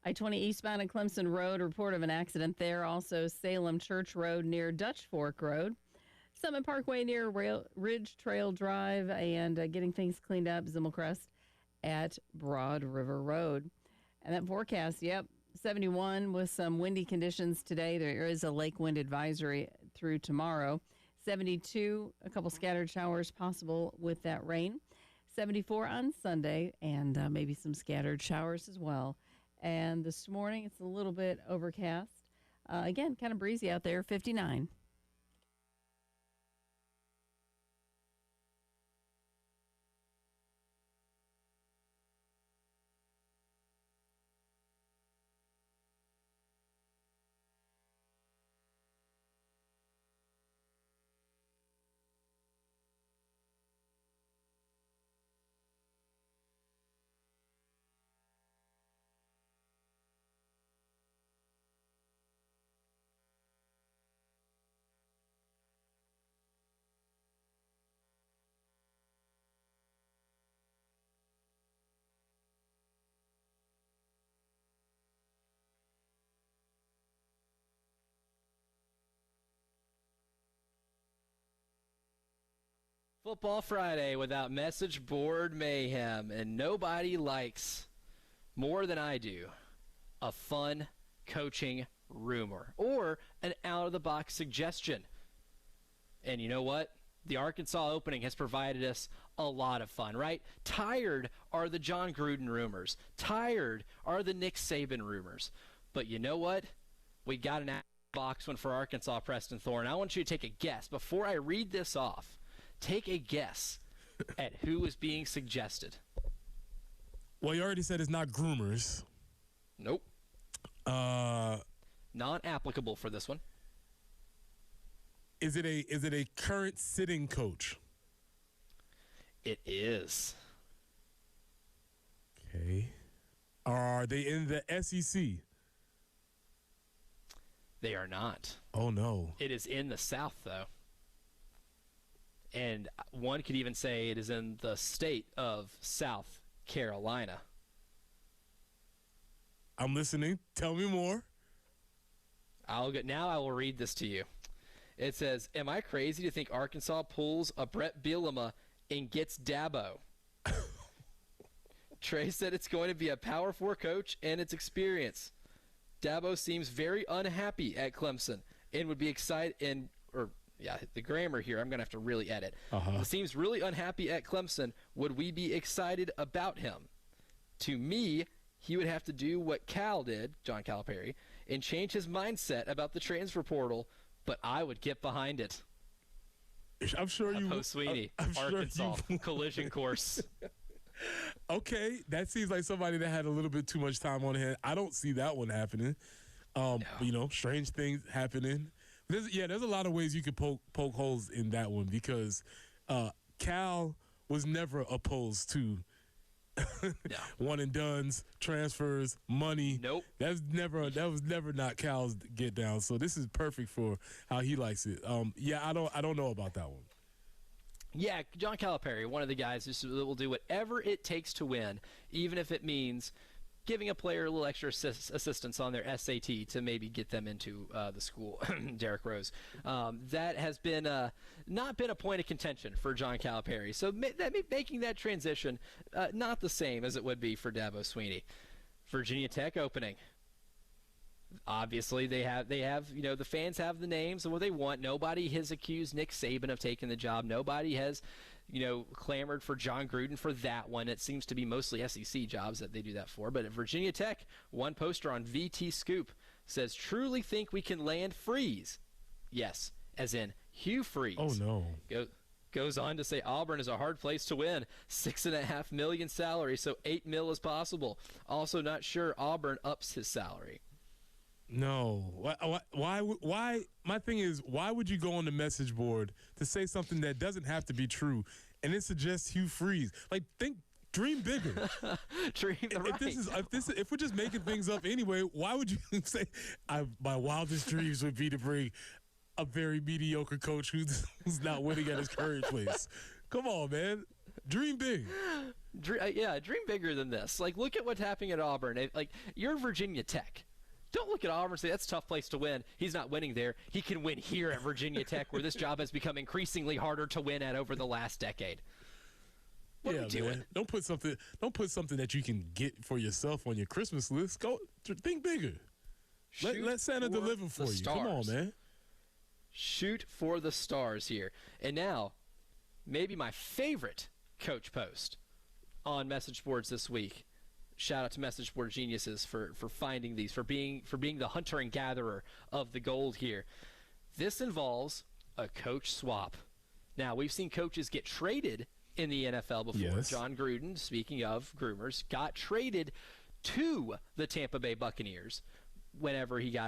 I-20 eastbound at Clemson Road, report of an accident there. Also, Salem Church Road near Dutch Fork Road. Summit Parkway near Ridge Trail Drive, and getting things cleaned up, Zimmelcrest at Broad River Road. And that forecast, 71 with some windy conditions today. There is a lake wind advisory through tomorrow. 72, a couple scattered showers possible with that rain. 74 on Sunday, and maybe some scattered showers as well. And this morning, it's a little bit overcast. Again, kind of breezy out there, 59. Football Friday without message board mayhem, and nobody likes more than I do a fun coaching rumor or an out-of-the-box suggestion. And you know what? The Arkansas opening has provided us a lot of fun, right? Tired are the John Gruden rumors. Tired are the Nick Saban rumors. But you know what? We got an out-of-the-box one for Arkansas, Preston Thorne. I want you to take a guess. Before I read this off, take a guess at who is being suggested. Well, you already said it's not groomers. Nope. Non-applicable for this one. Is it a current sitting coach? It is. Okay. Are they in the SEC? They are not. Oh, no. It is in the South, though. And one could even say it is in the state of South Carolina. I'm listening. Tell me more. Now I will read this to you. It says, am I crazy to think Arkansas pulls a Brett Bielema and gets Dabo? Trey said it's going to be a Power 4 coach and its experience. Dabo seems very unhappy at Clemson and would be excited the grammar here, I'm going to have to really edit. Seems really unhappy at Clemson. Would we be excited about him? To me, he would have to do what Cal did, John Calipari, and change his mindset about the transfer portal, but I would get behind it. I'm sure you would. Sweeney, Arkansas, collision course. Okay, that seems like somebody that had a little bit too much time on hand. I don't see that one happening. No. Strange things happening. There's a lot of ways you could poke holes in that one because Cal was never opposed to one and dones, transfers, money. Nope. That was never not Cal's get down. So this is perfect for how he likes it. I don't know about that one. Yeah, John Calipari, one of the guys who will do whatever it takes to win, even if it means giving a player a little extra assistance on their SAT to maybe get them into the school. Derek Rose. That has been not been a point of contention for John Calipari. So making that transition not the same as it would be for Dabo Sweeney. Virginia Tech opening. Obviously, they have the fans have the names of what they want. Nobody has accused Nick Saban of taking the job. Nobody has clamored for John Gruden for that one. It seems to be mostly SEC jobs that they do that for. But at Virginia Tech, one poster on VT Scoop says, truly think we can land Freeze. Yes, as in Hugh Freeze. Oh, no. Goes on to say Auburn is a hard place to win. $6.5 million salary, so $8 million is possible. Also not sure Auburn ups his salary. No. Why? My thing is, why would you go on the message board to say something that doesn't have to be true and then suggest Hugh Freeze? Like, dream bigger. If we're just making things up anyway, why would you say my wildest dreams would be to bring a very mediocre coach who's not winning at his current place? Come on, man. Dream big. Dream bigger than this. Like, look at what's happening at Auburn. You're Virginia Tech. Don't look at Auburn and say that's a tough place to win. He's not winning there. He can win here at Virginia Tech, where this job has become increasingly harder to win at over the last decade. What are we doing? Man. Don't put something that you can get for yourself on your Christmas list. Go think bigger. Let Santa deliver for you. Come on, man. Shoot for the stars here. And now, maybe my favorite coach post on message boards this week. Shout out to message board geniuses for finding these, for being the hunter and gatherer of the gold here. This involves a coach swap. Now, we've seen coaches get traded in the NFL before. Yes. John Gruden, speaking of groomers, got traded to the Tampa Bay Buccaneers whenever he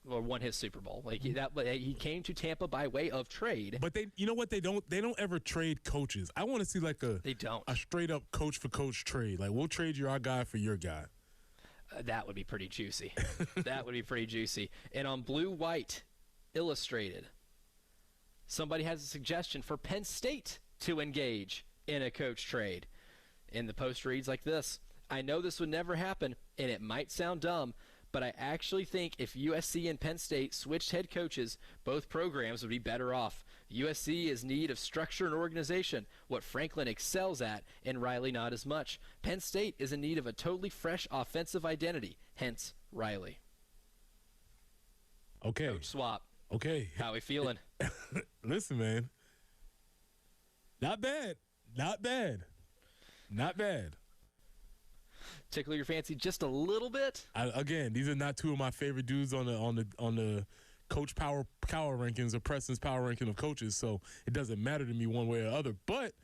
won his Super Bowl. He came to Tampa by way of trade. But you know what? They don't ever trade coaches. I want to see a straight up coach for coach trade. Like, we'll trade our guy for your guy. That would be pretty juicy. That would be pretty juicy. And on Blue White Illustrated, somebody has a suggestion for Penn State to engage in a coach trade. And the post reads like this: I know this would never happen, and it might sound dumb, but I actually think if USC and Penn State switched head coaches, both programs would be better off. USC is in need of structure and organization, what Franklin excels at, and Riley not as much. Penn State is in need of a totally fresh offensive identity, hence Riley. Okay. Coach swap. Okay. How we feeling? Listen, man. Not bad. Not bad. Not bad. Tickle your fancy just a little bit? Again, these are not two of my favorite dudes on the coach power rankings or Preston's power ranking of coaches, so it doesn't matter to me one way or other. But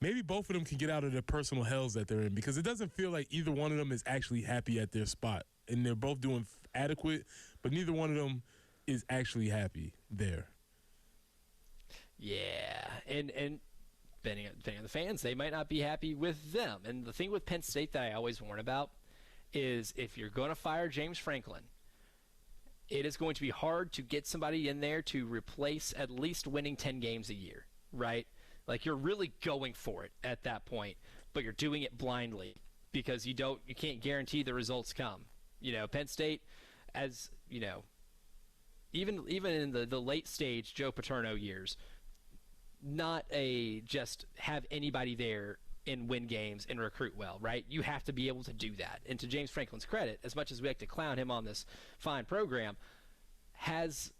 maybe both of them can get out of their personal hells that they're in, because it doesn't feel like either one of them is actually happy at their spot. And they're both doing adequate, but neither one of them is actually happy there. Yeah, and depending on the fans, they might not be happy with them. And the thing with Penn State that I always warn about is if you're going to fire James Franklin, it is going to be hard to get somebody in there to replace at least winning 10 games a year, right? Like, you're really going for it at that point, but you're doing it blindly because you can't guarantee the results come. Penn State, as you know, even in the late stage Joe Paterno years, not just have anybody there and win games and recruit well, right? You have to be able to do that. And to James Franklin's credit, as much as we like to clown him on this fine program, has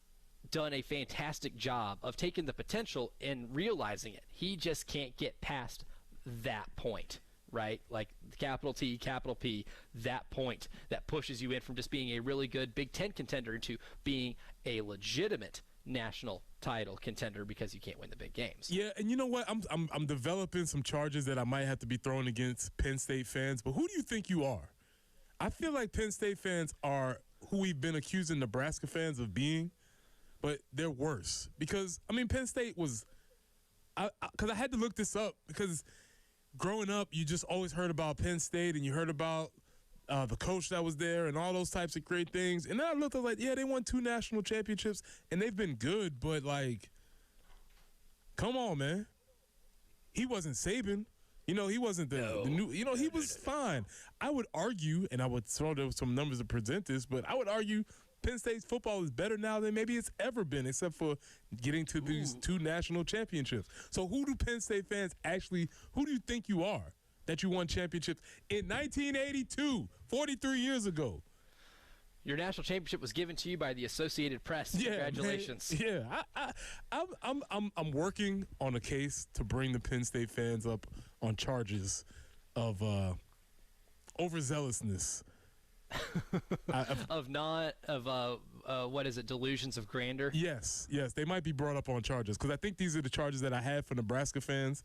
done a fantastic job of taking the potential and realizing it. He just can't get past that point, right? Like capital T, capital P, that point that pushes you in from just being a really good Big Ten contender into being a legitimate national title contender because you can't win the big games. Yeah, and you know what? I'm developing some charges that I might have to be thrown against Penn State fans, but who do you think you are? I feel like Penn State fans are who we've been accusing Nebraska fans of being, but they're worse. Because, Penn State was – because I had to look this up because growing up, you just always heard about Penn State and you heard about the coach that was there and all those types of great things. And then I looked, I was like, yeah, they won 2 national championships, and they've been good, but, come on, man. He wasn't Saban. He wasn't the new – he was fine. I would argue, and I would throw some numbers to present this, but I would argue Penn State's football is better now than maybe it's ever been, except for getting to these 2 national championships. So who do Penn State fans actually – who do you think you are that you won championships in 1982, 43 years ago? Your national championship was given to you by the Associated Press. Yeah, congratulations. Man, yeah, I'm working on a case to bring the Penn State fans up on charges of overzealousness. What is it? Delusions of grandeur. Yes, they might be brought up on charges because I think these are the charges that I had for Nebraska fans,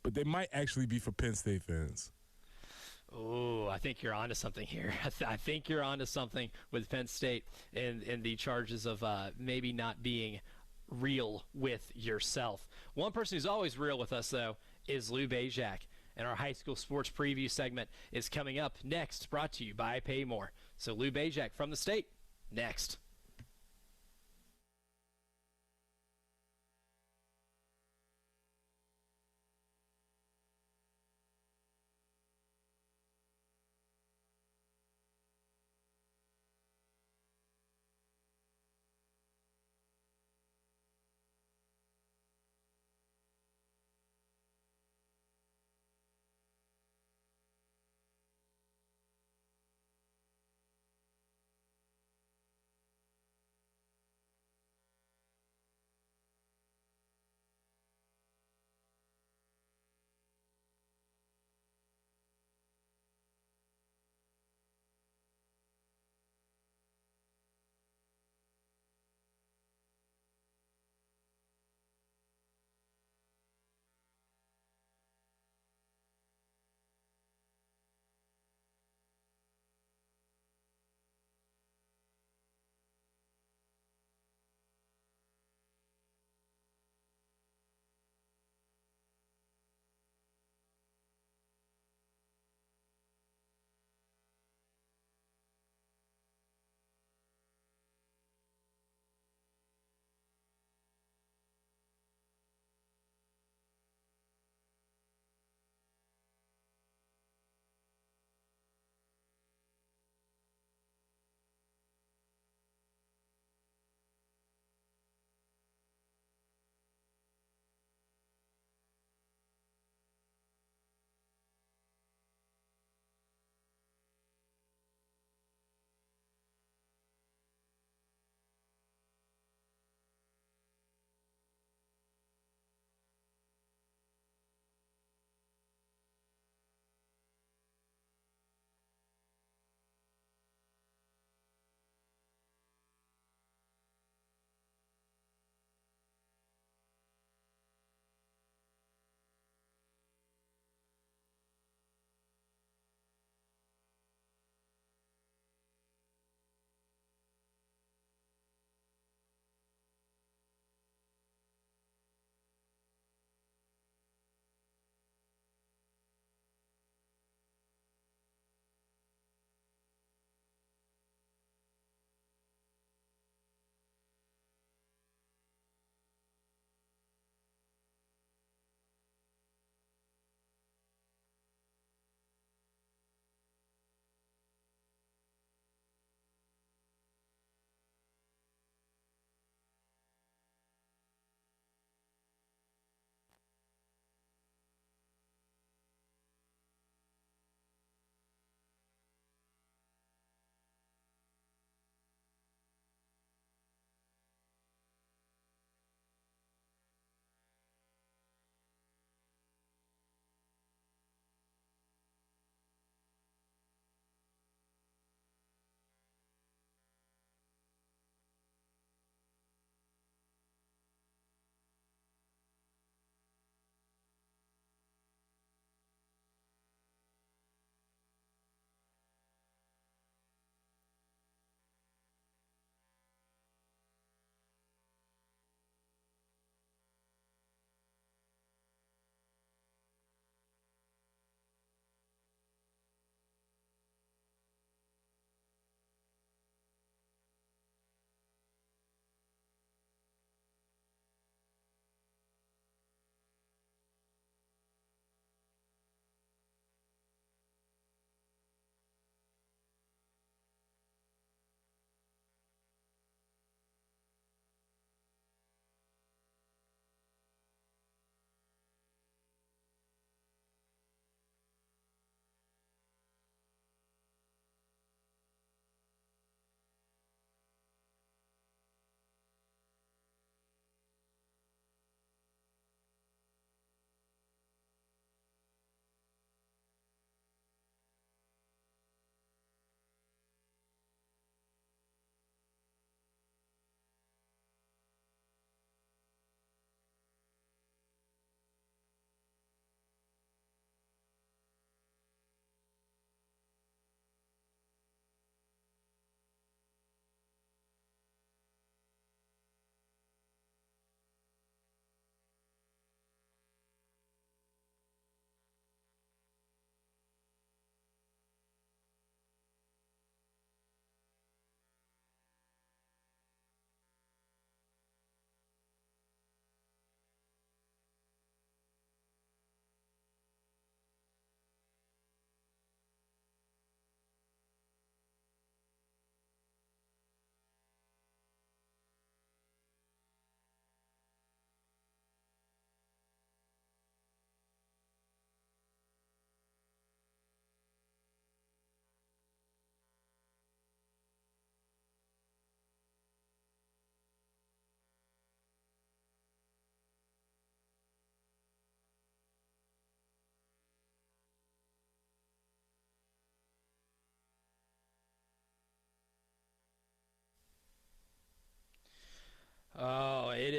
but they might actually be for Penn State fans. Oh, I think you're onto something here. I think you're onto something with Penn State and the charges of maybe not being real with yourself. One person who's always real with us, though, is Lou Bezjak. And our high school sports preview segment is coming up next, brought to you by Pay More. So Lou Bezjak from the state, next.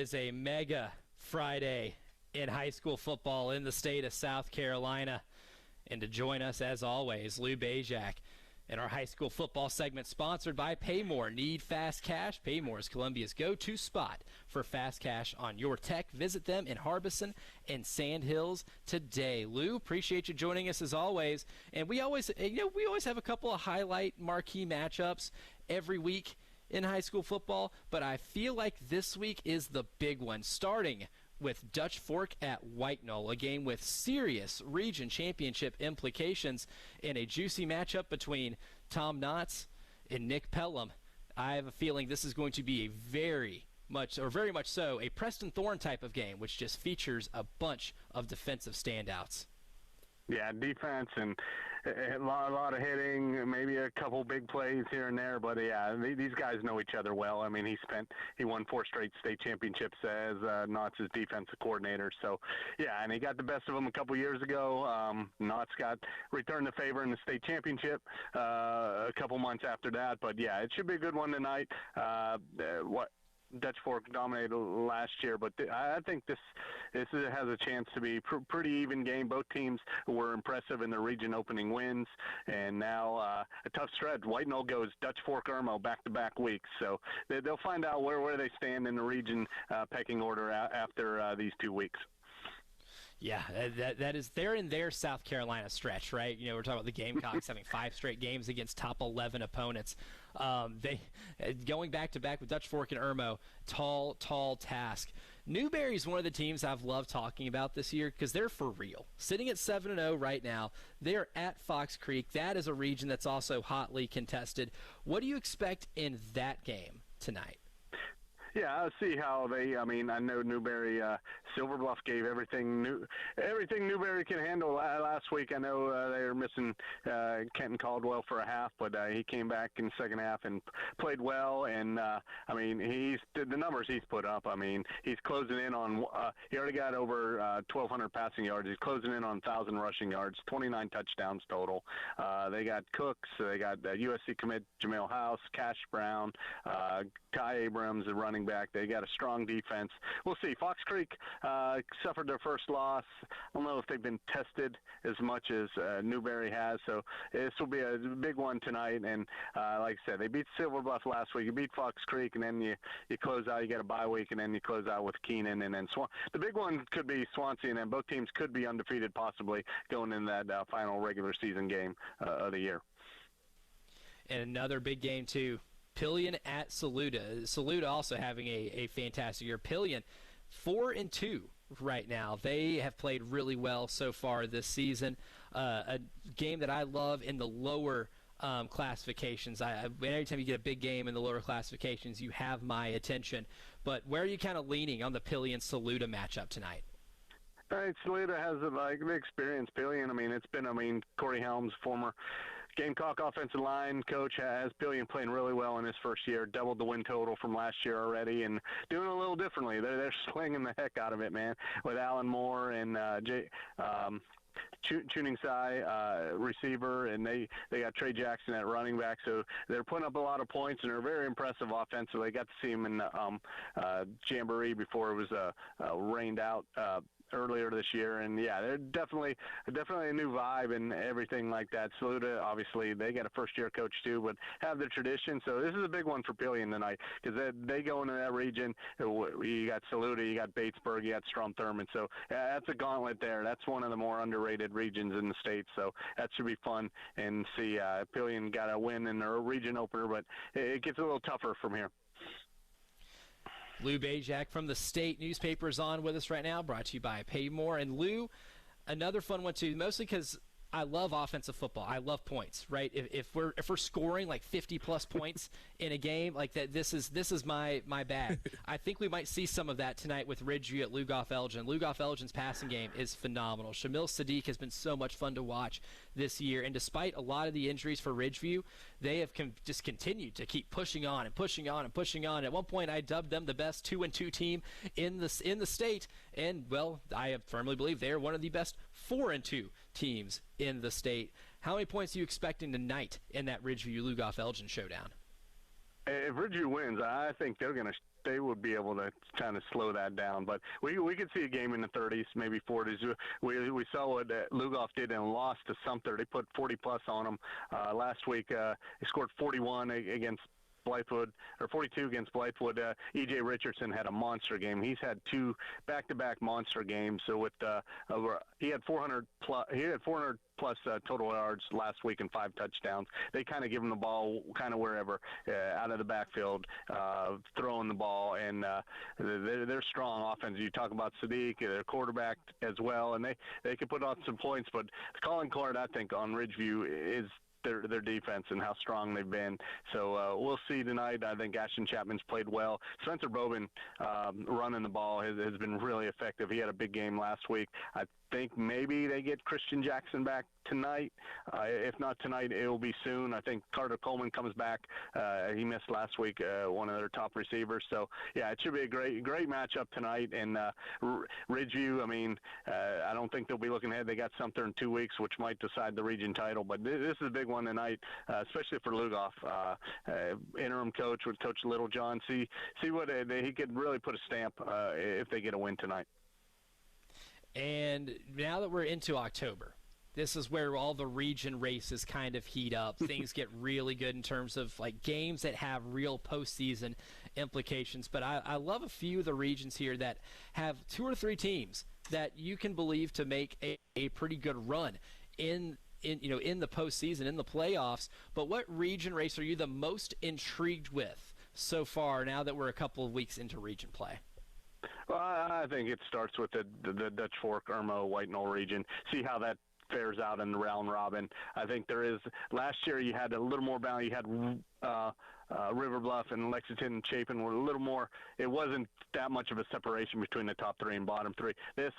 is a mega Friday in high school football in the state of South Carolina. And to join us, as always, Lou Bezjak in our high school football segment, sponsored by Paymore. Need fast cash? Paymore is Columbia's go-to spot for fast cash on your tech. Visit them in Harbison and Sand Hills today. Lou, appreciate you joining us as always. And we always have a couple of highlight marquee matchups every week in high school football, but I feel like this week is the big one, starting with Dutch Fork at White Knoll, a game with serious region championship implications in a juicy matchup between Tom Knotts and Nick Pelham. I have a feeling this is going to be a very much so, a Preston Thorne type of game, which just features a bunch of defensive standouts. Yeah, defense and a lot of hitting, maybe a couple big plays here and there. But, yeah, these guys know each other well. I mean, he won 4 straight state championships as Knotts' defensive coordinator. So, yeah, and he got the best of them a couple years ago. Knotts returned the favor in the state championship a couple months after that. But, yeah, it should be a good one tonight. Dutch Fork dominated last year, but I think this has a chance to be pretty even game. Both teams were impressive in the region opening wins, and now a tough stretch. White Knoll goes Dutch Fork Irmo back-to-back weeks, so they'll find out where they stand in the region pecking order after these 2 weeks. Yeah, that is, they're in their South Carolina stretch, right? You know, we're talking about the Gamecocks having 5 straight games against top 11 opponents. They going back-to-back with Dutch Fork and Irmo, tall task. Newberry's one of the teams I've loved talking about this year because they're for real. Sitting at 7-0 right now, they're at Fox Creek. That is a region that's also hotly contested. What do you expect in that game tonight? Yeah, I'll see how I know Newberry, Silver Bluff gave everything Newberry can handle last week. I know they were missing Kenton Caldwell for a half, but he came back in the second half and played well. And, the numbers he's put up, he's closing in on, he already got over 1,200 passing yards. He's closing in on 1,000 rushing yards, 29 touchdowns total. They got Cooks, they got USC commit Jamel House, Cash Brown, Ty Abrams, the running back. They got a strong defense. We'll see. Fox Creek suffered their first loss. I don't know if they've been tested as much as Newberry has, so this will be a big one tonight. And like I said, they beat Silver Bluff last week. You beat Fox Creek, and then you close out. You get a bye week, and then you close out with Keenan, and then the big one could be Swansea, and then both teams could be undefeated possibly going in that final regular season game of the year. And another big game, too. Pillion at Saluda. Saluda also having a fantastic year. Pillion 4-2 right now. They have played really well so far this season. A game that I love in the lower classifications. Every time you get a big game in the lower classifications, you have my attention. But where are you kind of leaning on the Pillion-Saluda matchup tonight? Saluda has the experience. Pillion, it's been, Corey Helms, former Gamecock offensive line coach, has Pillion playing really well in his first year, doubled the win total from last year already, and doing a little differently. They're slinging the heck out of it, man, with Alan Moore and Tuning Sai, receiver, and they got Trey Jackson at running back, so they're putting up a lot of points, and they're very impressive offensively. Got to see him in Jamboree before it was rained out earlier this year, and yeah, they're definitely a new vibe and everything like that. Saluda, obviously, they got a first-year coach too, but have the tradition. So this is a big one for Pillion tonight because they go into that region. You got Saluda, you got Batesburg, you got Strom Thurmond. So that's a gauntlet there. That's one of the more underrated regions in the state. So that should be fun and see Pillion got a win in their region opener, but it gets a little tougher from here. Lou Bezjak from the State newspaper is on with us right now, brought to you by Paymore. And Lou, another fun one too, mostly because I love offensive football. I love points, right? If we're scoring like 50+ points in a game like that, this is my bag. I think we might see some of that tonight with Ridgeview at Lugoff Elgin. Lugoff Elgin's passing game is phenomenal. Shamil Sadiq has been so much fun to watch this year, and despite a lot of the injuries for Ridgeview, they have just continued to keep pushing on and pushing on and pushing on. At one point, I dubbed them the best 2-2 team in the state, and well, I firmly believe they are one of the best 4-2 teams in the state. How many points are you expecting tonight in that Ridgeview Lugoff Elgin showdown? If Ridgeview wins, I think they would be able to kind of slow that down. But we could see a game in the 30s, maybe 40s. We saw what Lugoff did and lost to Sumter. They put 40-plus on them last week. He scored 41 against Blythewood, or 42 against Blythewood. E.J. Richardson had a monster game. He's had 2 back-to-back monster games. So with he had 400 plus total yards last week and 5 touchdowns. They kind of give him the ball kind of wherever, out of the backfield, throwing the ball, and they're strong offense. You talk about Sadiq, their quarterback as well, and they can put on some points. But calling card, I think, on Ridgeview is their defense and how strong they've been. So we'll see tonight. I think Ashton Chapman's played well. Spencer Bowman running the ball has been really effective. He had a big game last week. I think maybe they get Christian Jackson back tonight. If not tonight, it will be soon. I think Carter Coleman comes back. He missed last week, one of their top receivers. So, yeah, it should be a great matchup tonight. And Ridgeview, I mean, I don't think they'll be looking ahead. They got Sumter in 2 weeks, which might decide the region title. But this is a big one tonight, especially for Lugoff, interim coach with Coach Littlejohn. See what he could really put a stamp if they get a win tonight. And now that we're into October, this is where all the region races kind of heat up. Things get really good in terms of like games that have real postseason implications. But I love a few of the regions here that have 2 or 3 teams that you can believe to make a pretty good run in the postseason, in the playoffs. But what region race are you the most intrigued with so far now that we're a couple of weeks into region play? Well, I think it starts with the Dutch Fork, Irmo, White Knoll region. See how that fares out in the round robin. I think there is. Last year you had a little more balance. You had River Bluff and Lexington and Chapin were a little more. It wasn't that much of a separation between the top 3 and bottom 3.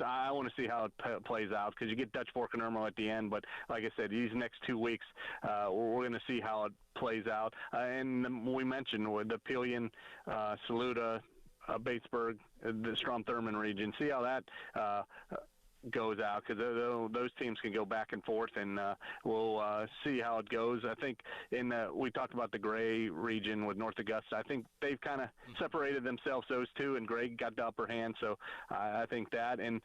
I want to see how it plays out because you get Dutch Fork and Irmo at the end. But like I said, these next 2 weeks, we're going to see how it plays out. And we mentioned with the Pelion, Saluda, Batesburg, the Strom-Thurmond region. See how that goes out because those teams can go back and forth, and we'll see how it goes. I think we talked about the Gray region with North Augusta. I think they've kind of separated themselves, those two, and Gray got the upper hand. So I think that. And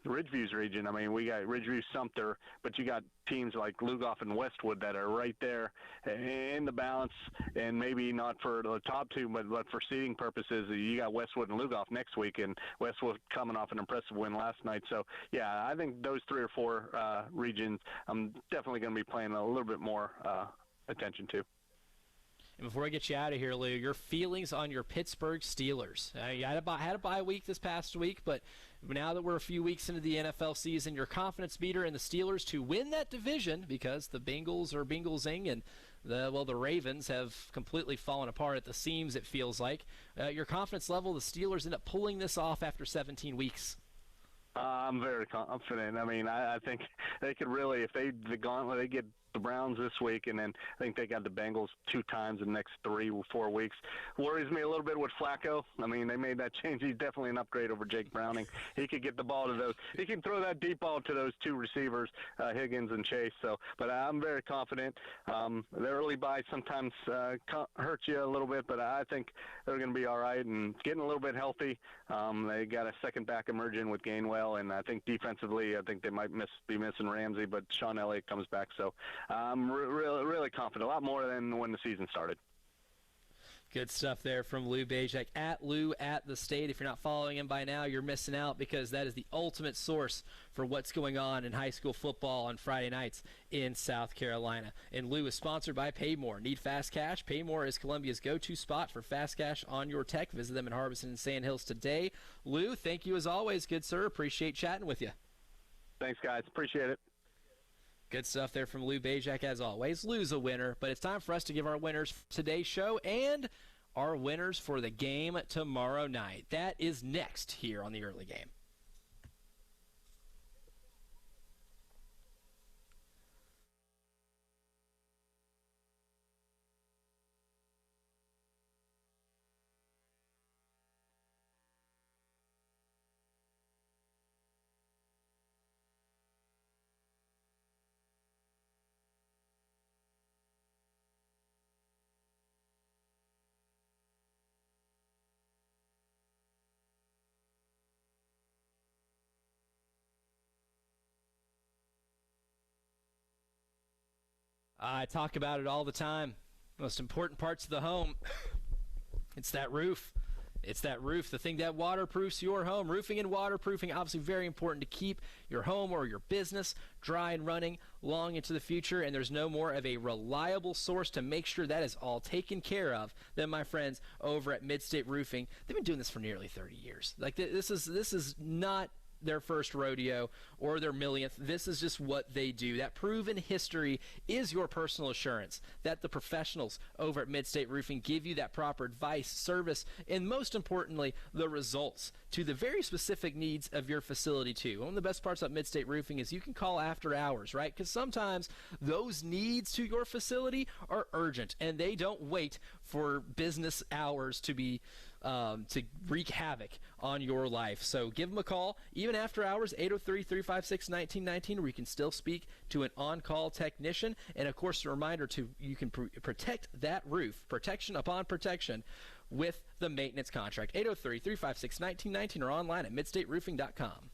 Ridgeview's region, I mean, we got Ridgeview, Sumter, but you got teams like Lugoff and Westwood that are right there in the balance, and maybe not for the top 2, but for seeding purposes. You got Westwood and Lugoff next week, and Westwood coming off an impressive win last night. So, yeah, I think those 3 or 4 regions I'm definitely going to be paying a little bit more attention to. And before I get you out of here, Lou, your feelings on your Pittsburgh Steelers. You had a bye week this past week, but now that we're a few weeks into the NFL season, your confidence meter in the Steelers to win that division, because the Bengals are Bengalsing and the Ravens have completely fallen apart at the seams, it feels like. Your confidence level, the Steelers end up pulling this off after 17 weeks. I'm very confident. I mean, I think they could really, if they get the Browns this week, and then I think they got the Bengals 2 times in the next 3 or 4 weeks. Worries me a little bit with Flacco. I mean, they made that change. He's definitely an upgrade over Jake Browning. He could get the ball to those. He can throw that deep ball to those 2 receivers, Higgins and Chase. So, but I'm very confident. The early bye sometimes hurts you a little bit, but I think they're going to be all right and getting a little bit healthy. They got a second back emerging with Gainwell, and I think defensively, I think they might be missing Ramsey, but Sean Elliott comes back. So I'm really confident, a lot more than when the season started. Good stuff there from Lou Bezjak, at Lou at the State. If you're not following him by now, you're missing out, because that is the ultimate source for what's going on in high school football on Friday nights in South Carolina. And Lou is sponsored by Paymore. Need fast cash? Paymore is Columbia's go-to spot for fast cash on your tech. Visit them in Harbison and Sand Hills today. Lou, thank you as always, good sir. Appreciate chatting with you. Thanks, guys. Appreciate it. Good stuff there from Lou Bezjak, as always. Lou's a winner, but it's time for us to give our winners for today's show and our winners for the game tomorrow night. That is next here on the Early Game. I talk about it all the time. Most important parts of the home. It's that roof. It's that roof, the thing that waterproofs your home. Roofing and waterproofing, obviously very important to keep your home or your business dry and running long into the future, and there's no more of a reliable source to make sure that is all taken care of than my friends over at Midstate Roofing. They've been doing this for nearly 30 years. Like, this is not their first rodeo or their millionth. This is just what they do. That proven history is your personal assurance that the professionals over at Midstate Roofing give you that proper advice, service, and most importantly, the results to the very specific needs of your facility too. One of the best parts about Midstate Roofing is you can call after hours, right? Because sometimes those needs to your facility are urgent and they don't wait for business hours to be to wreak havoc on your life. So give them a call, even after hours, 803-356-1919, where you can still speak to an on-call technician. And, of course, a reminder to you can protect that roof, protection upon protection, with the maintenance contract. 803-356-1919 or online at midstateroofing.com.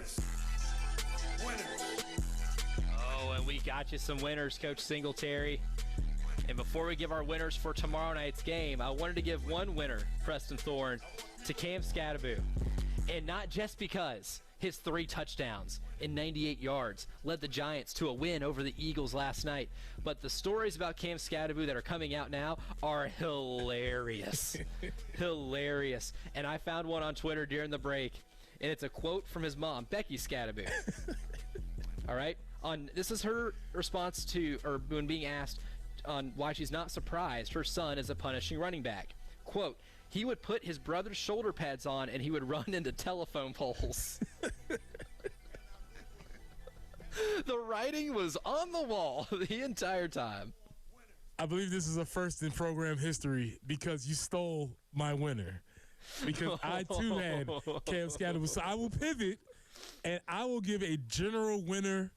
Winners. Winners. Oh, and we got you some winners, Coach Singletary. And before we give our winners for tomorrow night's game, I wanted to give one winner, Preston Thorne, to Cam Scatterbo. And not just because his 3 touchdowns and 98 yards led the Giants to a win over the Eagles last night, but the stories about Cam Scatterbo that are coming out now are hilarious. Hilarious. And I found one on Twitter during the break, and it's a quote from his mom, Becky Scatterbo. All right? This is her response to, or when being asked on why she's not surprised her son is a punishing running back. Quote, he would put his brother's shoulder pads on and he would run into telephone poles. The writing was on the wall the entire time. I believe this is a first in program history because you stole my winner. Because I too had Cam Scatterbo. So I will pivot and I will give a general winner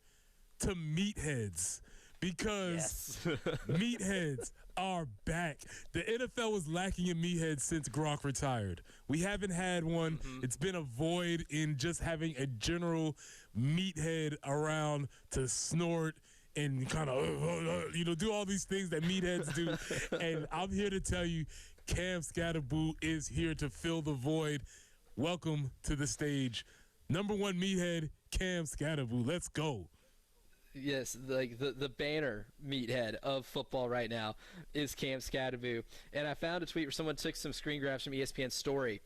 to Meatheads. Because Meatheads are back. The NFL was lacking in Meatheads since Gronk retired. We haven't had one. Mm-hmm. It's been a void in just having a general meathead around to snort and kind of, do all these things that meatheads do. And I'm here to tell you, Cam Scatterbo is here to fill the void. Welcome to the stage. Number 1 meathead, Cam Scatterbo. Let's go. Yes, like the banner meathead of football right now is Cam Scatterbo. And I found a tweet where someone took some screen grabs from ESPN's story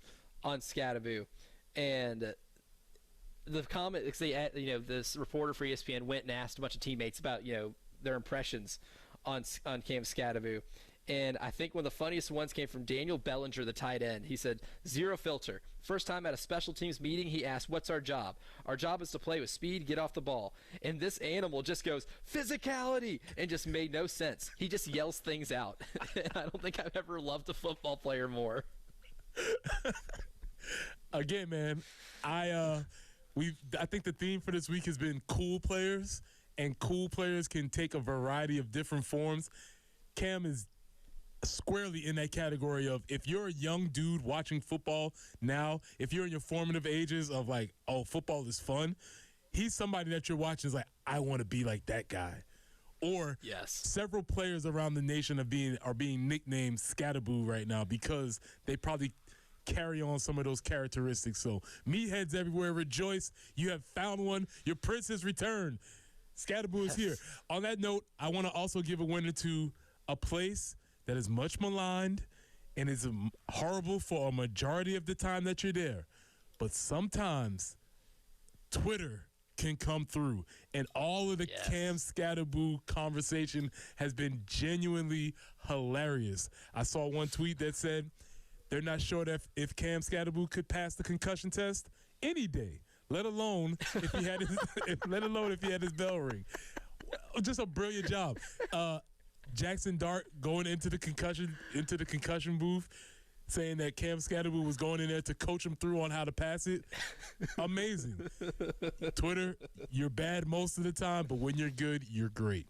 on Scatterbo. And the comment, this reporter for ESPN went and asked a bunch of teammates about, their impressions on Cam Scatterbo. And I think one of the funniest ones came from Daniel Bellinger, the tight end. He said, "Zero filter. First time at a special teams meeting, he asked, what's our job? Our job is to play with speed, get off the ball." And this animal just goes, "Physicality," and just made no sense. He just yells things out. And I don't think I've ever loved a football player more. Again, man, I think the theme for this week has been cool players, and cool players can take a variety of different forms. Cam is squarely in that category of, if you're a young dude watching football now, if you're in your formative ages of like, oh, football is fun, he's somebody that you're watching is like, I want to be like that guy. Or yes, several players around the nation are being nicknamed Scatterbo right now because they probably carry on some of those characteristics. So meatheads everywhere, rejoice. You have found one. Your prince has returned. Scatterbo is here. On that note, I want to also give a winner to a place that is much maligned and is horrible for a majority of the time that you're there. But sometimes Twitter can come through, and all of the Cam Scatterbo conversation has been genuinely hilarious. I saw one tweet that said they're not sure that if Cam Scatterbo could pass the concussion test any day, let alone if he had his bell ring. Just a brilliant job. Jackson Dart going into the concussion booth, saying that Cam Scatterbo was going in there to coach him through on how to pass it. Amazing. Twitter, you're bad most of the time, but when you're good, you're great.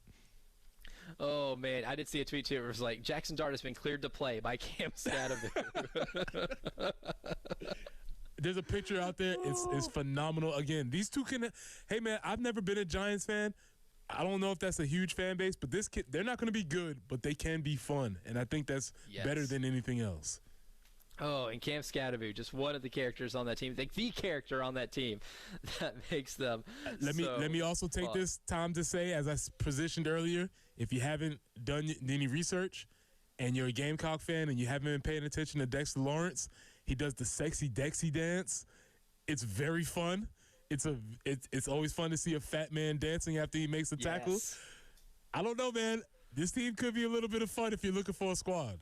Oh, man. I did see a tweet, too. It was like, Jackson Dart has been cleared to play by Cam Scatterbo. There's a picture out there. It's phenomenal. Again, these two can – hey, man, I've never been a Giants fan. I don't know if that's a huge fan base, but they're not going to be good, but they can be fun. And I think that's better than anything else. Oh, and Cam Scatterbo, just one of the characters on that team, like the character on that team that makes them Let me also take this time to say, as I positioned earlier, if you haven't done any research and you're a Gamecock fan and you haven't been paying attention to Dexter Lawrence, he does the sexy Dexy dance. It's very fun. It's always fun to see a fat man dancing after he makes a tackle. I don't know, man. This team could be a little bit of fun if you're looking for a squad.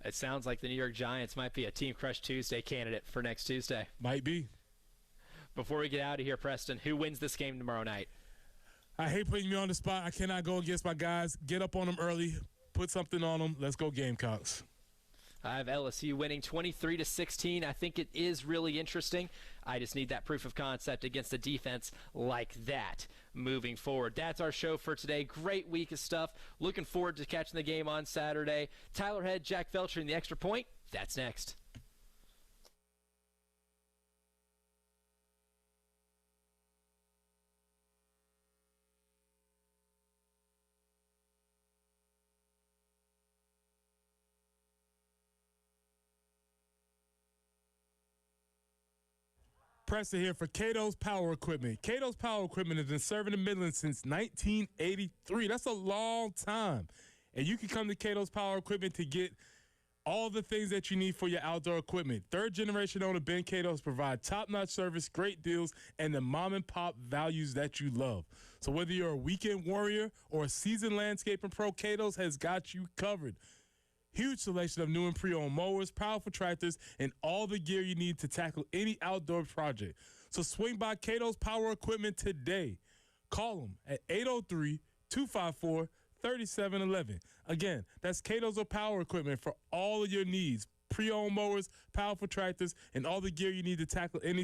It sounds like the New York Giants might be a Team Crush Tuesday candidate for next Tuesday. Might be. Before we get out of here, Preston, who wins this game tomorrow night? I hate putting me on the spot. I cannot go against my guys. Get up on them early. Put something on them. Let's go Gamecocks. I have LSU winning 23-16. I think it is really interesting. I just need that proof of concept against a defense like that moving forward. That's our show for today. Great week of stuff. Looking forward to catching the game on Saturday. Tyler Head, Jack Felcher in the Extra Point. That's next. Preston here for Cato's Power Equipment. Cato's Power Equipment has been serving the Midlands since 1983. That's a long time. And you can come to Cato's Power Equipment to get all the things that you need for your outdoor equipment. Third-generation owner Ben Cato's provide top-notch service, great deals, and the mom-and-pop values that you love. So whether you're a weekend warrior or a seasoned landscaping pro, Cato's has got you covered. Huge selection of new and pre-owned mowers, powerful tractors, and all the gear you need to tackle any outdoor project. So swing by Cato's Power Equipment today. Call them at 803-254-3711. Again, that's Cato's Power Equipment for all of your needs. Pre-owned mowers, powerful tractors, and all the gear you need to tackle any